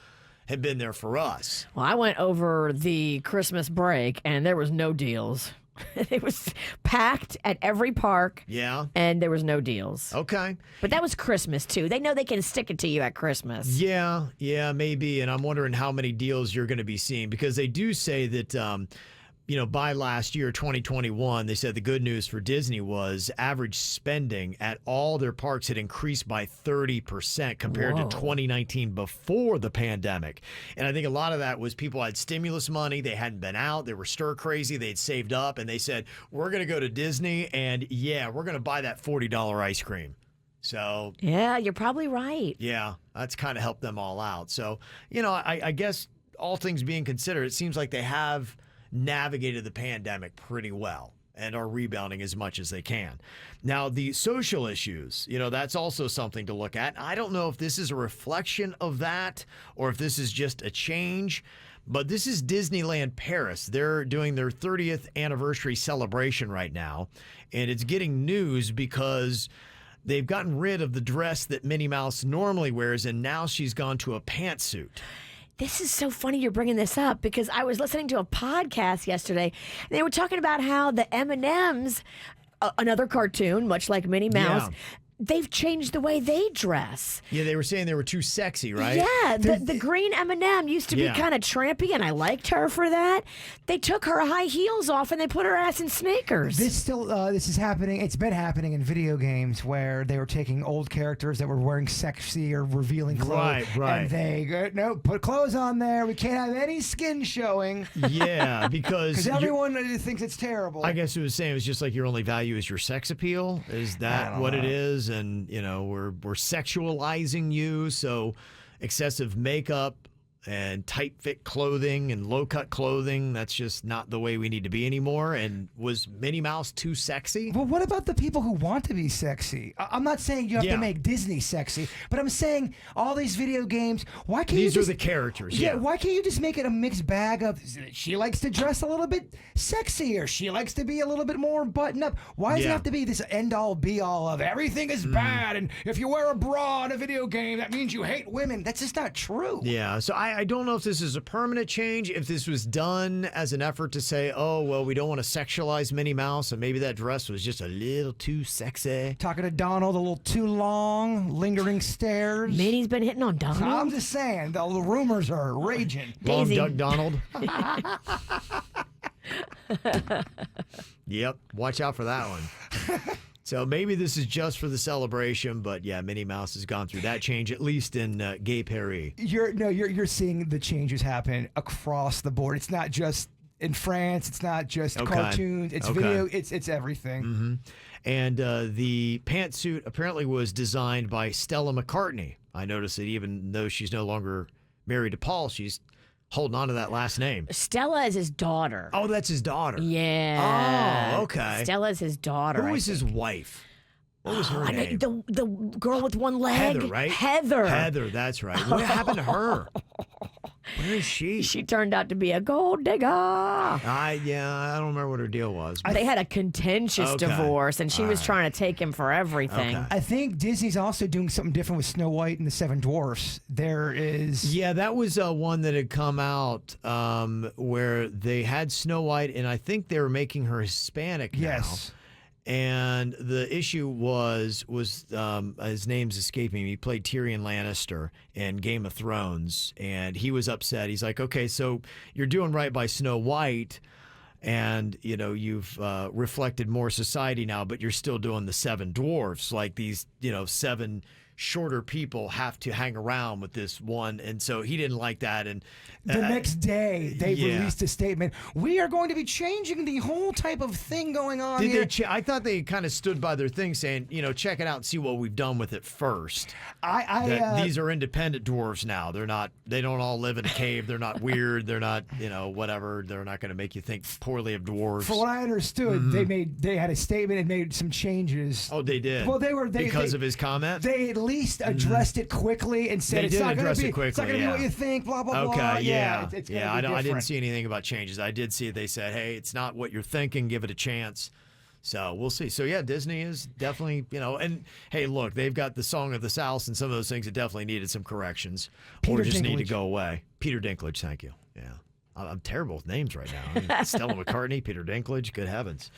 have been there for us. Well, I went over the Christmas break, and there was no deals. It was packed at every park. Yeah. And there was no deals. Okay. But that was Christmas, too. They know they can stick it to you at Christmas. Yeah, maybe. And I'm wondering how many deals you're going to be seeing, because they do say that, by last year, 2021, they said the good news for Disney was average spending at all their parks had increased by 30% compared to 2019 before the pandemic. And I think a lot of that was people had stimulus money. They hadn't been out. They were stir crazy. They'd saved up, and they said, we're going to go to Disney, and we're going to buy that $40 ice cream. So yeah, you're probably right. Yeah, that's kind of helped them all out. So, I guess all things being considered, it seems like they have navigated the pandemic pretty well and are rebounding as much as they can. Now, the social issues, that's also something to look at. I don't know if this is a reflection of that or if this is just a change, but this is Disneyland Paris. They're doing their 30th anniversary celebration right now, and it's getting news because they've gotten rid of the dress that Minnie Mouse normally wears, and now she's gone to a pantsuit. This is so funny you're bringing this up, because I was listening to a podcast yesterday, and they were talking about how the M&Ms, another cartoon, much like Minnie Mouse, they've changed the way they dress. Yeah, they were saying they were too sexy, right? Yeah, the green M&M used to be kind of trampy, and I liked her for that. They took her high heels off and they put her ass in sneakers. This is happening. It's been happening in video games where they were taking old characters that were wearing sexy or revealing clothes, right, and they go, no, put clothes on there. We can't have any skin showing. Yeah, because everyone thinks it's terrible. I guess it was saying it was just like your only value is your sex appeal. Is that what it is? And we're sexualizing you, so excessive makeup and tight fit clothing and low cut clothing, that's just not the way we need to be anymore. And was Minnie Mouse too sexy? Well, what about the people who want to be sexy? I'm not saying you have to make Disney sexy, but I'm saying all these video games, why can't these are the characters? Yeah, why can't you just make it a mixed bag of she likes to dress a little bit sexier, she likes to be a little bit more buttoned up? Why does it have to be this end all be all of everything is bad, and if you wear a bra in a video game that means you hate women? That's just not true. Yeah, so I don't know if this is a permanent change, if this was done as an effort to say, oh, well, we don't want to sexualize Minnie Mouse, and maybe that dress was just a little too sexy. Talking to Donald a little too long, lingering stares. Minnie's been hitting on Donald. I'm just saying, the rumors are raging. Long Doug Donald. Yep, watch out for that one. So maybe this is just for the celebration, but yeah, Minnie Mouse has gone through that change, at least in Gay Paris. You're seeing the changes happen across the board. It's not just in France. It's not just cartoons. It's video. It's everything. Mm-hmm. And the pantsuit apparently was designed by Stella McCartney. I noticed that even though she's no longer married to Paul, she's holding on to that last name. Stella is his daughter. Oh, that's his daughter. Yeah. Oh, okay. Stella's his daughter. Who was his wife? What was her name? The girl with one leg. Heather, right? Heather, that's right. What happened to her? Where is she? She turned out to be a gold digger. I don't remember what her deal was. They had a contentious divorce, and she was trying to take him for everything. Okay. I think Disney's also doing something different with Snow White and the Seven Dwarfs. There is... Yeah, that was one that had come out where they had Snow White, and I think they were making her Hispanic now. Yes. And the issue was his name's escaping me. He played Tyrion Lannister in Game of Thrones, and he was upset. He's like, okay, so you're doing right by Snow White, and you've reflected more society now, but you're still doing the seven dwarfs, like these seven shorter people have to hang around with this one, and so he didn't like that. And the next day they released a statement, we are going to be changing the whole type of thing going on here. I thought they kind of stood by their thing saying, check it out and see what we've done with it first. These are independent dwarves now. They don't all live in a cave. They're not weird. They're not whatever. They're not going to make you think poorly of dwarves. For what I understood, they had a statement and made some changes. Oh, they did. Well, because of his comment. They at least addressed it quickly and said it's not going to be what you think. Blah blah blah. Okay, yeah. It's I didn't see anything about changes. I did see they said, hey, it's not what you're thinking. Give it a chance. So we'll see. So yeah, Disney is definitely, and hey, look, they've got the Song of the South and some of those things that definitely needed some corrections or just need to go away. Peter Dinklage, thank you. Yeah, I'm terrible with names right now. Stella McCartney, Peter Dinklage, good heavens.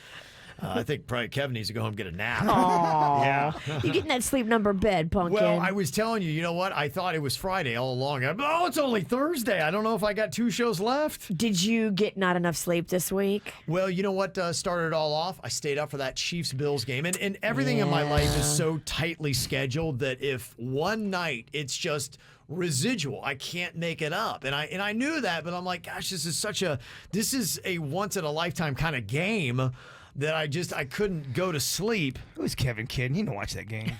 I think probably Kevin needs to go home and get a nap. Aww. Yeah. You getting that sleep number bed, Pumpkin? Well, I was telling you, you know what? I thought it was Friday all along. It's only Thursday. I don't know if I got 2 shows left. Did you get not enough sleep this week? Well, you know what started it all off? I stayed up for that Chiefs-Bills game. And everything in my life is so tightly scheduled that if one night it's just residual, I can't make it up. And I knew that, but I'm like, gosh, this is a once-in-a-lifetime kind of game that I couldn't go to sleep. Who's Kevin Kidd? You don't watch that game.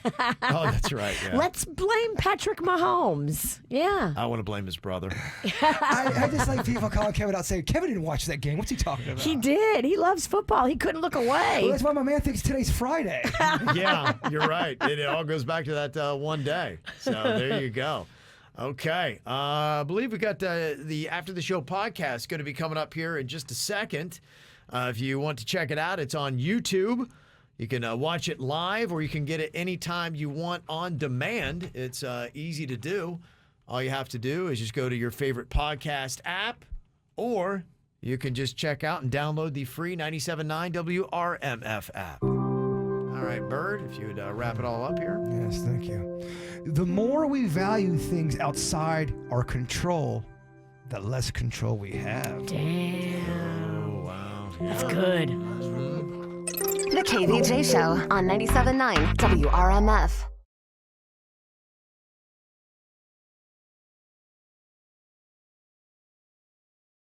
Oh, that's right. Yeah. Let's blame Patrick Mahomes. Yeah. I want to blame his brother. I just like people calling Kevin out saying, Kevin didn't watch that game. What's he talking about? He did. He loves football. He couldn't look away. Well, that's why my man thinks today's Friday. Yeah, you're right. It all goes back to that one day. So there you go. Okay. I believe we got the After the Show podcast going to be coming up here in just a second. If you want to check it out, it's on YouTube. You can watch it live, or you can get it anytime you want on demand. It's easy to do. All you have to do is just go to your favorite podcast app, or you can just check out and download the free 97.9 WRMF app. All right, Bird, if you would wrap it all up here. Yes, thank you. The more we value things outside our control, the less control we have. Damn. Oh, wow. That's good. The KVJ Show on 97.9 WRMF.